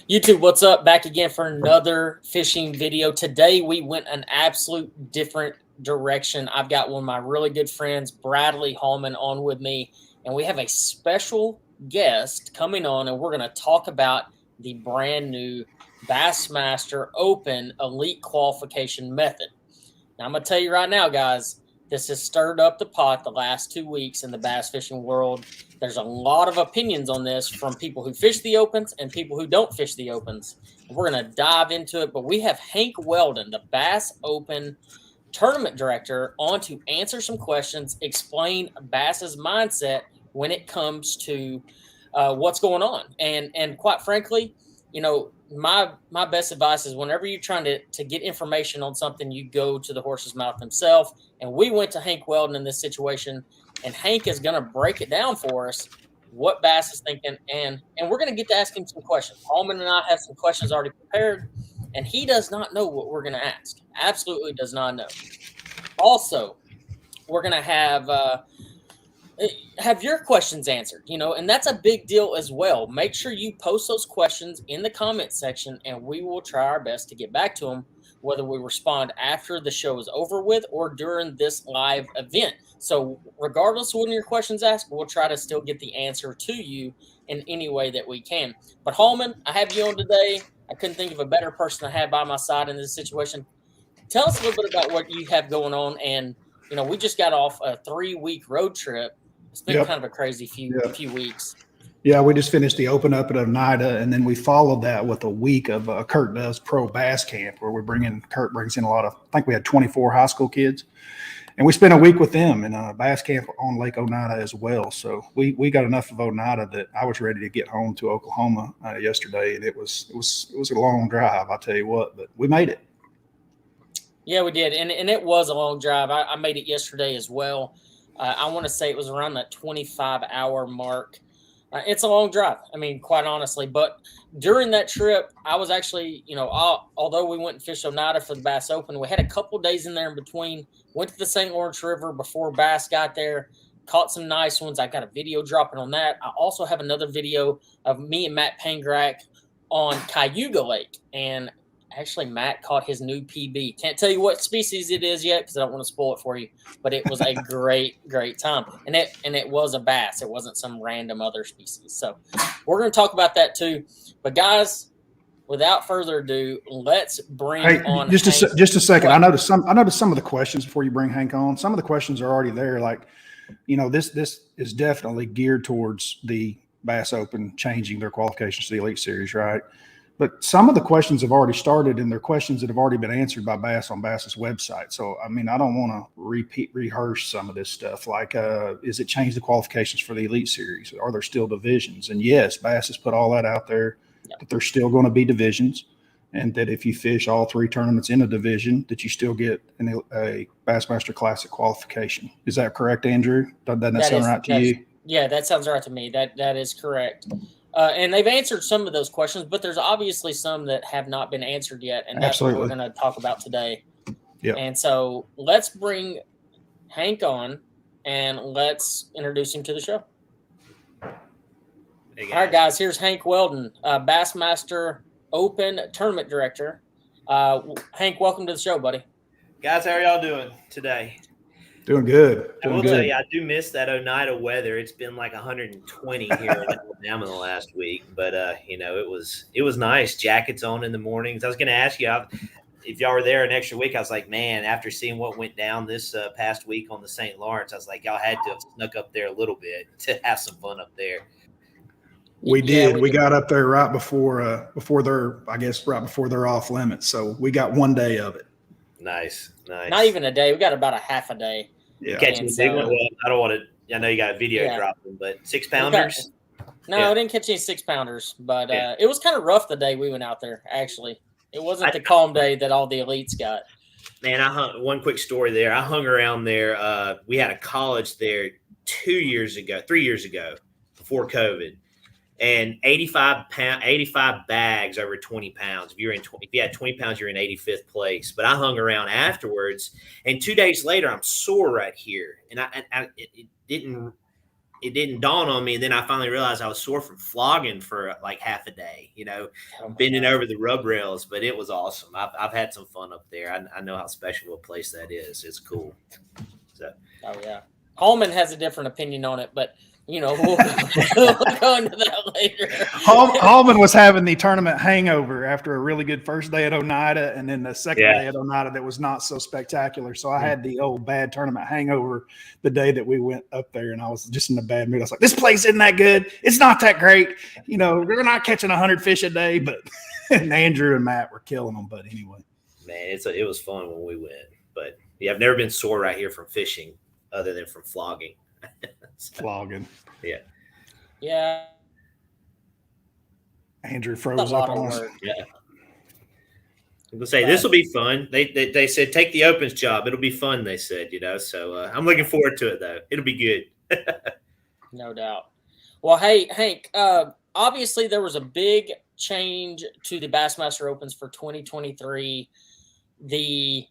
YouTube, what's up? Back again for another fishing video. Today we went an absolute different direction. I've got one of my really good friends, Bradley Hallman, on with me, and we have a special guest coming on, and we're going to talk about the brand new Bassmaster Open Elite Qualification method. Now, I'm going to tell you right now, guys, this has stirred up the pot the last 2 weeks in the bass fishing world. There's a lot of opinions on this from people who fish the opens and people who don't fish the opens. We're going to dive into it, but we have Hank Weldon, the Bass Open tournament director, on to answer some questions, explain Bass's mindset when it comes to what's going on. And quite frankly, you know, my best advice is whenever you're trying to get information on something, you go to the horse's mouth himself. And we went to Hank Weldon in this situation, and Hank is going to break it down for us what Bass is thinking, and we're going to get to ask him some questions. Hallman and I have some questions already prepared, and he does not know what we're going to ask. Absolutely does not know. Also, we're going to have your questions answered, you know, and that's a big deal as well. Make sure you post those questions in the comment section, and we will try our best to get back to them, whether we respond after the show is over with or during this live event. So regardless of when your questions asked, we'll try to still get the answer to you in any way that we can. But Hallman, I have you on today. I couldn't think of a better person to have by my side in this situation. Tell us a little bit about what you have going on. And, you know, we just got off a 3-week road trip. It's been kind of a crazy few weeks. Yeah, we just finished the Open up at Oneida, and then we followed that with a week of Kurt Does Pro Bass Camp, where Kurt brings in a lot of, I think we had 24 high school kids, and we spent a week with them in a bass camp on Lake Oneida as well. So we got enough of Oneida that I was ready to get home to Oklahoma yesterday, and it was a long drive, I'll tell you what, but we made it. Yeah, we did, and it was a long drive. I made it yesterday as well. I want to say it was around that 25-hour mark. It's a long drive, I mean, quite honestly. But during that trip, I was actually, you know, although we went and fished Oneida for the Bass Open, we had a couple days in there in between. Went to the St. Lawrence River before Bass got there, caught some nice ones. I got a video dropping on that. I also have another video of me and Matt Pangrak on Cayuga Lake, and actually, Matt caught his new PB. Can't tell you what species it is yet because I don't want to spoil it for you. But it was a great time, and it was a bass. It wasn't some random other species. So we're going to talk about that too. But guys, without further ado, let's bring on just Hank. Just a second. I noticed some of the questions before you bring Hank on. Some of the questions are already there. Like, you know, this is definitely geared towards the Bass Open changing their qualifications to the Elite Series, right? But some of the questions have already started, and they're questions that have already been answered by Bass on Bass's website. So, I mean, I don't want to rehearse some of this stuff. Like, is it changed the qualifications for the Elite Series? Are there still divisions? And yes, Bass has put all that out there, that there's still going to be divisions, and that if you fish all 3 tournaments in a division, that you still get a Bassmaster Classic qualification. Is that correct, Andrew? Doesn't that sound right to you? Yeah, that sounds right to me. That is correct. And they've answered some of those questions, but there's obviously some that have not been answered yet, and that's what we're going to talk about today. Yeah. And so let's bring Hank on, and let's introduce him to the show. Hey, all right, guys, here's Hank Weldon, Bassmaster Open Tournament Director. Hank, welcome to the show, buddy. Guys, how are y'all doing today? Doing good. I will tell you, I do miss that Oneida weather. It's been like 120 here in Alabama the last week, but you know, it was nice. Jackets on in the mornings. I was going to ask you if y'all were there an extra week. I was like, man, after seeing what went down this past week on the St. Lawrence, I was like, y'all had to have snuck up there a little bit to have some fun up there. We did. We got up there right before they're off limits. So we got one day of it. Nice. Not even a day. We got about a half a day. Yeah. Catching a big one. Well, I don't want to. I know you got a video dropping, but 6-pounders. I didn't catch any 6-pounders, but it was kind of rough the day we went out there. Actually, it wasn't the calm day that all the elites got. Man, one quick story there. I hung around there. We had a college there 3 years ago, before COVID. And 85 bags over 20 pounds. If you had 20 pounds, you're in 85th place. But I hung around afterwards, and 2 days later, I'm sore right here, and it it didn't dawn on me. And then I finally realized I was sore from flogging for like half a day, bending over the rub rails, but it was awesome. I've had some fun up there. I know how special a place that is. It's cool. So. Oh yeah. Hallman has a different opinion on it, but we'll go into that later. Hallman was having the tournament hangover after a really good first day at Oneida, and then the second day at Oneida that was not so spectacular. So I had the old bad tournament hangover the day that we went up there, and I was just in a bad mood. I was like, this place isn't that good. It's not that great. We're not catching 100 fish a day, but and Andrew and Matt were killing them. But anyway. Man, it was fun when we went. But yeah, I've never been sore right here from fishing other than from flogging. Flogging. Yeah. Yeah. Andrew froze up on us. Yeah. I'm gonna say this will be fun. They said take the opens job. It'll be fun. They said, So I'm looking forward to it though. It'll be good. No doubt. Well, hey Hank. Obviously there was a big change to the Bassmaster Opens for 2023. The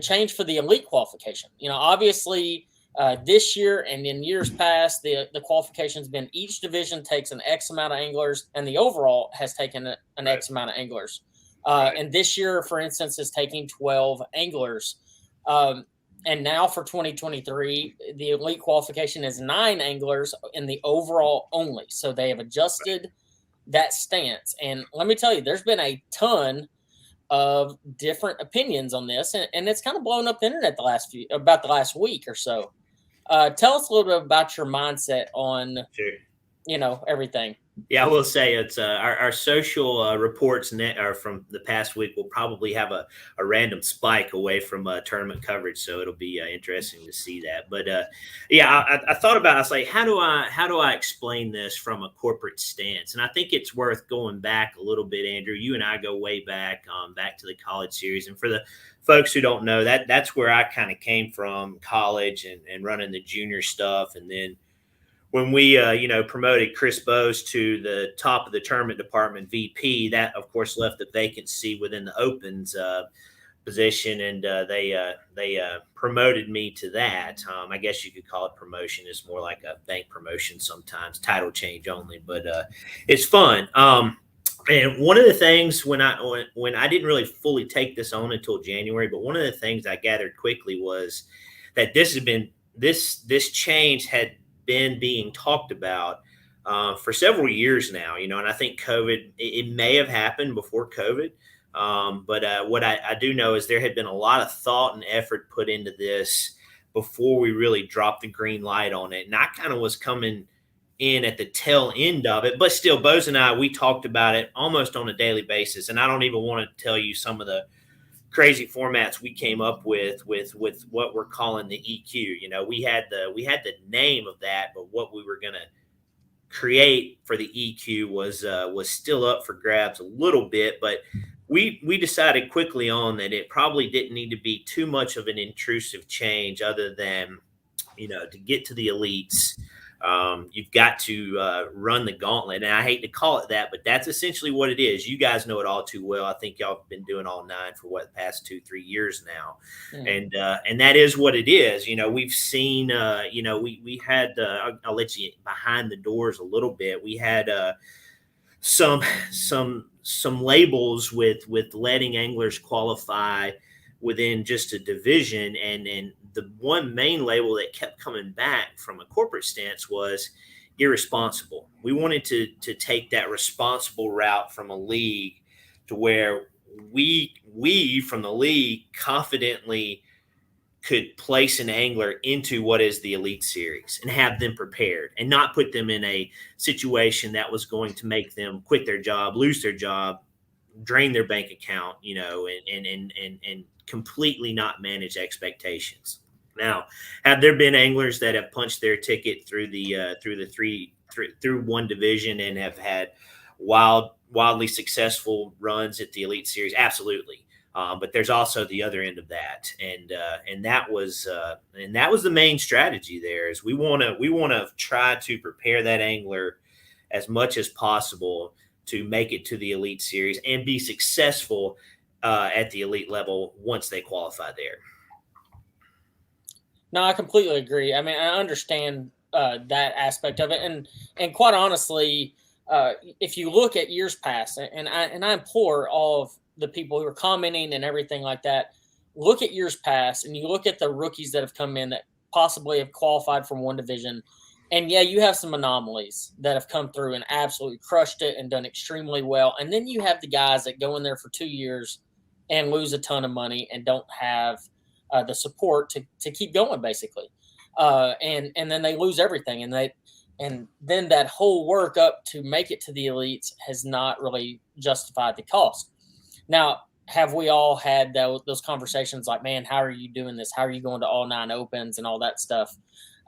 change for the elite qualification. Obviously. This year and in years past, the qualification's been each division takes an X amount of anglers, and the overall has taken an X amount of anglers. And this year, for instance, is taking 12 anglers. And now for 2023, the elite qualification is 9 anglers in the overall only. So they have adjusted that stance. And let me tell you, there's been a ton of different opinions on this, and it's kind of blown up the internet about the last week or so. Tell us a little bit about your mindset on, everything. Yeah, I will say it's our social reports from the past week will probably have a random spike away from tournament coverage, so it'll be interesting to see that. But I thought about it. I was like, how do I explain this from a corporate stance? And I think it's worth going back a little bit, Andrew. You and I go way back to the college series, and for the folks who don't know, that's where I kind of came from, college and running the junior stuff, and then. When we, promoted Chris Bowes to the top of the tournament department VP, that of course left a vacancy within the Opens position, and they promoted me to that. I guess you could call it promotion. It's more like a bank promotion sometimes, title change only, but it's fun. And one of the things when I didn't really fully take this on until January, but one of the things I gathered quickly was that this change had been being talked about for several years now, and I think COVID, it may have happened before COVID. But what I do know is there had been a lot of thought and effort put into this before we really dropped the green light on it. And I kind of was coming in at the tail end of it, but still Bose and I, we talked about it almost on a daily basis. And I don't even want to tell you some of the crazy formats we came up with what we're calling the EQ. We had the name of that, but what we were going to create for the EQ was still up for grabs a little bit, but we decided quickly on that it probably didn't need to be too much of an intrusive change other than, to get to the elites. You've got to run the gauntlet. And I hate to call it that, but that's essentially what it is. You guys know it all too well. I think y'all have been doing all 9 for the past 2-3 years now. And that is what it is. We've seen, we had, I'll let you behind the doors a little bit. We had some labels with letting anglers qualify within just a division. And the one main label that kept coming back from a corporate stance was irresponsible. We wanted to take that responsible route from a league to where we from the league confidently could place an angler into what is the elite series and have them prepared and not put them in a situation that was going to make them quit their job, lose their job, drain their bank account, and completely not manage expectations. Now, have there been anglers that have punched their ticket through one division and have had wildly successful runs at the elite series? Absolutely. But there's also the other end of that, and that was the main strategy. There is we want to try to prepare that angler as much as possible to make it to the elite series and be successful at the elite level once they qualify there. No, I completely agree. I mean, I understand that aspect of it. And quite honestly, if you look at years past, and I implore all of the people who are commenting and everything like that, look at years past, and you look at the rookies that have come in that possibly have qualified from one division. And yeah, you have some anomalies that have come through and absolutely crushed it and done extremely well. And then you have the guys that go in there for 2 years and lose a ton of money and don't have the support to keep going, basically. And then they lose everything, and then that whole work up to make it to the elites has not really justified the cost. Now, have we all had those conversations like, man, how are you doing this? How are you going to all 9 opens and all that stuff?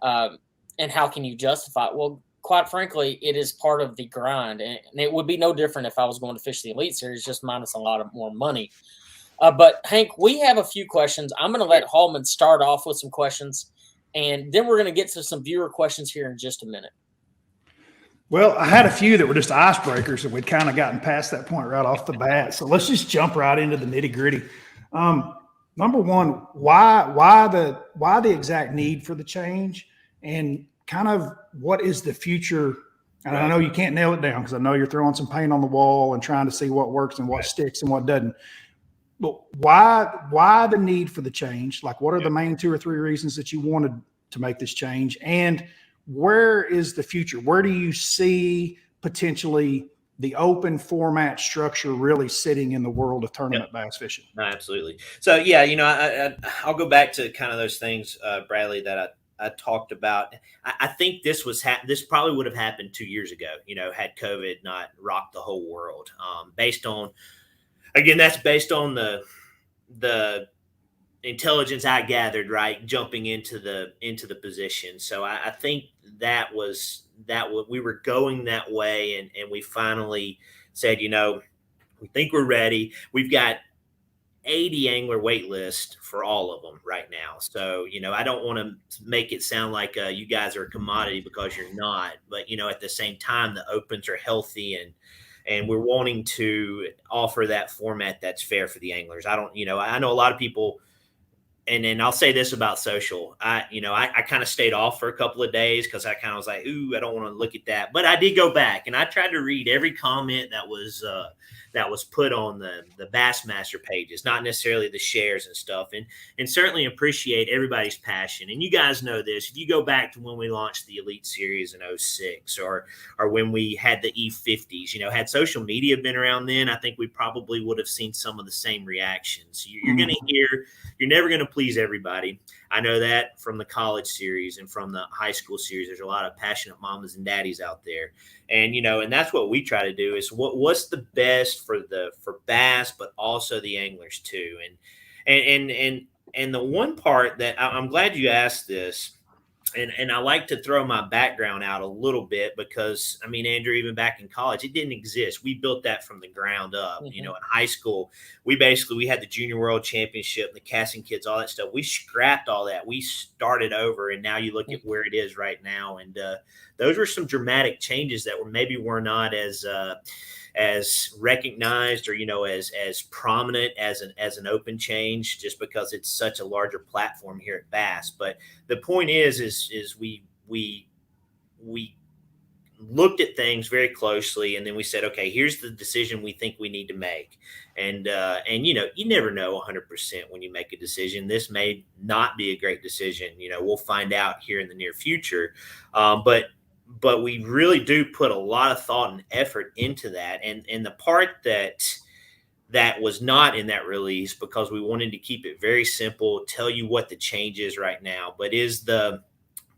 And how can you justify it? Well, quite frankly, it is part of the grind. And it would be no different if I was going to fish the Elite Series, just minus a lot of more money. But Hank, we have a few questions. I'm going to let Hallman start off with some questions, and then we're going to get to some viewer questions here in just a minute. Well, I had a few that were just icebreakers, and we'd kind of gotten past that point right off the bat. So let's just jump right into the nitty gritty. Number one, why the exact need for the change, and kind of what is the future? And I know you can't nail it down because I know you're throwing some paint on the wall and trying to see what works and what sticks and what doesn't. But why the need for the change? Like, what are the main 2 or 3 reasons that you wanted to make this change? And where is the future? Where do you see potentially the open format structure really sitting in the world of tournament bass fishing? No, absolutely. So, yeah, I'll go back to kind of those things, Bradley, that I talked about. I think this probably would have happened 2 years ago, had COVID not rocked the whole world. That's based on the intelligence I gathered, right, jumping into the position. So I think that we were going that way, and we finally said, we think we're ready. We've got 80 angler wait list for all of them right now. So, I don't want to make it sound like you guys are a commodity, because you're not. But, at the same time, the opens are healthy, and we're wanting to offer that format that's fair for the anglers. I know a lot of people, and then I'll say this about social. I kind of stayed off for a couple of days because I kind of was like, ooh, I don't want to look at that. But I did go back, and I tried to read every comment that was put on the Bassmaster pages, not necessarily the shares and stuff, and certainly appreciate everybody's passion. And you guys know this. If you go back to when we launched the Elite Series in 2006, or when we had the E50s, had social media been around then, I think we probably would have seen some of the same reactions. You're going to hear, you're never going to please everybody. I know that from the college series and from the high school series. There's a lot of passionate mamas and daddies out there. And, and that's what we try to do, is what's the best for bass, but also the anglers too. And the one part that I'm glad you asked this, and I like to throw my background out a little bit, because Andrew, even back in college, it didn't exist. We built that from the ground up. Mm-hmm. In high school, we had the Junior World Championship, the casting kits, all that stuff. We scrapped all that. We started over, and now you look at where it is right now. And those were some dramatic changes that were not as recognized, or as prominent as an open change, just because it's such a larger platform here at Bass. But the point is we looked at things very closely, and then we said, okay, here's the decision we think we need to make. And you never know 100% when you make a decision. This may not be a great decision. We'll find out here in the near future. But we really do put a lot of thought and effort into that. And the part that was not in that release, because we wanted to keep it very simple, tell you what the change is right now, but is the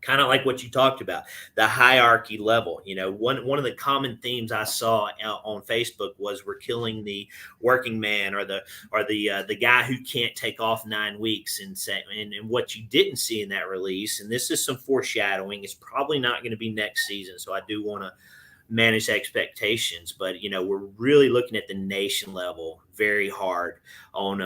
kind of like what you talked about, the hierarchy level. One of the common themes I saw on Facebook was, we're killing the working man, or the guy who can't take off 9 weeks. And what you didn't see in that release, and this is some foreshadowing, it's probably not going to be next season, so I do want to manage expectations, but we're really looking at the nation level very hard on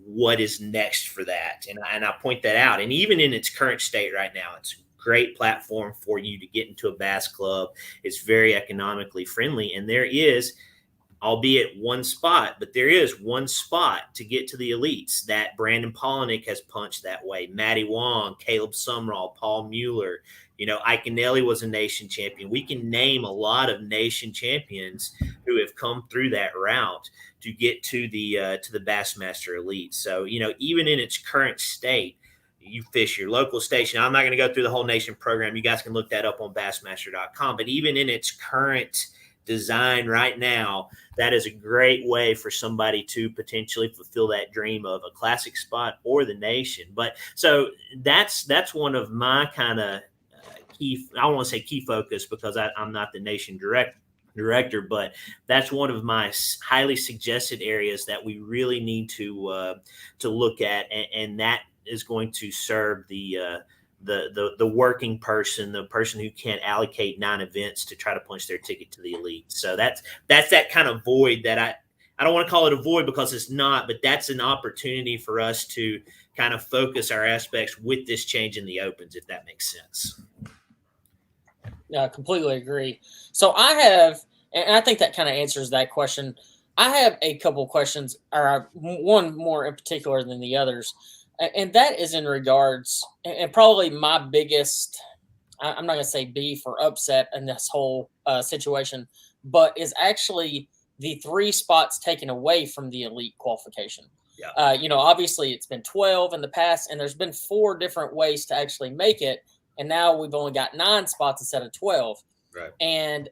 what is next for that, and I point that out. And even in its current state right now, it's a great platform for you to get into a bass club. It's very economically friendly, and there is, albeit one spot, but there is one spot to get to the elites that Brandon Polinick has punched that way. Matty Wong, Caleb Sumrall, Paul Mueller, Iaconelli was a nation champion. We can name a lot of nation champions who have come through that route to get to the Bassmaster Elite. So, even in its current state, you fish your local station. I'm not going to go through the whole nation program. You guys can look that up on bassmaster.com. But even in its current design right now, that is a great way for somebody to potentially fulfill that dream of a classic spot or the nation. But so that's one of my kind of key, I don't want to say key focus because I'm not the nation director, but that's one of my highly suggested areas that we really need to look at, and that is going to serve the working person, the person who can't allocate 9 events to try to punch their ticket to the elite. So that's that kind of void that I don't want to call it a void because it's not, but that's an opportunity for us to kind of focus our aspects with this change in the opens, if that makes sense. Yeah, I completely agree. So I have, and I think that kind of answers that question. I have a couple of questions, or one more in particular than the others. And that is in regards, and probably my biggest, I'm not going to say beef or upset in this whole situation, but is actually the 3 spots taken away from the elite qualification. Yeah. Obviously it's been 12 in the past, and there's been 4 different ways to actually make it. And now we've only got 9 spots instead of 12. Right. And,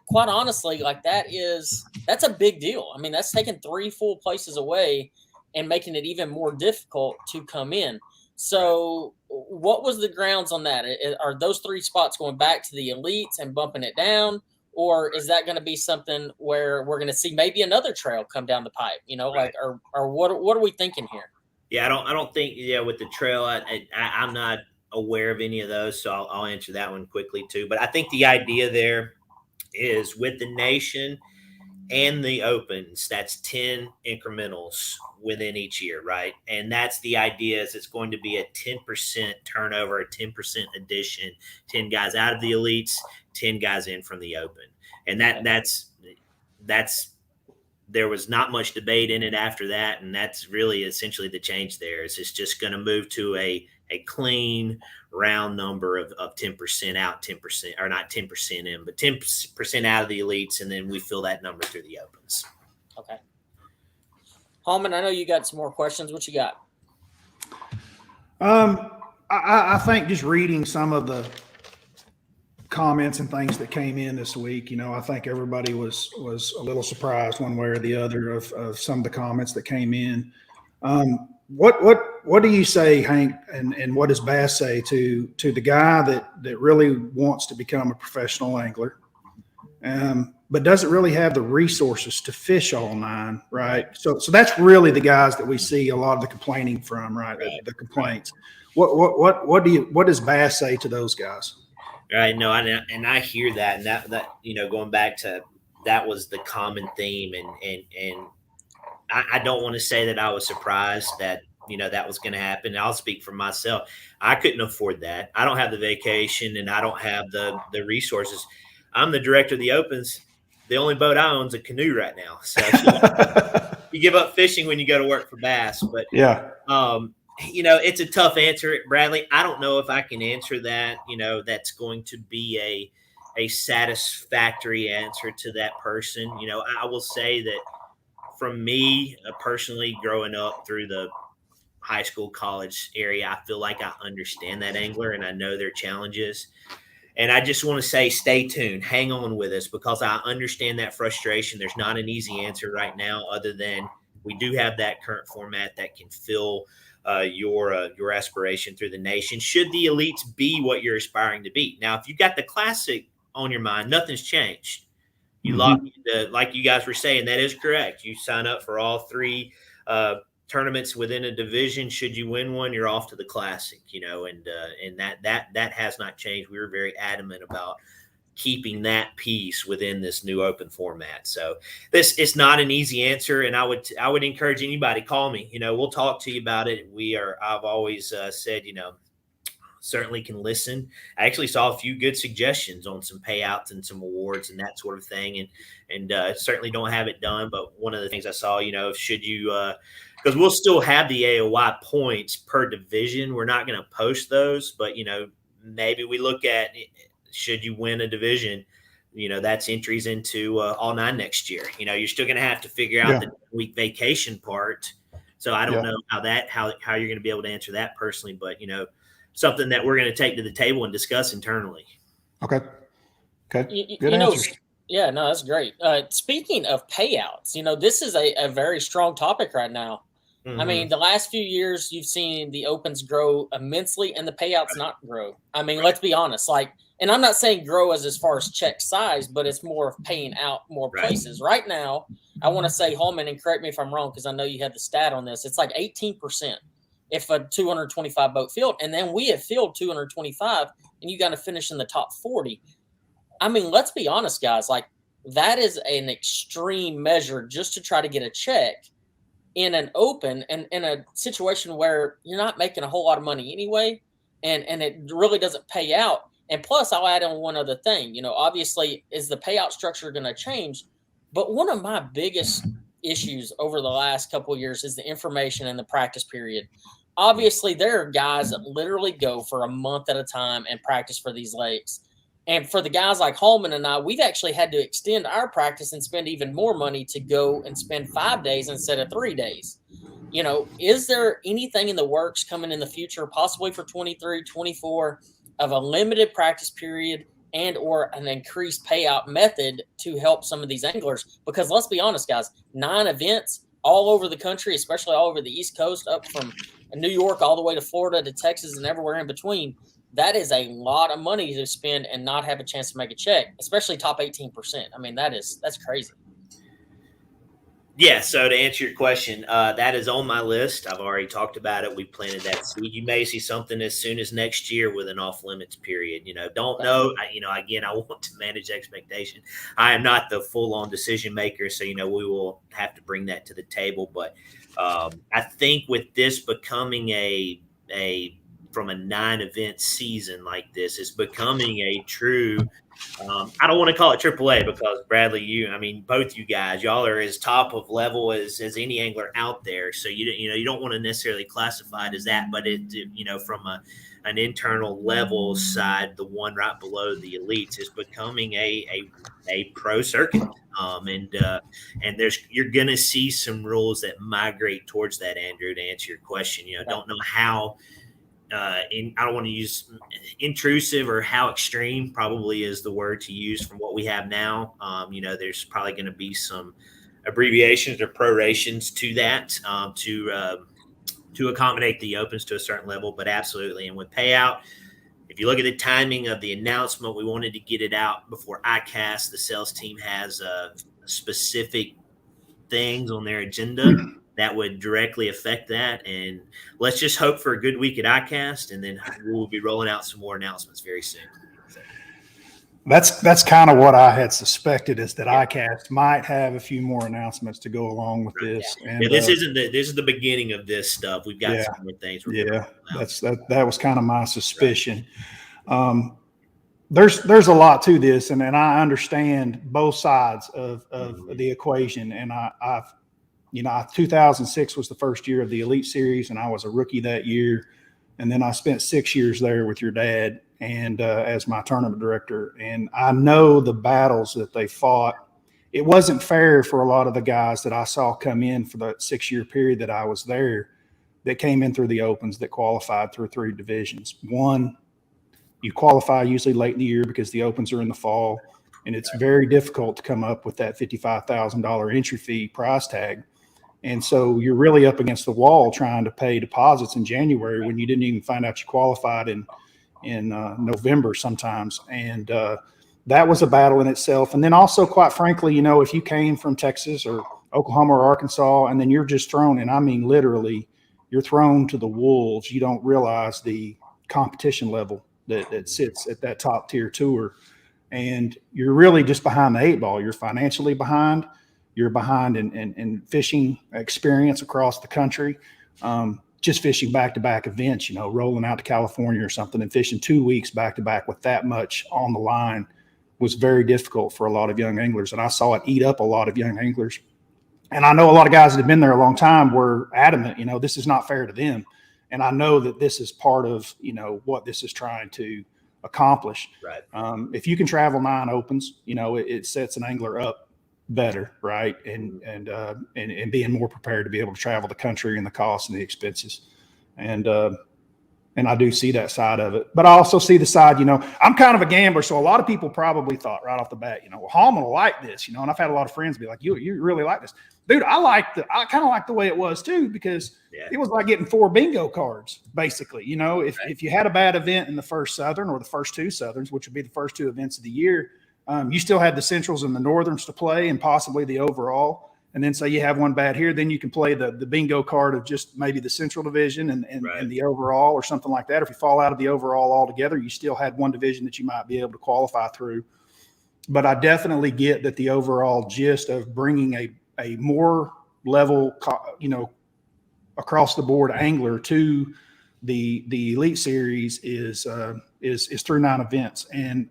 quite honestly, like that's a big deal. I mean, that's taking 3 full places away and making it even more difficult to come in. So what was the grounds on that? Are those 3 spots going back to the elites and bumping it down? Or is that going to be something where we're going to see maybe another trail come down the pipe, Right. or what are we thinking here? Yeah, I don't think, with the trail, I'm not aware of any of those. So I'll answer that one quickly too. But I think the idea there is with the nation and the opens, that's 10 incrementals within each year, right? And that's the idea, is it's going to be a 10% turnover, a 10% addition, 10 guys out of the elites, 10 guys in from the open. And that's there was not much debate in it after that. And that's really essentially the change there. Is it's just going to move to a clean round number of 10% out, 10%, or not 10% in, but 10% out of the elites. And then we fill that number through the opens. Okay. Hallman, I know you got some more questions. What you got? I think just reading some of the comments and things that came in this week, I think everybody was a little surprised one way or the other of some of the comments that came in. What do you say, Hank, and what does Bass say to the guy that really wants to become a professional angler, but doesn't really have the resources to fish all 9, right? So that's really the guys that we see a lot of the complaining from, right? The complaints. What does Bass say to those guys? Right. No, and I hear that, and that going back to that was the common theme, and I don't want to say that I was surprised that that was going to happen. I'll speak for myself. I couldn't afford that. I don't have the vacation, and I don't have the resources. I'm the director of the opens. The only boat I own is a canoe right now. So you give up fishing when you go to work for Bass, but yeah. It's a tough answer, Bradley. I don't know if I can answer that. That's going to be a satisfactory answer to that person. I will say that from me personally, growing up through the high school, college area, I feel like I understand that angler and I know their challenges. And I just want to say, stay tuned, hang on with us, because I understand that frustration. There's not an easy answer right now, other than we do have that current format that can fill your aspiration through the nation, should the elites be what you're aspiring to be. Now, if you got the classic on your mind, nothing's changed. You lock into, like you guys were saying, that is correct. You sign up for all 3 tournaments within a division. Should you win one, you're off to the classic, and that has not changed. We were very adamant about keeping that piece within this new open format. So it's not an easy answer, and I would encourage anybody, call me. We'll talk to you about it. I've always said, certainly can listen. I actually saw a few good suggestions on some payouts and some awards and that sort of thing, and certainly don't have it done. But one of the things I saw, should you because we'll still have the AOY points per division. We're not going to post those, but maybe we look at, should you win a division, that's entries into all 9 next year. You're still going to have to figure out the week vacation part. So I don't know how you're going to be able to answer that personally, but something that we're going to take to the table and discuss internally. Okay. Good answers. Yeah, no, that's great. Speaking of payouts, this is a very strong topic right now. Mm-hmm. I mean, the last few years you've seen the opens grow immensely and the payouts not grow. I mean, let's be honest, and I'm not saying grow as far as check size, but it's more of paying out more places. Right now, I want to say, Hallman, and correct me if I'm wrong, because I know you had the stat on this. It's like 18% if a 225 boat field, and then we have filled 225, and you got to finish in the top 40. I mean, let's be honest, guys. That is an extreme measure just to try to get a check in an open and in a situation where you're not making a whole lot of money anyway, and it really doesn't pay out. And plus, I'll add on one other thing. Obviously, is the payout structure going to change? But one of my biggest issues over the last couple of years is the information and the practice period. Obviously, there are guys that literally go for a month at a time and practice for these lakes. And for the guys like Hallman and I, we've actually had to extend our practice and spend even more money to go and spend 5 days instead of 3 days. Is there anything in the works coming in the future, possibly for 23, 24, of a limited practice period and or an increased payout method to help some of these anglers? Because let's be honest, guys, 9 events all over the country, especially all over the East Coast, up from New York all the way to Florida to Texas and everywhere in between. That is a lot of money to spend and not have a chance to make a check, especially top 18%. I mean, that's crazy. Yeah, so to answer your question, that is on my list. I've already talked about it. We planted that seed. You may see something as soon as next year with an off-limits period. Don't know. Again, I want to manage expectation. I am not the full-on decision maker, so, we will have to bring that to the table. But I think with this becoming from a 9-event season like this, is becoming a true I don't want to call it AAA because Bradley, both you guys, y'all are as top of level as any angler out there. So you don't want to necessarily classify it as that, but from an internal level side, the one right below the elites is becoming a pro circuit. And you're going to see some rules that migrate towards that, Andrew, to answer your question. Don't know how. I don't want to use intrusive or how extreme probably is the word to use from what we have now. There's probably going to be some abbreviations or prorations to that to accommodate the opens to a certain level, but absolutely. And with payout, if you look at the timing of the announcement, we wanted to get it out before ICAST. The sales team has specific things on their agenda that would directly affect that. And let's just hope for a good week at ICAST, and then we'll be rolling out some more announcements very soon. That's kind of what I had suspected, is that ICAST might have a few more announcements to go along with this. Yeah. And this is the beginning of this stuff. We've got some more things. That was kind of my suspicion. Right. There's a lot to this, and I understand both sides of the equation. And I've 2006 was the first year of the Elite Series, and I was a rookie that year. And then I spent 6 years there with your dad and as my tournament director. And I know the battles that they fought. It wasn't fair for a lot of the guys that I saw come in for the 6-year period that I was there, that came in through the opens, that qualified through 3 divisions. One, you qualify usually late in the year because the opens are in the fall, and it's very difficult to come up with that $55,000 entry fee price tag. And so you're really up against the wall trying to pay deposits in January when you didn't even find out you qualified in November sometimes. And that was a battle in itself. And then also, quite frankly, if you came from Texas or Oklahoma or Arkansas, and then you're just thrown, and I mean literally, you're thrown to the wolves, you don't realize the competition level that sits at that top tier tour. And you're really just behind the 8 ball. You're financially behind. You're behind in fishing experience across the country. Just fishing back-to-back events, rolling out to California or something and fishing 2 weeks back-to-back with that much on the line was very difficult for a lot of young anglers. And I saw it eat up a lot of young anglers. And I know a lot of guys that have been there a long time were adamant, this is not fair to them. And I know that this is part of, what this is trying to accomplish. Right. If you can travel 9 opens, it sets an angler up better, right? And being more prepared to be able to travel the country and the costs and the expenses. And I do see that side of it, but I also see the side, I'm kind of a gambler. So a lot of people probably thought right off the bat, well, Hallman will like this, and I've had a lot of friends be like, you really like this, dude. I kind of like the way it was too, because it was like getting 4 bingo cards, basically. If you had a bad event in the first Southern or the first 2 Southerns, which would be the first 2 events of the year, you still had the Centrals and the Northerns to play and possibly the overall. And then say you have one bad here, then you can play the bingo card of just maybe the Central Division and the overall or something like that. If you fall out of the overall altogether, you still had one division that you might be able to qualify through. But I definitely get that the overall gist of bringing a more level, across the board angler to the Elite Series is through 9 events. And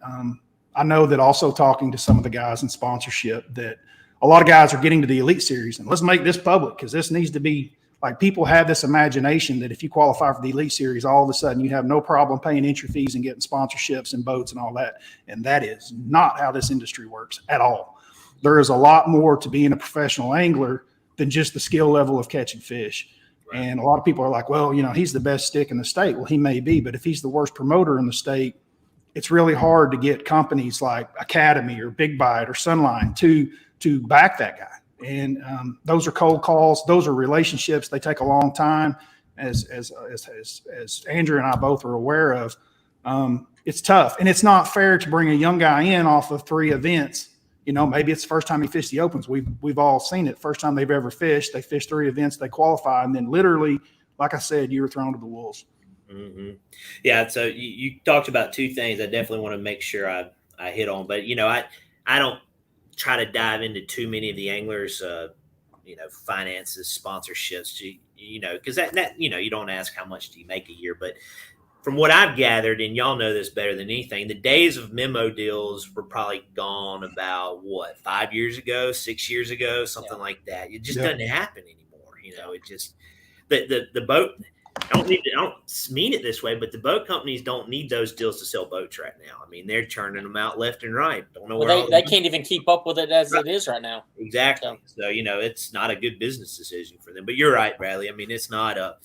I know that also talking to some of the guys in sponsorship that a lot of guys are getting to the Elite Series, and let's make this public, because this needs to be like, people have this imagination that if you qualify for the Elite Series, all of a sudden you have no problem paying entry fees and getting sponsorships and boats and all that. And that is not how this industry works at all. There is a lot more to being a professional angler than just the skill level of catching fish. Right. And a lot of people are like, well, he's the best stick in the state. Well, he may be, but if he's the worst promoter in the state, it's really hard to get companies like Academy or Big Bite or Sunline to back that guy. And those are cold calls. Those are relationships. They take a long time, as Andrew and I both are aware of. It's tough, and it's not fair to bring a young guy in off of 3 events. Maybe it's the first time he fished the opens. We've all seen it. First time they've ever fished, they fish 3 events, they qualify, and then literally, like I said, you were thrown to the wolves. Mm-hmm. Yeah. So you talked about 2 things I definitely want to make sure I hit on, but I don't try to dive into too many of the anglers, finances, sponsorships, because that you don't ask how much do you make a year, but from what I've gathered, and y'all know this better than anything, the days of memo deals were probably gone about 5 years ago, 6 years ago, something like that. It just doesn't happen anymore. It just the boat. I don't mean it this way, but the boat companies don't need those deals to sell boats right now. I mean, they're turning them out left and right. Don't know where they can't even keep up with it as it is right now. Exactly. So it's not a good business decision for them. But you're right, Bradley. I mean, it's not a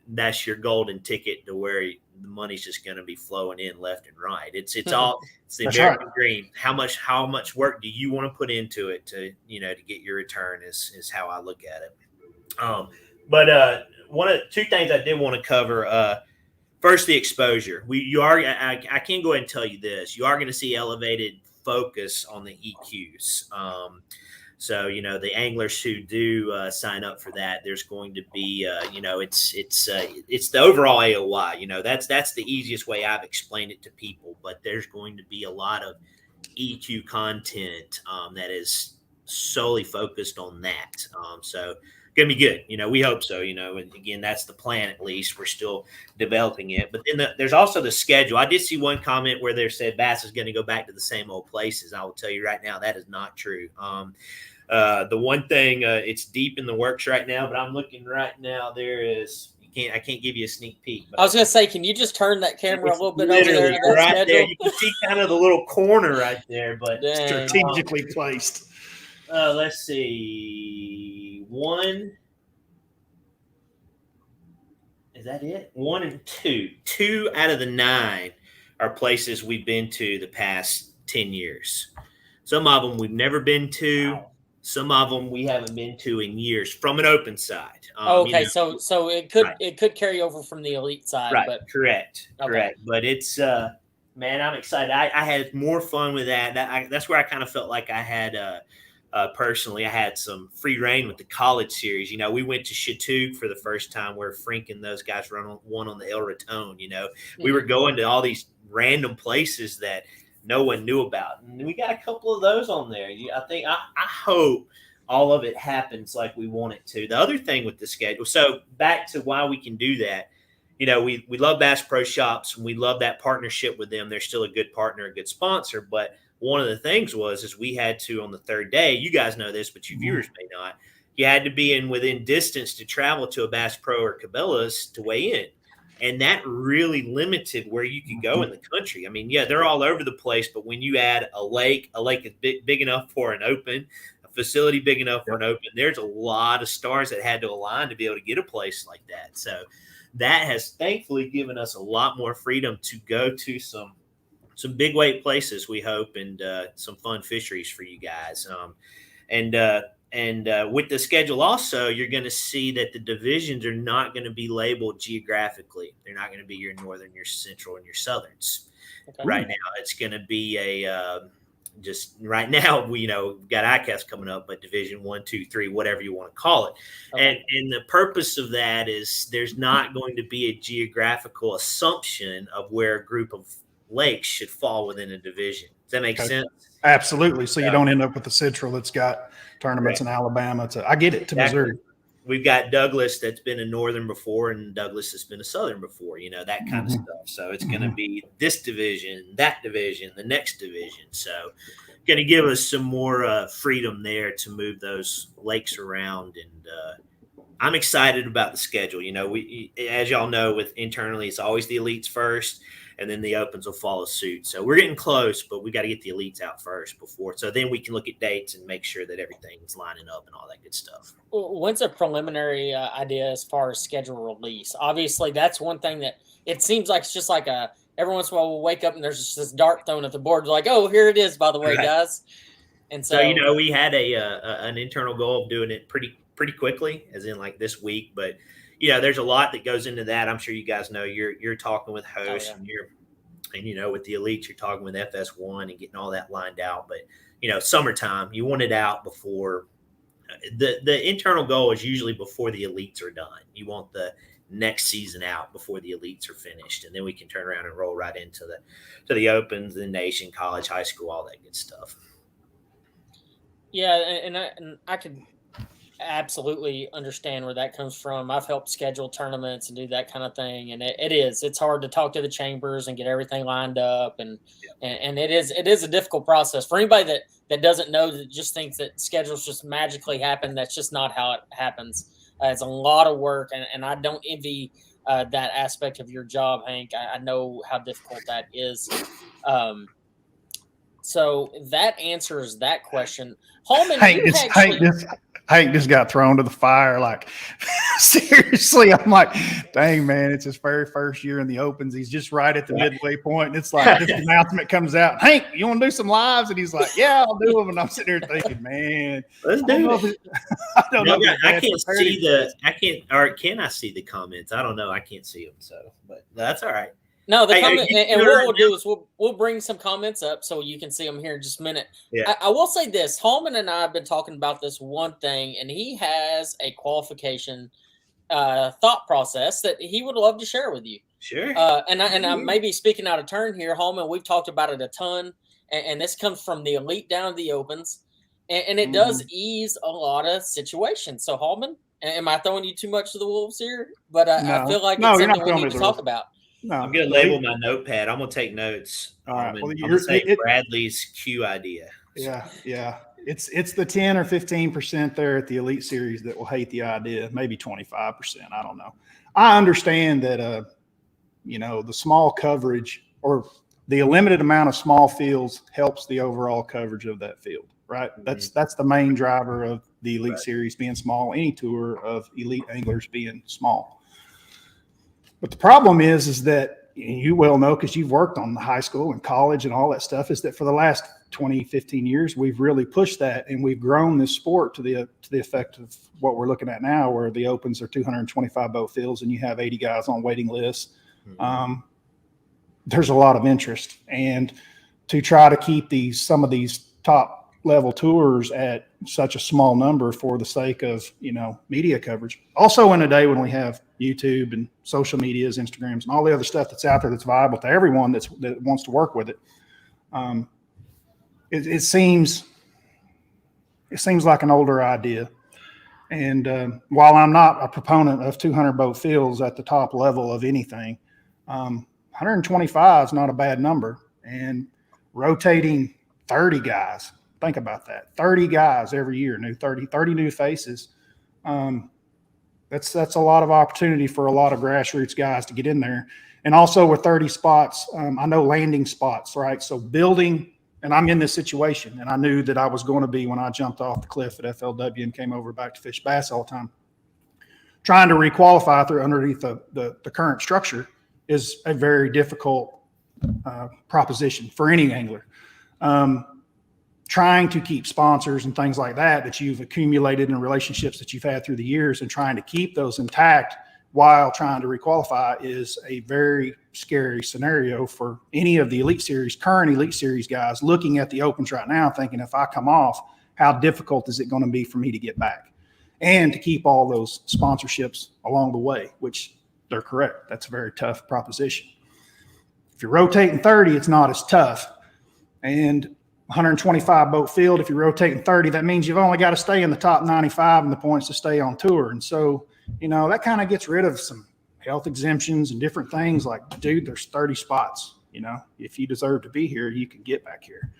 that's your golden ticket to where the money's just going to be flowing in left and right. It's the American dream. How much work do you want to put into it to get your return is how I look at it. But 2 things I did want to cover. First, the exposure. I can go ahead and tell you this. You are going to see elevated focus on the EQs. So the anglers who do sign up for that, there's going to be it's the overall AOY. That's the easiest way I've explained it to people. But there's going to be a lot of EQ content that is solely focused on that. So going to be good. We hope so, and again, that's the plan. At least we're still developing it. But then there's also the schedule. I did see one comment where they said Bass is going to go back to the same old places. I will tell you right now, that is not true. The one thing, it's deep in the works right now, but I'm looking right now. I can't give you a sneak peek. But I was going to say, can you just turn that camera a little bit over there? Right there. You can see kind of the little corner right there, but strategically placed. Let's see. 1. Is that it? 1 and 2. 2 out of the 9 are places we've been to the past 10 years. Some of them we've never been to. Wow. Some of them we haven't been to in years from an open side. Okay, so it could carry over from the Elite side. Right, but correct. But it's man, I'm excited. I had more fun with that. That's where I kind of felt like I had personally, I had some free reign with the college series. We went to Chautauqua for the first time where Frink and those guys won on the El Raton. We were going to all these random places that no one knew about. And we got a couple of those on there. I hope all of it happens like we want it to. The other thing with the schedule, so back to why we can do that, we love Bass Pro Shops and we love that partnership with them. They're still a good partner, a good sponsor. But one of the things is we had to, on the 3rd day, you guys know this, but your viewers may not, you had to be within distance to travel to a Bass Pro or Cabela's to weigh in. And that really limited where you could go in the country. I mean, yeah, they're all over the place, but when you add a lake is big enough for an open, a facility big enough for an open, there's a lot of stars that had to align to be able to get a place like that. So that has thankfully given us a lot more freedom to go to some big weight places, we hope, and some fun fisheries for you guys. And with the schedule also, you're going to see that the divisions are not going to be labeled geographically. They're not going to be your northern, your central, and your southerns. Okay. Right now, it's going to be just right now, we've got ICAST coming up, but Division 1, 2, 3, whatever you want to call it. Okay. And the purpose of that is there's not going to be a geographical assumption of where a group of lakes should fall within a division. Does that make sense? Absolutely. So you don't end up with the Central that's got tournaments in Alabama. I get it, to Missouri. We've got Douglas that's been a northern before, and Douglas has been a southern before, that kind of stuff. So it's going to be this division, that division, the next division. So going to give us some more freedom there to move those lakes around. And I'm excited about the schedule. We, as y'all know, with internally, it's always the elites first, and then the opens will follow suit. So we're getting close, but we got to get the elites out first so then we can look at dates and make sure that everything's lining up and all that good stuff. What's a preliminary idea as far as schedule release? Obviously, that's one thing that it seems like it's just like every once in a while we'll wake up and there's just this dart thrown at the board. Like, oh, here it is, by the way, guys. And so we had an internal goal of doing it pretty quickly, as in like this week, but there's a lot that goes into that. I'm sure you guys know you're talking with hosts and with the elites, you're talking with FS1 and getting all that lined out. But, summertime, you want it out before the internal goal is usually before the elites are done. You want the next season out before the elites are finished. And then we can turn around and roll right into the opens, the nation, college, high school, all that good stuff. Yeah. And I could absolutely understand where that comes from. I've helped schedule tournaments and do that kind of thing, and it's hard to talk to the chambers and get everything lined up, and it is a difficult process for anybody that doesn't know, that just thinks that schedules just magically happen. That's just not how it happens. It's a lot of work, and I don't envy that aspect of your job, Hank. I know how difficult that is. So that answers that question. Hallman, Hank just got thrown to the fire. Like, seriously, I'm like, dang, man, it's his very first year in the opens. He's just right at the midway point. And it's like this announcement comes out, Hank, you want to do some lives? And he's like, yeah, I'll do them. And I'm sitting there thinking, man, let's do it. I don't know. I can't can I see the comments? I don't know. I can't see them. So, but that's all right. No, the comment, and what we'll do is we'll bring some comments up so you can see them here in just a minute. Yeah. I will say this: Hallman and I have been talking about this one thing, and he has a qualification thought process that he would love to share with you. Sure. And I'm maybe speaking out of turn here, Hallman. We've talked about it a ton, and this comes from the elite down to the opens, and it does ease a lot of situations. So, Hallman, am I throwing you too much to the wolves here? But I feel like it's something we need to talk about. No, I'm going to label my notepad. I'm going to take notes. All right. I'm going to say Bradley's Q idea. Yeah. It's the 10 or 15% there at the Elite Series that will hate the idea, maybe 25%. I don't know. I understand that, the small coverage or the limited amount of small fields helps the overall coverage of that field, right? Mm-hmm. That's the main driver of the Elite Series being small, any tour of elite anglers being small. But the problem is that you well know, because you've worked on the high school and college and all that stuff, is that for the last 20, 15 years, we've really pushed that, and we've grown this sport to the effect of what we're looking at now, where the opens are 225 boat fields and you have 80 guys on waiting lists. Mm-hmm. There's a lot of interest, and to try to keep some of these top level tours at such a small number for the sake of, media coverage. Also in a day when we have YouTube and social medias, Instagrams, and all the other stuff that's out there that's viable to everyone that wants to work with it. It seems like an older idea. And while I'm not a proponent of 200 boat fields at the top level of anything, 125 is not a bad number. And rotating 30 guys, think about that. 30 guys every year, 30 new faces. That's a lot of opportunity for a lot of grassroots guys to get in there. And also with 30 spots, I know landing spots, right? So building, and I'm in this situation, and I knew that I was going to be when I jumped off the cliff at FLW and came over back to fish bass all the time. Trying to requalify through underneath the current structure is a very difficult proposition for any angler. Trying to keep sponsors and things like that you've accumulated in relationships that you've had through the years and trying to keep those intact while trying to requalify is a very scary scenario for any of the current Elite Series guys looking at the opens right now, thinking if I come off, how difficult is it going to be for me to get back and to keep all those sponsorships along the way, which they're correct. That's a very tough proposition. If you're rotating 30, it's not as tough. And 125 boat field, if you're rotating 30, that means you've only got to stay in the top 95 in the points to stay on tour. And so, that kind of gets rid of some health exemptions and different things like, dude, there's 30 spots. If you deserve to be here, you can get back here.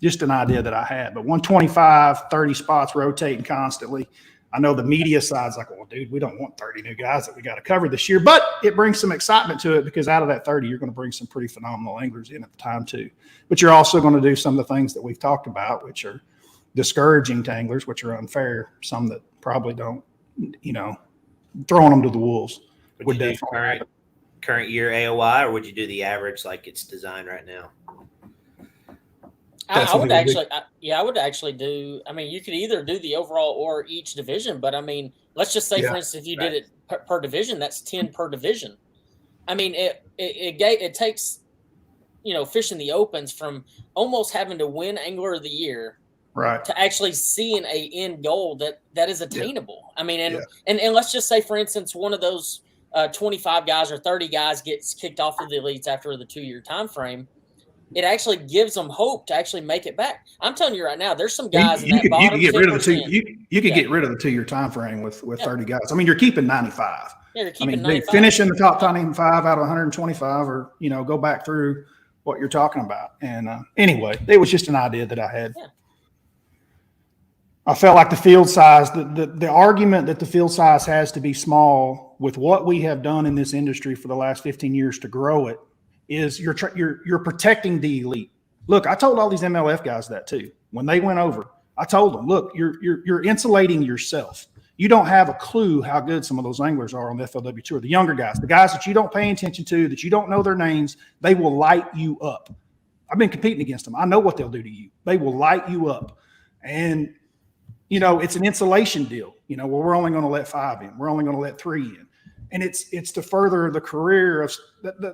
Just an idea that I had. But 125, 30 spots rotating constantly. I know the media side's like, well, dude, we don't want 30 new guys that we got to cover this year. But it brings some excitement to it because out of that 30, you're going to bring some pretty phenomenal anglers in at the time too. But you're also going to do some of the things that we've talked about, which are discouraging to anglers, which are unfair. Some that probably don't, throwing them to the wolves. Would you do current year AOI, or would you do the average like it's designed right now? I would actually do. I mean, you could either do the overall or each division, but I mean, let's just say, for instance, if you did it per division, that's 10 per division. I mean, it takes, fishing the opens from almost having to win Angler of the Year, right, to actually seeing a end goal that is attainable. I mean, and let's just say, for instance, one of those 25 guys or 30 guys gets kicked off of the elites after the 2-year time frame. It actually gives them hope to actually make it back. I'm telling you right now, there's some guys in that bottom 10%. You could get rid of the 2-year time frame with 30 guys. I mean, you're keeping 95. Yeah, you're keeping 95. Finish in the top 95 out of 125, or go back through what you're talking about. And anyway, it was just an idea that I had. Yeah. I felt like the field size, the argument that the field size has to be small with what we have done in this industry for the last 15 years to grow it, is you're protecting the elite. Look, I told all these MLF guys that too. When they went over, I told them, look, you're insulating yourself. You don't have a clue how good some of those anglers are on the FLW Tour. The younger guys, the guys that you don't pay attention to, that you don't know their names, they will light you up. I've been competing against them. I know what they'll do to you. They will light you up. And, it's an insulation deal, where we're only going to let 5 in. We're only going to let 3 in. And it's to further the career of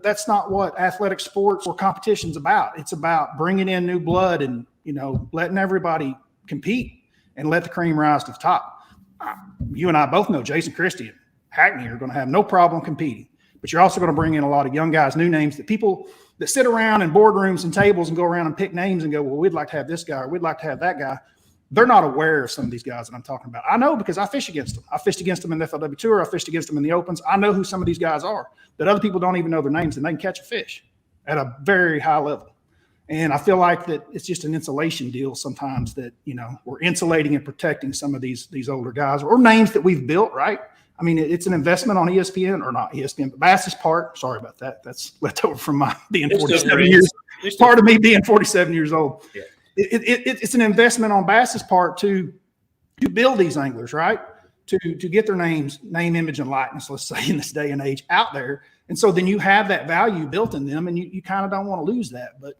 that's not what athletic sports or competition's about. It's about bringing in new blood and, letting everybody compete and let the cream rise to the top. You and I both know Jason Christie and Hackney are going to have no problem competing, but you're also going to bring in a lot of young guys, new names that people that sit around in boardrooms and tables and go around and pick names and go, well, we'd like to have this guy or we'd like to have that guy. They're not aware of some of these guys that I'm talking about. I know because I fish against them. I fished against them in the FLW Tour. I fished against them in the Opens. I know who some of these guys are that other people don't even know their names, and they can catch a fish at a very high level. And I feel like that it's just an insulation deal sometimes that, we're insulating and protecting some of these older guys or names that we've built, right? I mean, it's an investment on ESPN or not ESPN, but Bass's part. Sorry about that. That's left over from my being 47 years. Part of me being 47 years old. Yeah. It's an investment on Bass's part to build these anglers, right? To get their names, name, image, and likeness, let's say, in this day and age out there. And so then you have that value built in them, and you kind of don't want to lose that. But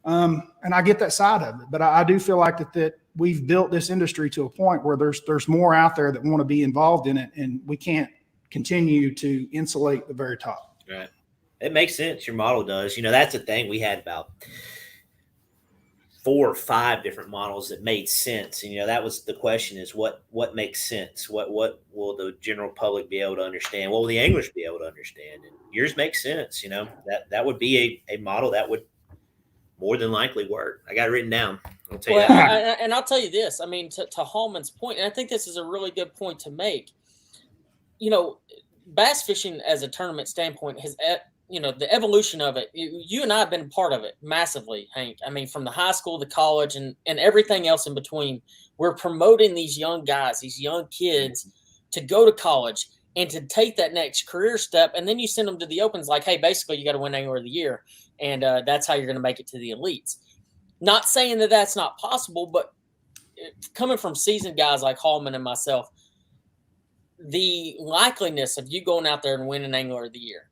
and I get that side of it. But I do feel like that we've built this industry to a point where there's more out there that want to be involved in it, and we can't continue to insulate the very top. Right. It makes sense. Your model does. That's the thing. We had about 4 or 5 different models that made sense. And, that was the question, is what makes sense? What will the general public be able to understand? What will the anglers be able to understand? And yours makes sense. That would be a model that would more than likely work. I got it written down. I'll tell you that. And I'll tell you this, I mean, to Hallman's point, and I think this is a really good point to make, bass fishing as a tournament standpoint the evolution of it. You and I have been part of it massively, Hank. I mean, from the high school to college and everything else in between. We're promoting these young guys, these young kids to go to college and to take that next career step. And then you send them to the opens like, hey, basically you got to win Angler of the Year. And that's how you're going to make it to the elites. Not saying that that's not possible, but coming from seasoned guys like Hallman and myself, the likeliness of you going out there and winning Angler of the Year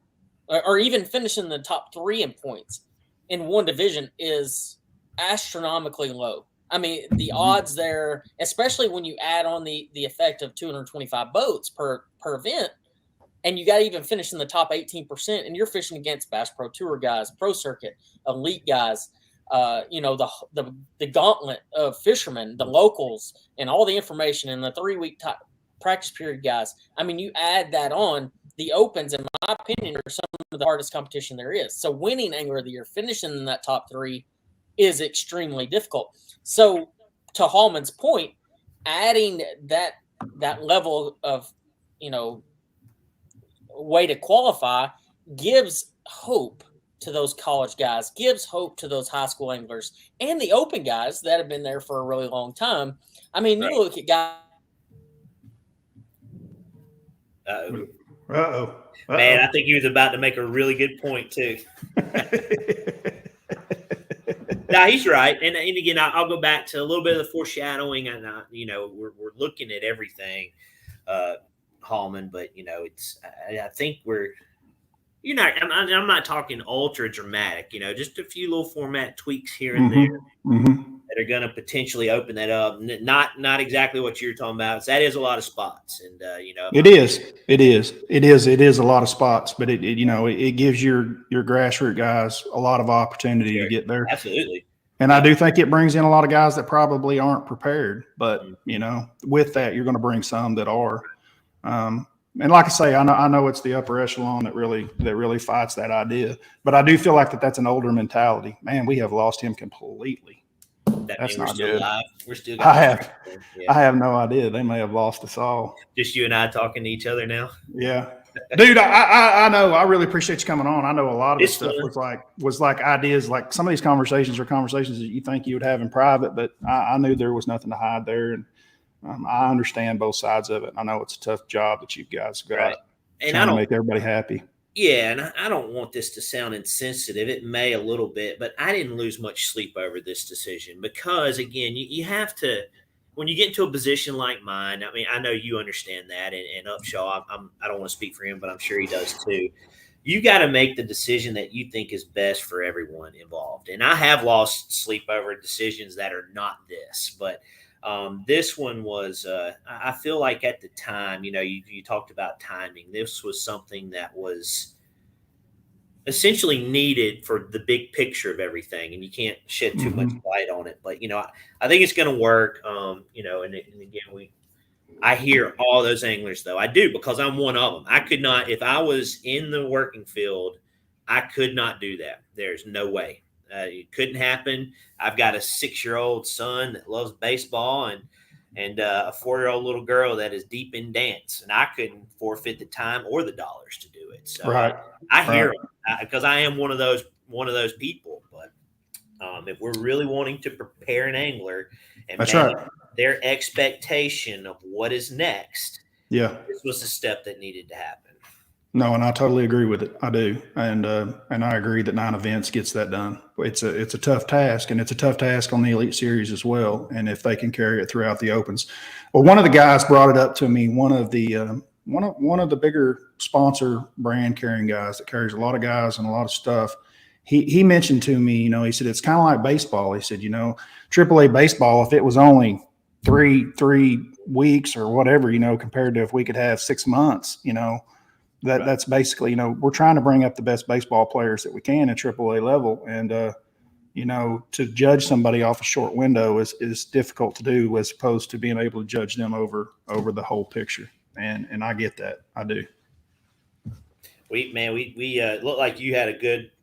or even finishing the top 3 in points in one division is astronomically low. I mean, the odds there, especially when you add on the effect of 225 boats per event, and you got to even finish in the top 18%, and you're fishing against Bass Pro Tour guys, Pro Circuit, elite guys, the gauntlet of fishermen, the locals, and all the information in the 3-week practice period guys. I mean, you add that on, the opens, in my opinion, are some of the hardest competition there is. So winning Angler of the Year, finishing in that top 3 is extremely difficult. So to Hallman's point, adding that level of, way to qualify gives hope to those college guys, gives hope to those high school anglers and the open guys that have been there for a really long time. I mean, you look at guys. Man, I think he was about to make a really good point too. No, he's right. And again, I'll go back to a little bit of the foreshadowing, and we're looking at everything, Hallman. But I think I'm not talking ultra dramatic. Just a few little format tweaks here and there that are going to potentially open that up. Not exactly what you're talking about. So that is a lot of spots, and it is a lot of spots. But it gives your grassroots guys a lot of opportunity to get there. Absolutely. And I do think it brings in a lot of guys that probably aren't prepared. But with that, you're going to bring some that are. And like I say, I know it's the upper echelon that really fights that idea. But I do feel like that's an older mentality. Man, we have lost him completely. That's not good. Alive. We're still. I have no idea. They may have lost us all. Just you and I talking to each other now. Yeah, dude. I know. I really appreciate you coming on. I know a lot of this stuff was like ideas. Like some of these conversations are conversations that you think you would have in private, but I knew there was nothing to hide there, and I understand both sides of it. I know it's a tough job that you guys got, and trying to make everybody happy. Yeah, and I don't want this to sound insensitive. It may a little bit, but I didn't lose much sleep over this decision because, again, you have to – when you get into a position like mine, I mean, I know you understand that, and Upshaw, I don't want to speak for him, but I'm sure he does too. You got to make the decision that you think is best for everyone involved. And I have lost sleep over decisions that are not this, but this one was I feel like at the time, you talked about timing. This was something that was essentially needed for the big picture of everything, and you can't shed too much light on it. But I think it's going to work. And again, I hear all those anglers though. I do, because I'm one of them. I could not, if I was in the working field, I could not do that. There's no way. It couldn't happen. I've got a 6-year-old son that loves baseball and a 4-year-old little girl that is deep in dance, and I couldn't forfeit the time or the dollars to do it. So I hear them because I am one of those people. But if we're really wanting to prepare an angler and manage their expectation of what is next, this was a step that needed to happen. No, and I totally agree with it. I do, and I agree that 9 events gets that done. It's a tough task, and it's a tough task on the Elite Series as well. And if they can carry it throughout the Opens, well, one of the guys brought it up to me. One of the bigger sponsor brand carrying guys that carries a lot of guys and a lot of stuff. He mentioned to me, he said it's kind of like baseball. He said, AAA baseball, if it was only three weeks or whatever, compared to if we could have 6 months, that's basically, we're trying to bring up the best baseball players that we can at AAA level. And, to judge somebody off a short window is difficult to do, as opposed to being able to judge them over the whole picture. And I get that. I do. We looked like you had a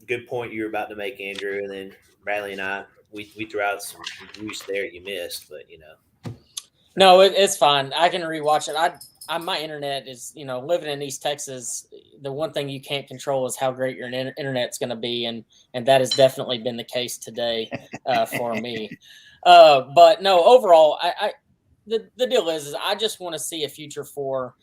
good point you were about to make, Andrew. And then Bradley and I, we threw out some juice there you missed, but No, it's fine. I can rewatch it. My internet is, living in East Texas. The one thing you can't control is how great your internet's going to be, and that has definitely been the case today for me. But no, overall, the deal is I just want to see a future for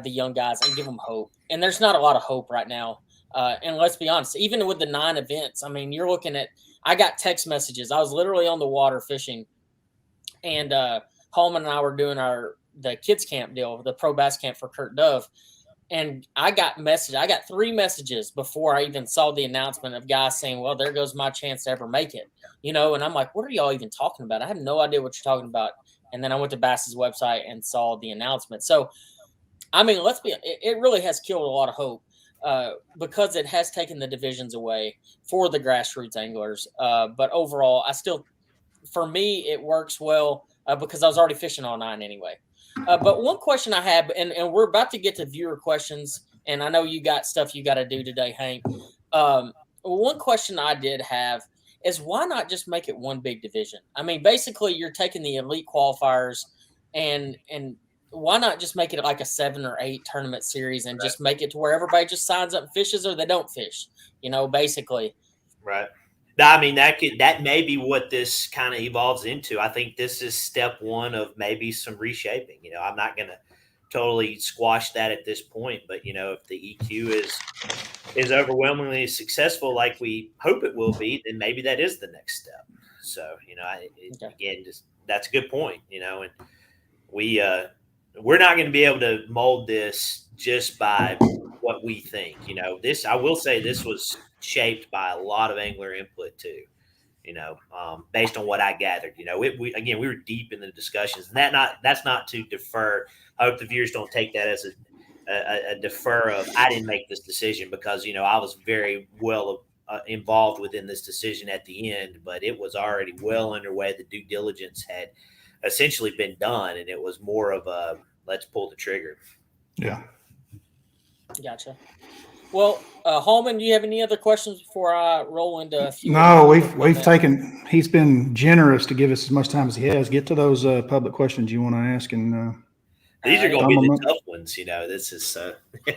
the young guys and give them hope. And there's not a lot of hope right now. And let's be honest, even with the 9 events, I mean, you're looking at. I got text messages. I was literally on the water fishing, and Hallman and I were doing the kids camp deal, the pro bass camp for Kurt Dove. And I got 3 messages before I even saw the announcement of guys saying, well, there goes my chance to ever make it, and I'm like, what are y'all even talking about? I have no idea what you're talking about. And then I went to Bass's website and saw the announcement. So, I mean, it really has killed a lot of hope because it has taken the divisions away for the grassroots anglers. But overall, for me, it works well because I was already fishing all 9 anyway. But one question I have, and we're about to get to viewer questions, and I know you got stuff you got to do today, Hank. One question I did have is why not just make it one big division? I mean, basically, you're taking the elite qualifiers, and why not just make it like a 7 or 8 tournament series and just make it to where everybody just signs up and fishes or they don't fish, basically. Right. I mean, that may be what this kind of evolves into. I think this is step 1 of maybe some reshaping. I'm not going to totally squash that at this point, but if the EQ is overwhelmingly successful, like we hope it will be, then maybe that is the next step. So, again, that's a good point. And we're not going to be able to mold this just by what we think. I will say this was shaped by a lot of angler input too, based on what I gathered. We were deep in the discussions, and that's not to defer. I hope the viewers don't take that as a defer of I didn't make this decision, because I was very well involved within this decision at the end, but it was already well underway. The due diligence had essentially been done, and it was more of a let's pull the trigger. Yeah. Gotcha. Well, Hallman, do you have any other questions before I roll into a few? No, he's been generous to give us as much time as he has. Get to those public questions you want to ask. And these are going to be the tough ones. This is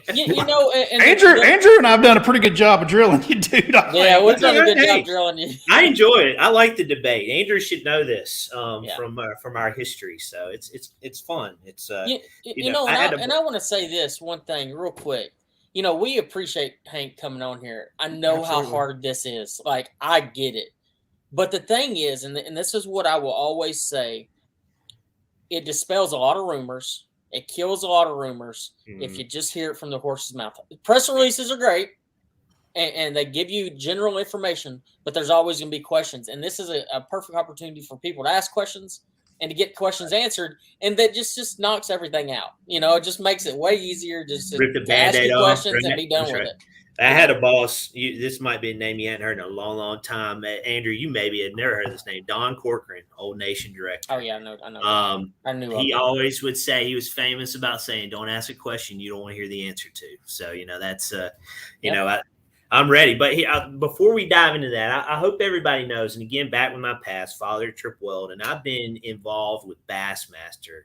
Andrew and I've done a pretty good job of drilling you, dude. Yeah, we've done a good job drilling you. I enjoy it. I like the debate. Andrew should know this from our history, so it's fun. It's I want to say this one thing real quick. We appreciate Hank coming on here. I know Absolutely. How hard this is. Like, I get it. But the thing is, and this is what I will always say, it dispels a lot of rumors. It kills a lot of rumors if you just hear it from the horse's mouth. Press releases are great, and they give you general information, but there's always going to be questions. And this is a perfect opportunity for people to ask questions and to get questions answered, and that just knocks everything out. It just makes it way easier just to rip the ask you questions off, and be done with it. I had a boss. This might be a name you hadn't heard in a long, long time. Andrew, you maybe had never heard of this name. Don Corcoran, Old Nation director. Oh yeah, I know. I knew. He always would say, he was famous about saying, "Don't ask a question you don't want to hear the answer to." So that's I'm ready. But before we dive into that, I hope everybody knows. And again, back with my past, father Trip Weldon, I've been involved with Bassmaster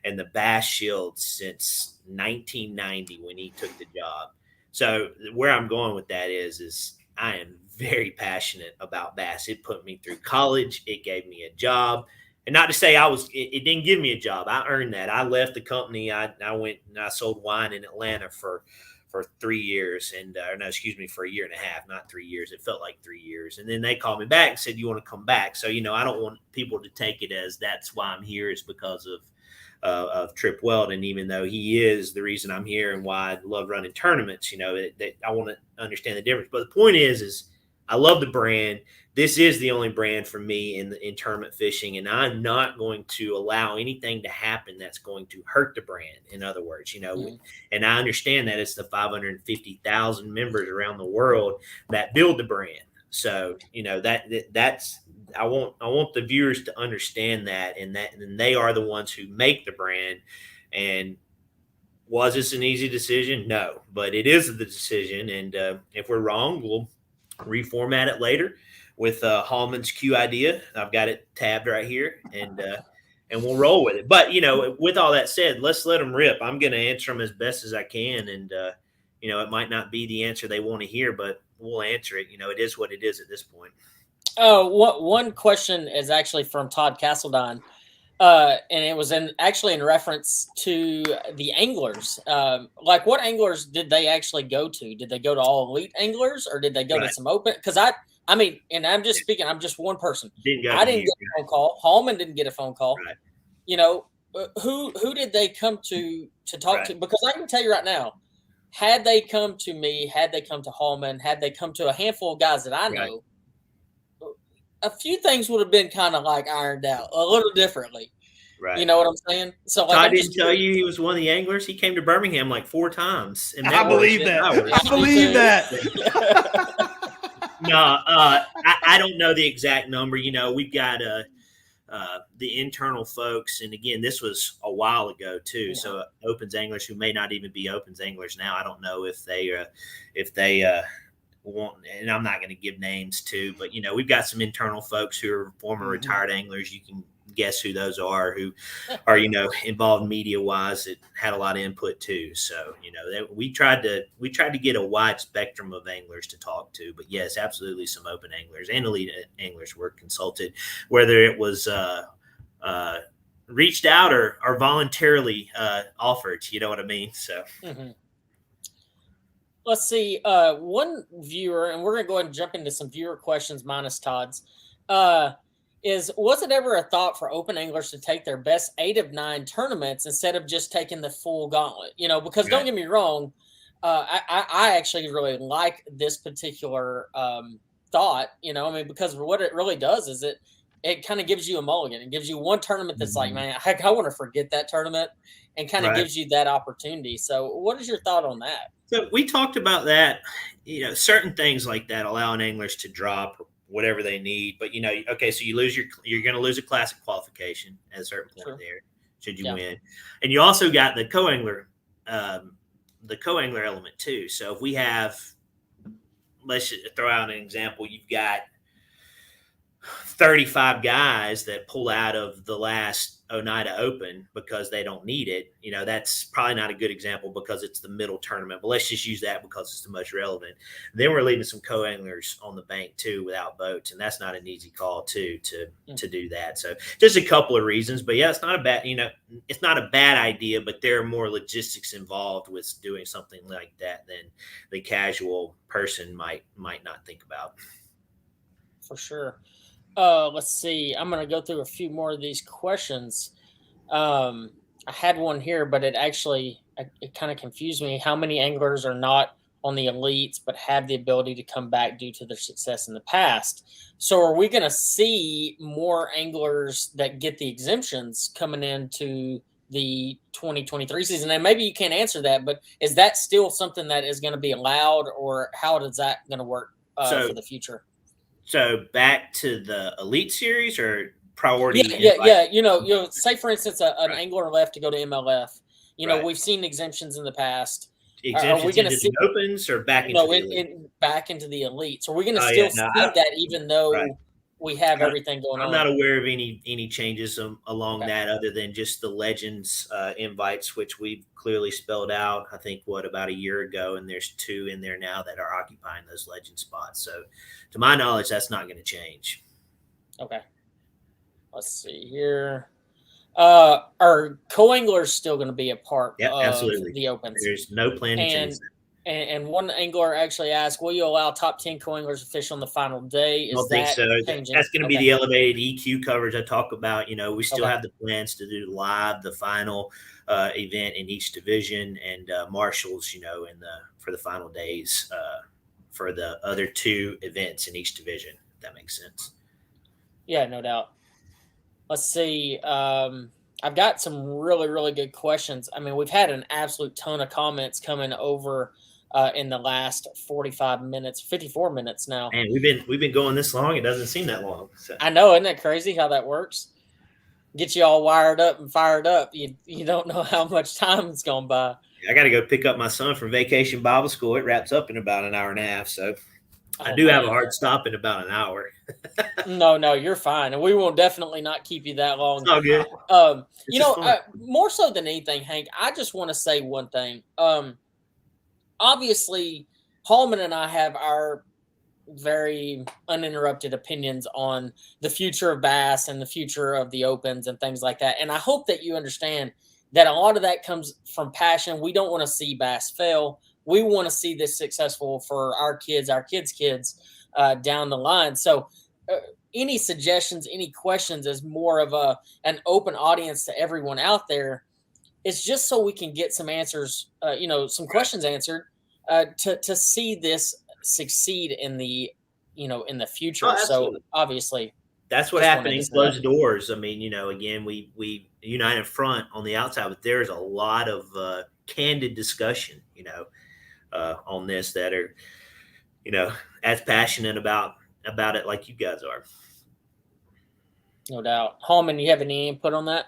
and the Bass Shield since 1990 when he took the job. So where I'm going with that is I am very passionate about bass. It put me through college. It gave me a job. And not to say it didn't give me a job. I earned that. I left the company. I went and I sold wine in Atlanta for 3 years for a year and a half, not 3 years. It felt like 3 years. And then they called me back and said, you want to come back? So, I don't want people to take it as that's why I'm here is because of Trip Weldon, even though he is the reason I'm here and why I love running tournaments, that I want to understand the difference. But the point is I love the brand. This is the only brand for me in tournament fishing, and I'm not going to allow anything to happen that's going to hurt the brand. In other words, and I understand that it's the 550,000 members around the world that build the brand. So, that's I want the viewers to understand that, and they are the ones who make the brand. And was this an easy decision? No, but it is the decision. And if we're wrong, we'll reformat it later with Hallman's Q idea. I've got it tabbed right here, and and we'll roll with it. But, with all that said, let's let them rip. I'm going to answer them as best as I can. And, it might not be the answer they want to hear, but we'll answer it. It is what it is at this point. Oh, one question is actually from Todd Castledine. And it was in reference to the anglers. What anglers did they actually go to? Did they go to all elite anglers, or did they go to some open? Because I mean, and I'm just speaking, I'm just one person. I didn't get a phone call. Hallman didn't get a phone call. Right. Who did they come to talk to? Because I can tell you right now, had they come to me, had they come to Hallman, had they come to a handful of guys that I know, a few things would have been kind of like ironed out a little differently. Right. You know what I'm saying? So I didn't tell you he was one of the anglers. He came to Birmingham like 4 times. And I believe that. I believe that. No, I don't know the exact number. We've got the internal folks, and again, this was a while ago too. Yeah. So Opens anglers who may not even be Opens anglers now. I don't know if they want, and I'm not going to give names too, but we've got some internal folks who are former retired anglers. You can guess who those are, who are involved media wise, that had a lot of input too. So we tried to get a wide spectrum of anglers to talk to. But yes, absolutely, some open anglers and elite anglers were consulted, whether it was reached out or voluntarily offered. You know what I mean? So. Mm-hmm. Let's see. One viewer, and we're going to go ahead and jump into some viewer questions minus Todd's, was it ever a thought for open anglers to take their best 8 of 9 tournaments instead of just taking the full gauntlet? Because don't get me wrong, I actually really like this particular thought, because what it really does is it kind of gives you a mulligan. It gives you one tournament that's like, man, heck, I want to forget that tournament, and kind of gives you that opportunity. So what is your thought on that? So we talked about that, certain things like that, allowing anglers to drop whatever they need. But, okay, so you're going to lose a classic qualification at a certain point there, should you win. And you also got the co-angler element too. So if we have, let's throw out an example, you've got 35 guys that pull out of the last Oneida Open because they don't need it. That's probably not a good example because it's the middle tournament, but let's just use that because it's the most relevant. Then we're leaving some co-anglers on the bank too without boats, and that's not an easy call too to do that. So just a couple of reasons, but yeah, it's not a bad idea, but there are more logistics involved with doing something like that than the casual person might not think about. For sure. Let's see. I'm going to go through a few more of these questions. I had one here, but it kind of confused me. How many anglers are not on the elites, but have the ability to come back due to their success in the past? So are we going to see more anglers that get the exemptions coming into the 2023 season? And maybe you can't answer that, but is that still something that is going to be allowed, or how is that going to work for the future? So back to the Elite Series or priority? Yeah. Say for instance, an angler left to go to MLF. We've seen exemptions in the past. Exemptions are we going to see the Opens or back into the Elite? Back into the Elites? Are we going to still see that even though we have everything going on? I'm not aware of any changes along that other than just the Legends invites, which we've clearly spelled out, I think, about a year ago, and there's 2 in there now that are occupying those Legend spots. So to my knowledge, that's not going to change. Okay. Let's see here. Are co-anglers still going to be a part of absolutely. The Opens? There's no plan to change that. And one angler actually asked, will you allow top 10 co-anglers to fish on the final day? I don't think so. Changing? That's going to be the elevated EQ coverage I talk about. We still have the plans to do live the final event in each division, and marshals, for the final days for the other 2 events in each division, if that makes sense. Yeah, no doubt. Let's see. I've got some really, really good questions. I mean, we've had an absolute ton of comments coming over in the last 45 minutes, 54 minutes now. And we've been going this long. It doesn't seem that long. So. I know. Isn't that crazy how that works? Get you all wired up and fired up. You don't know how much time has gone by. I got to go pick up my son from Vacation Bible School. It wraps up in about an hour and a half. So I Oh, do have a man. hard stop in about an hour. No, you're fine, and we will definitely not keep you that long. It's all good. It's You just know, fun. more so than anything, Hank, I just want to say one thing. Obviously, Hallman and I have our very uninterrupted opinions on the future of bass and the future of the opens and things like that. And I hope that you understand that a lot of that comes from passion. We don't want to see bass fail. We want to see this successful for our kids' kids down the line. So, any suggestions, any questions, is more of an open audience to everyone out there. It's just so we can get some answers, some questions answered, to see this succeed in the in the future. Oh, So absolutely. obviously, That's what just happened wanted to in say that. closed doors. I mean, again, we unite in front on the outside, but there's a lot of candid discussion, on this that are, as passionate about it like you guys are. No doubt. Hallman, you have any input on that?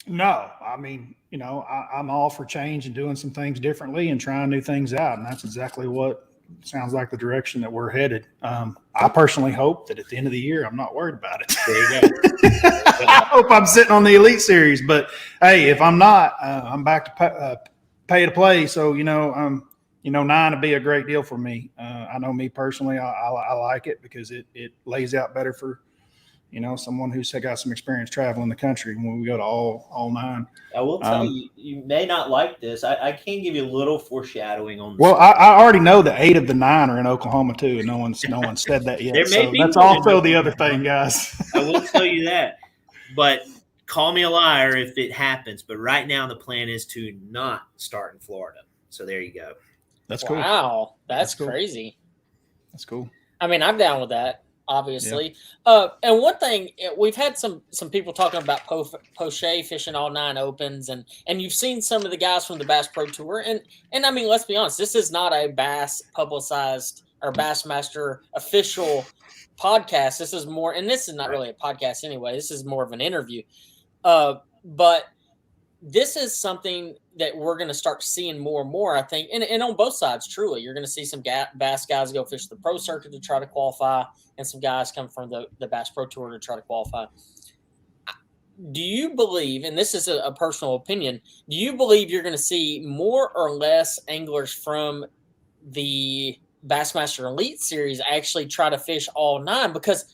No, I mean, I'm all for change and doing some things differently and trying new things out. And that's exactly what sounds like the direction that we're headed. I personally hope that at the end of the year, I'm not worried about it. There you go. I hope I'm sitting on the Elite Series, but hey, if I'm not, I'm back to pay to play. So, 9 would be a great deal for me. I know me personally, I like it because it lays out better for, someone who's got some experience traveling the country when we go to all 9. I will tell you, you may not like this. I can give you a little foreshadowing on this. Well, I already know that 8 of the 9 are in Oklahoma too, and no one's said that yet. There may be that's one in also the Oklahoma. other thing, guys. I will tell you that. But call me a liar if it happens. But right now, the plan is to not start in Florida. So there you go. That's cool. Wow, that's cool. crazy. That's cool. I mean, I'm down with that, obviously. And one thing, we've had some people talking about Poche fishing all 9 opens, and you've seen some of the guys from the Bass Pro Tour, and I mean, let's be honest, this is not a Bass publicized or Bassmaster official podcast. This is more, and this is not really a podcast anyway. This is more of an interview. But this is something that we're going to start seeing more and more, I think, and on both sides, truly. You're going to see some bass guys go fish the pro circuit to try to qualify, and some guys come from the Bass Pro Tour to try to qualify. Do you believe, and this is a personal opinion, do you believe you're going to see more or less anglers from the Bassmaster Elite Series actually try to fish all 9? Because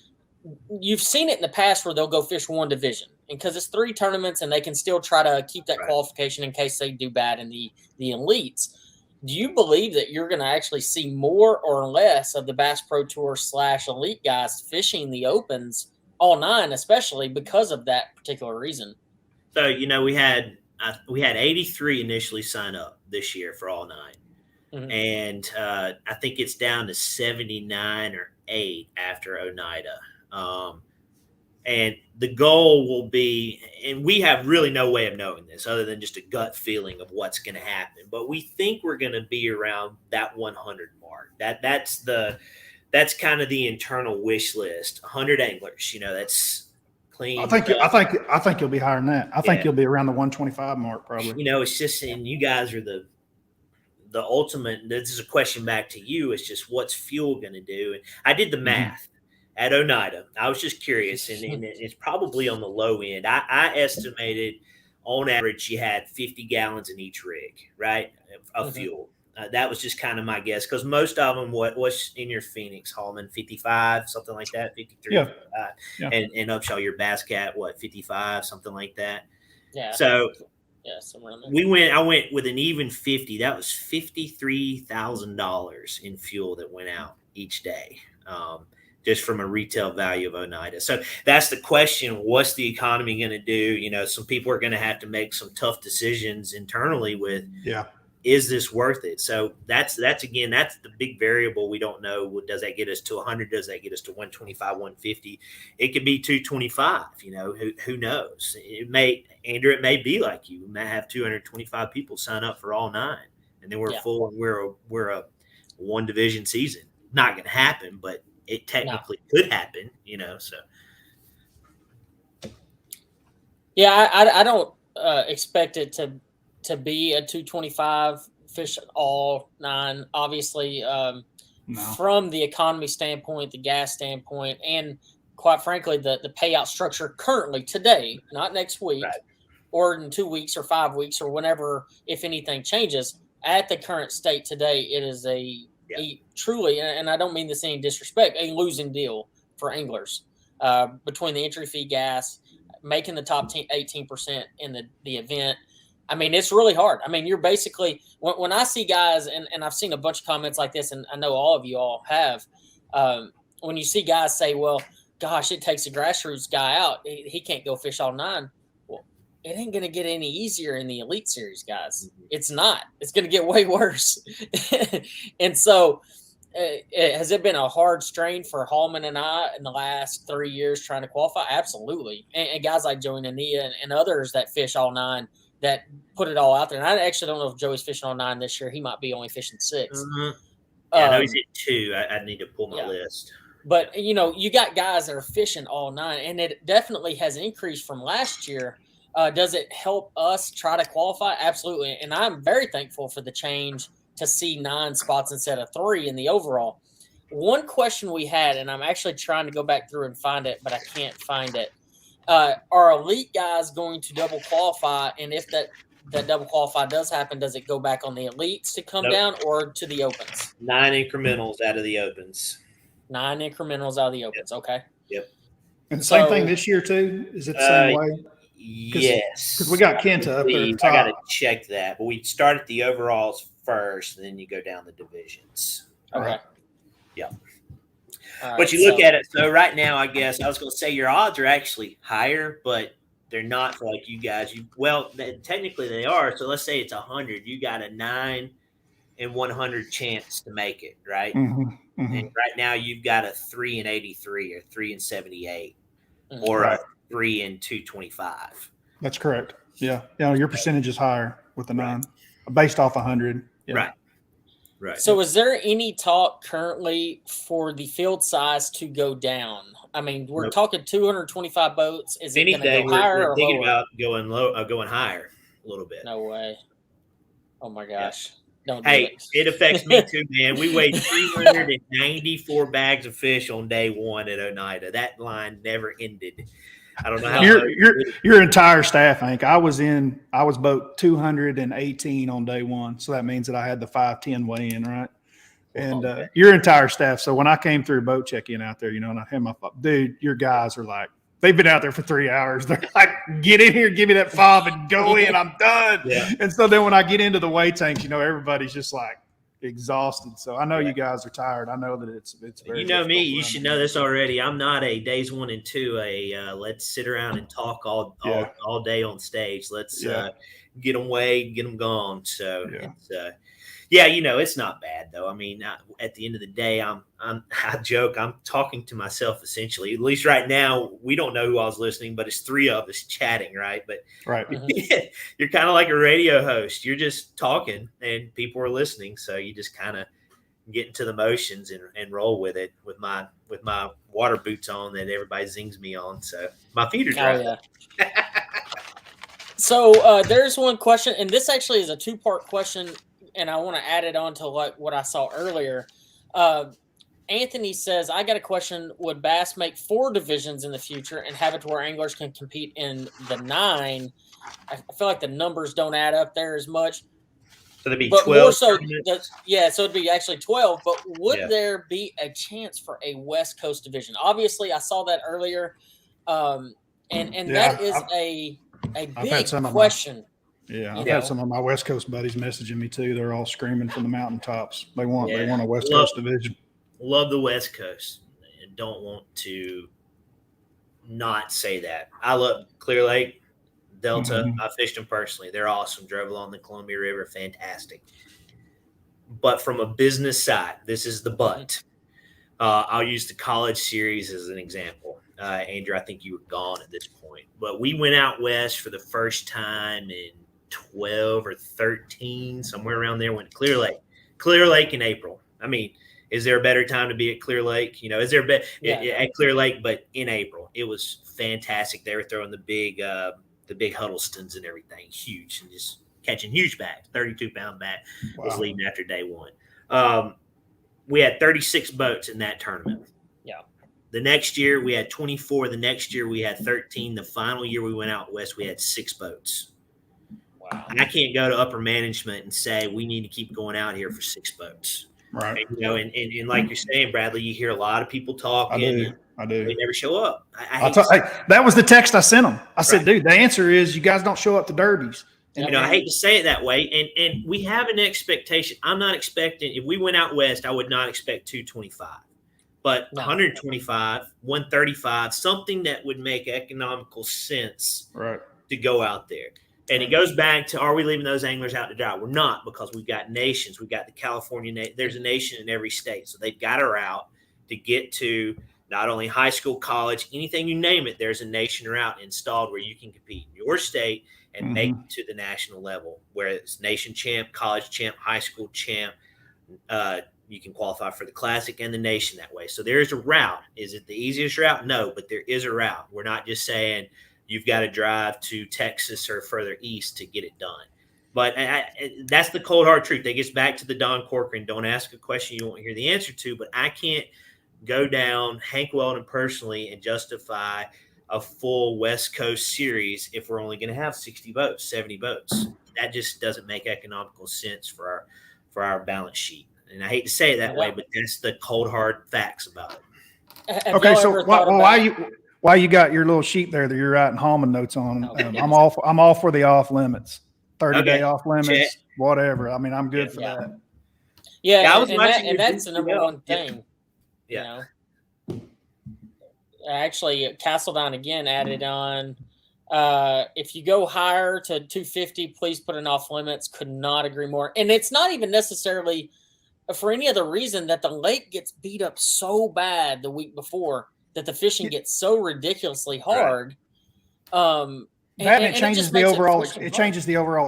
you've seen it in the past where they'll go fish one division, and because it's 3 tournaments and they can still try to keep that qualification in case they do bad in the elites. Do you believe that you're going to actually see more or less of the Bass Pro Tour / elite guys fishing the opens all 9, especially because of that particular reason? So, we had 83 initially sign up this year for all 9. Mm-hmm. And I think it's down to 79 or 8 after Oneida. And the goal will be, and we have really no way of knowing this other than just a gut feeling of what's going to happen. But we think we're going to be around that 100 mark. That's kind of the internal wish list. 100 anglers, that's clean. I think you'll be higher than that. I think you'll be around the 125 mark probably. It's just, and you guys are the ultimate. This is a question back to you. It's just what's fuel going to do? And I did the math. At Oneida, I was just curious, and it's probably on the low end. I estimated on average you had 50 gallons in each rig, right, of fuel. That was just kind of my guess, because most of them, what's in your Phoenix, Hallman, 55, something like that, 53, 55. Yeah. And Upshaw, your Bass Cat, 55, something like that. Yeah. So somewhere in there. I went with an even 50. That was $53,000 in fuel that went out each day. Just from a retail value of Oneida. So that's the question. What's the economy going to do? Some people are going to have to make some tough decisions internally with, is this worth it? So that's the big variable. We don't know. Does that get us to 100? Does that get us to 125, 150? It could be 225, who knows? It may be like you. We may have 225 people sign up for all 9, and then we're full, and we're a 1 division season. Not going to happen, but it technically could happen, so. Yeah, I don't expect it to be a 225 fish all 9. Obviously, No. from the economy standpoint, the gas standpoint, and quite frankly, the payout structure currently today, not next week Right. or in 2 weeks or 5 weeks or whenever, if anything changes, at the current state today, it is a truly, and I don't mean this in any disrespect, a losing deal for anglers between the entry fee gas, making the top 18% in the event. I mean, it's really hard. I mean, you're basically, when I see guys, and I've seen a bunch of comments like this, and I know all of you all have, when you see guys say, well, gosh, it takes a grassroots guy out. He can't go fish all 9. Well, it ain't going to get any easier in the Elite Series, guys. It's not. It's going to get way worse. And so, has it been a hard strain for Hallman and I in the last 3 years trying to qualify? Absolutely. And guys like Joey Nania and others that fish all 9 that put it all out there. And I actually don't know if Joey's fishing all 9 this year. He might be only fishing 6. Yeah, I know he's at 2. I need to pull my list. But, you got guys that are fishing all 9, and it definitely has increased from last year. Does it help us try to qualify? Absolutely. And I'm very thankful for the change to see 9 spots instead of 3 in the overall. One question we had, and I'm actually trying to go back through and find it, but I can't find it. Are elite guys going to double qualify? And if that double qualify does happen, does it go back on the elites to come down or to the opens? 9 incrementals out of the opens. 9 incrementals out of the opens. Okay. Yep. And the same thing this year too? Is it the same way? Yes. Because we got Kenta up there at the top. I got to check that. But we start at the overalls first, and then you go down the divisions. Okay. Yeah. Right, but you look at it. So right now, I guess I was going to say your odds are actually higher, but they're not for like you guys. Technically they are. So let's say it's 100. You got a 9 in 100 chance to make it, right? Mm-hmm. Mm-hmm. And right now you've got a 3 in 83 or 3 in 78 or a 3 in 225. That's correct. Yeah. Your percentage is higher with the 9 based off 100. Yeah. Right. So is there any talk currently for the field size to go down? I mean, we're talking 225 boats. Is it going to go higher or thinking lower? about going higher a little bit. No way. Oh my gosh. Don't do it affects me too, man. We weighed 394 bags of fish on day 1 at Oneida. That line never ended. I don't know how your entire staff, Hank. I was boat 218 on day 1, so that means that I had the 510 weigh in, right? And your entire staff. So when I came through boat check-in out there, and I had my dude, your guys are like, they've been out there for 3 hours. They're like, get in here, give me that fob, and go in. I'm done. Yeah. And so then when I get into the weigh tanks, everybody's just like exhausted. So I know you guys are tired. I know that it's very me. You should know this already. I'm not a days 1 and 2. Let's sit around and talk all day on stage. Let's get them weighed, get them gone. So it's not bad though. I mean, at the end of the day, I joke, I'm talking to myself essentially. At least right now, we don't know who I was listening, but it's 3 of us chatting, right? But you're kind of like a radio host. You're just talking, and people are listening. So you just kind of get into the motions and roll with it with my water boots on that everybody zings me on. So my feet are dry. Oh, yeah. So there's one question, and this actually is a 2-part question. And I want to add it on to what I saw earlier. Anthony says, I got a question. Would Bass make 4 divisions in the future and have it to where anglers can compete in the 9? I feel like the numbers don't add up there as much. So there'd be 12. So it'd be actually 12. But would there be a chance for a West Coast division? Obviously, I saw that earlier. And that is a big question. Yeah, I've had some of my West Coast buddies messaging me too. They're all screaming from the mountaintops. They want a West Coast division. Love the West Coast and don't want to not say that. I love Clear Lake, Delta. I fished them personally. They're awesome. Drove along the Columbia River. Fantastic. But from a business side, this is the but. I'll use the college series as an example. Andrew, I think you were gone at this point. But we went out west for the first time in 12 or 13, somewhere around there, went to Clear Lake. Clear Lake in April. I mean, is there a better time to be at Clear Lake? Is there at Clear Lake, but in April? It was fantastic. They were throwing the big Huddlestons and everything, huge, and just catching huge bags, 32-pound bag was leading after day 1. we had 36 boats in that tournament. Yeah. The next year we had 24. The next year we had 13. The final year we went out west, we had 6 boats. Wow. And I can't go to upper management and say we need to keep going out here for 6 boats. Right. And, and like you're saying, Bradley, you hear a lot of people talking. I do. They never show up. That was the text I sent them. I said, dude, the answer is you guys don't show up to derbies. And, I hate to say it that way. And we have an expectation. I'm not expecting, if we went out west, I would not expect 225. But 125, 135, something that would make economical sense to go out there. And it goes back to, are we leaving those anglers out to dry? We're not, because we've got nations. We've got the California, there's a nation in every state. So they've got a route to get to not only high school, college, anything you name it, there's a nation route installed where you can compete in your state and make it to the national level, where it's nation champ, college champ, high school champ. You can qualify for the classic and the nation that way. So there's a route. Is it the easiest route? No, but there is a route. We're not just saying you've got to drive to Texas or further east to get it done. But that's the cold hard truth. That gets back to the Don Corcoran, don't ask a question you won't hear the answer to. But I can't go down Hank Weldon personally and justify a full West Coast series if we're only going to have 60 boats, 70 boats. That just doesn't make economical sense for our balance sheet. And I hate to say it that way, but that's the cold hard facts about it. Okay, so why you got your little sheet there that you're writing Hallman notes on? I'm all for the off limits, 30-day off limits, whatever. I mean, I'm good for that. Yeah, and that's the number one thing. Yeah. You know? Actually, Castledine again added on. If you go higher to 250, please put an off limits. Could not agree more. And it's not even necessarily for any other reason that the lake gets beat up so bad the week before that the fishing gets so ridiculously hard. It changes the overall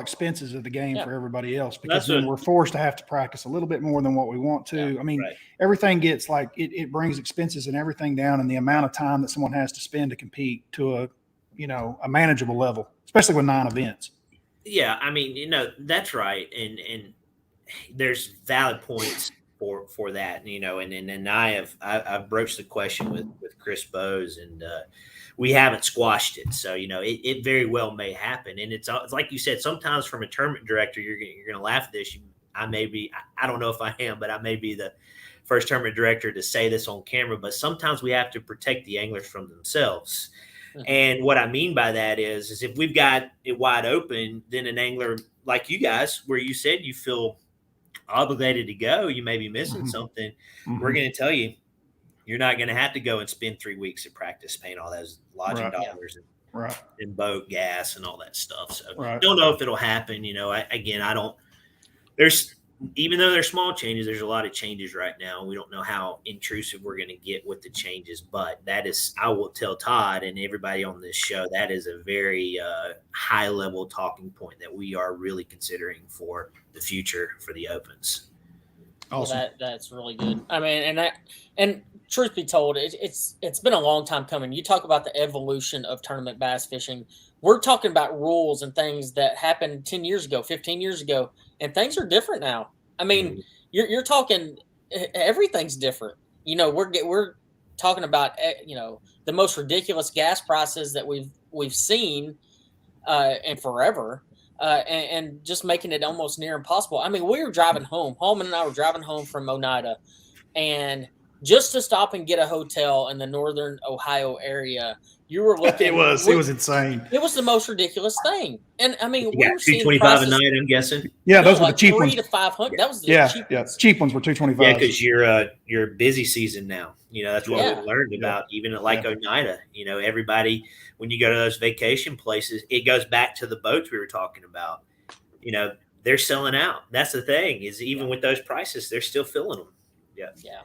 expenses of the game for everybody else, because then we're forced to have to practice a little bit more than what we want to. Yeah, I mean, everything gets like it brings expenses and everything down, and the amount of time that someone has to spend to compete to a manageable level, especially with 9 events. Yeah, I mean, that's right, and there's valid points for that, and I've broached the question with Chris Bowes, and we haven't squashed it. So, it very well may happen. And it's like you said, sometimes from a tournament director, you're going to laugh at this. I don't know if I am, but I may be the first tournament director to say this on camera, but sometimes we have to protect the anglers from themselves. Mm-hmm. And what I mean by that is if we've got it wide open, then an angler like you guys, where you said you feel obligated to go, you may be missing something. Mm-hmm. We're going to tell you, you're not going to have to go and spend 3 weeks at practice paying all those lodging dollars and boat gas and all that stuff. So don't know if it'll happen. Even though there's small changes, there's a lot of changes right now. We don't know how intrusive we're going to get with the changes, but that is, I will tell Todd and everybody on this show, that is a very high level talking point that we are really considering for the future for the Opens. Awesome. Well, that's really good. I mean, and truth be told, it's been a long time coming. You talk about the evolution of tournament bass fishing. We're talking about rules and things that happened 10 years ago, 15 years ago, and things are different now. I mean, you're talking, everything's different. We're talking about the most ridiculous gas prices that we've seen in forever. And just making it almost near impossible. I mean, we were driving home. Hallman and I were driving home from Oneida, and just to stop and get a hotel in the northern Ohio area, you were looking. It was insane. It was the most ridiculous thing. And I mean, we were seeing $225 a night, I'm guessing. Yeah, those were the cheap ones. 300 to 500. That was the cheap ones. Cheap ones were $225. Yeah, because you're busy season now. That's what we learned about, even at Oneida. Everybody, when you go to those vacation places, it goes back to the boats we were talking about. They're selling out. That's the thing, is even with those prices, they're still filling them. Yeah. Yeah.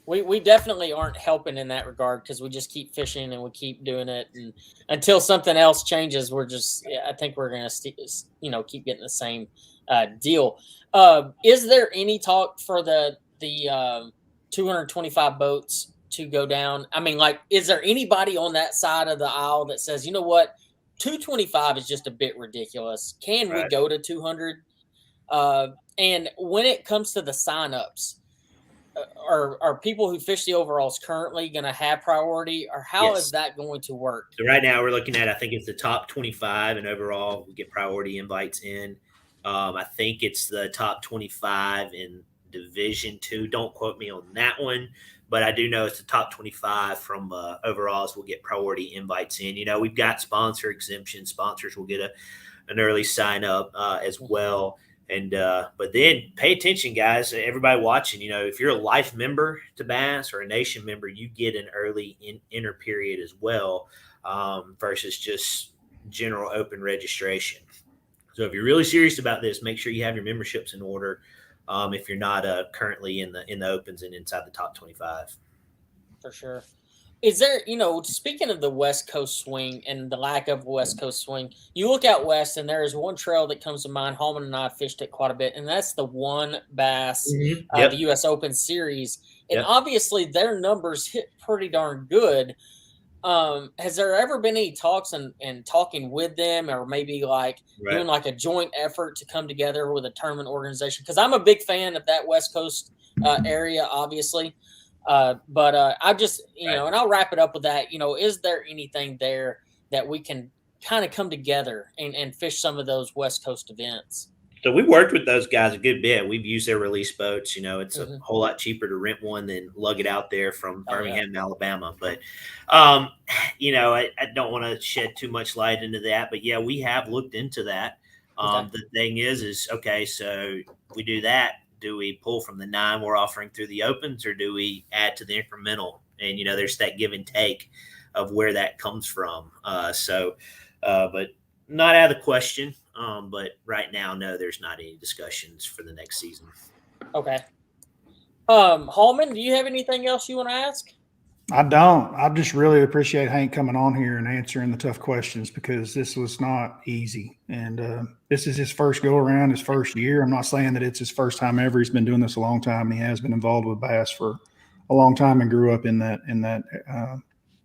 We definitely aren't helping in that regard, because we just keep fishing and we keep doing it, and until something else changes, I think we're going to keep getting the same deal. Is there any talk for the 225 boats to go down? I mean, is there anybody on that side of the aisle that says, you know what, 225 is just a bit ridiculous? Can we go to 200? And when it comes to the signups, are people who fish the overalls currently going to have priority, or how is that going to work? So right now we're looking at, I think it's the top 25, and overall we get priority invites in. I think it's the top 25 in Division 2. Don't quote me on that one, but I do know it's the top 25 from overalls will get priority invites in. We've got sponsor exemptions. Sponsors will get an early sign up as well. And but then pay attention, guys. Everybody watching, if you're a life member to Bass or a nation member, you get an early enter period as well, versus just general open registration. So if you're really serious about this, make sure you have your memberships in order. If you're not currently in the opens and inside the top 25, for sure. Is there, speaking of the West Coast swing and the lack of West Coast swing, you look out west and there is one trail that comes to mind. Hallman and I fished it quite a bit, and that's the one Bass, the U.S. Open Series. And obviously their numbers hit pretty darn good. Has there ever been any talks and talking with them, or maybe doing like a joint effort to come together with a tournament organization? Because I'm a big fan of that West Coast area, obviously. But I just, and I'll wrap it up with that, is there anything there that we can kind of come together and fish some of those West Coast events? So we've worked with those guys a good bit. We've used their release boats. It's a whole lot cheaper to rent one than lug it out there from Birmingham, Alabama. But, I don't want to shed too much light into that. But, yeah, we have looked into that. The thing is, okay, so we do that. Do we pull from the 9 we're offering through the opens, or do we add to the incremental? And, there's that give and take of where that comes from. But not out of the question. But right now, no, there's not any discussions for the next season. Okay. Hallman, do you have anything else you want to ask? I don't. I just really appreciate Hank coming on here and answering the tough questions, because this was not easy. And this is his first go around, his first year. I'm not saying that it's his first time ever. He's been doing this a long time, and he has been involved with Bass for a long time and grew up in that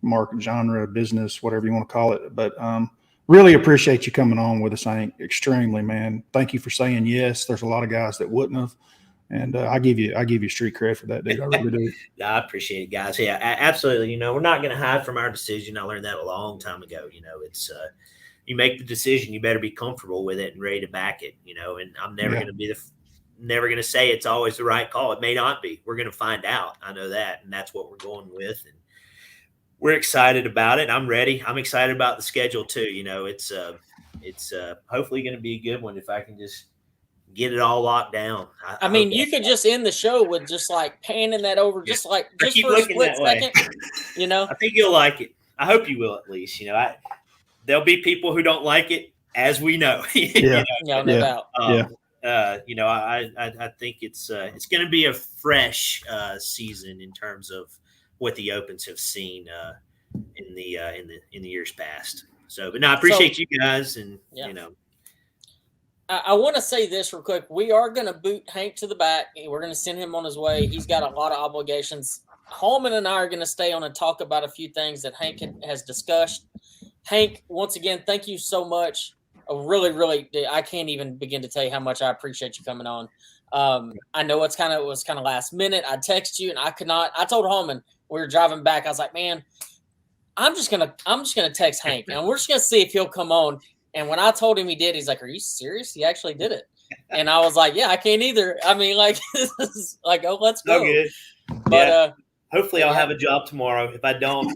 market genre, business, whatever you want to call it. But really appreciate you coming on with us, Hank. Extremely, man. Thank you for saying yes. There's a lot of guys that wouldn't have. And I give you street credit for that, dude. I really do. I appreciate it, guys. Yeah, absolutely. We're not going to hide from our decision. I learned that a long time ago. It's you make the decision, you better be comfortable with it and ready to back it. And I'm never going to never going to say it's always the right call. It may not be. We're going to find out. I know that, and that's what we're going with. And we're excited about it. I'm ready. I'm excited about the schedule too. It's hopefully going to be a good one if I can just get it all locked down. I mean, you could just end the show with just panning that over, just for a split second. I think you'll like it. I hope you will, at least. There'll be people who don't like it, as we know. No doubt. I think it's going to be a fresh season in terms of what the opens have seen in the years past. So, but no, I appreciate you guys, and I want to say this real quick. We are going to boot Hank to the back. We're going to send him on his way. He's got a lot of obligations. Hallman and I are going to stay on and talk about a few things that Hank has discussed. Hank, once again, thank you so much. Really, really, I can't even begin to tell you how much I appreciate you coming on. I know it was kind of last minute. I texted you and I could not. I told Hallman we were driving back. I was like, man, I'm just gonna text Hank and we're just gonna see if he'll come on. And when I told him he did, he's like, "Are you serious? He actually did it." And I was like, "Yeah, I can't either." I mean, this is oh, let's go. Okay. But hopefully, I'll have a job tomorrow. If I don't,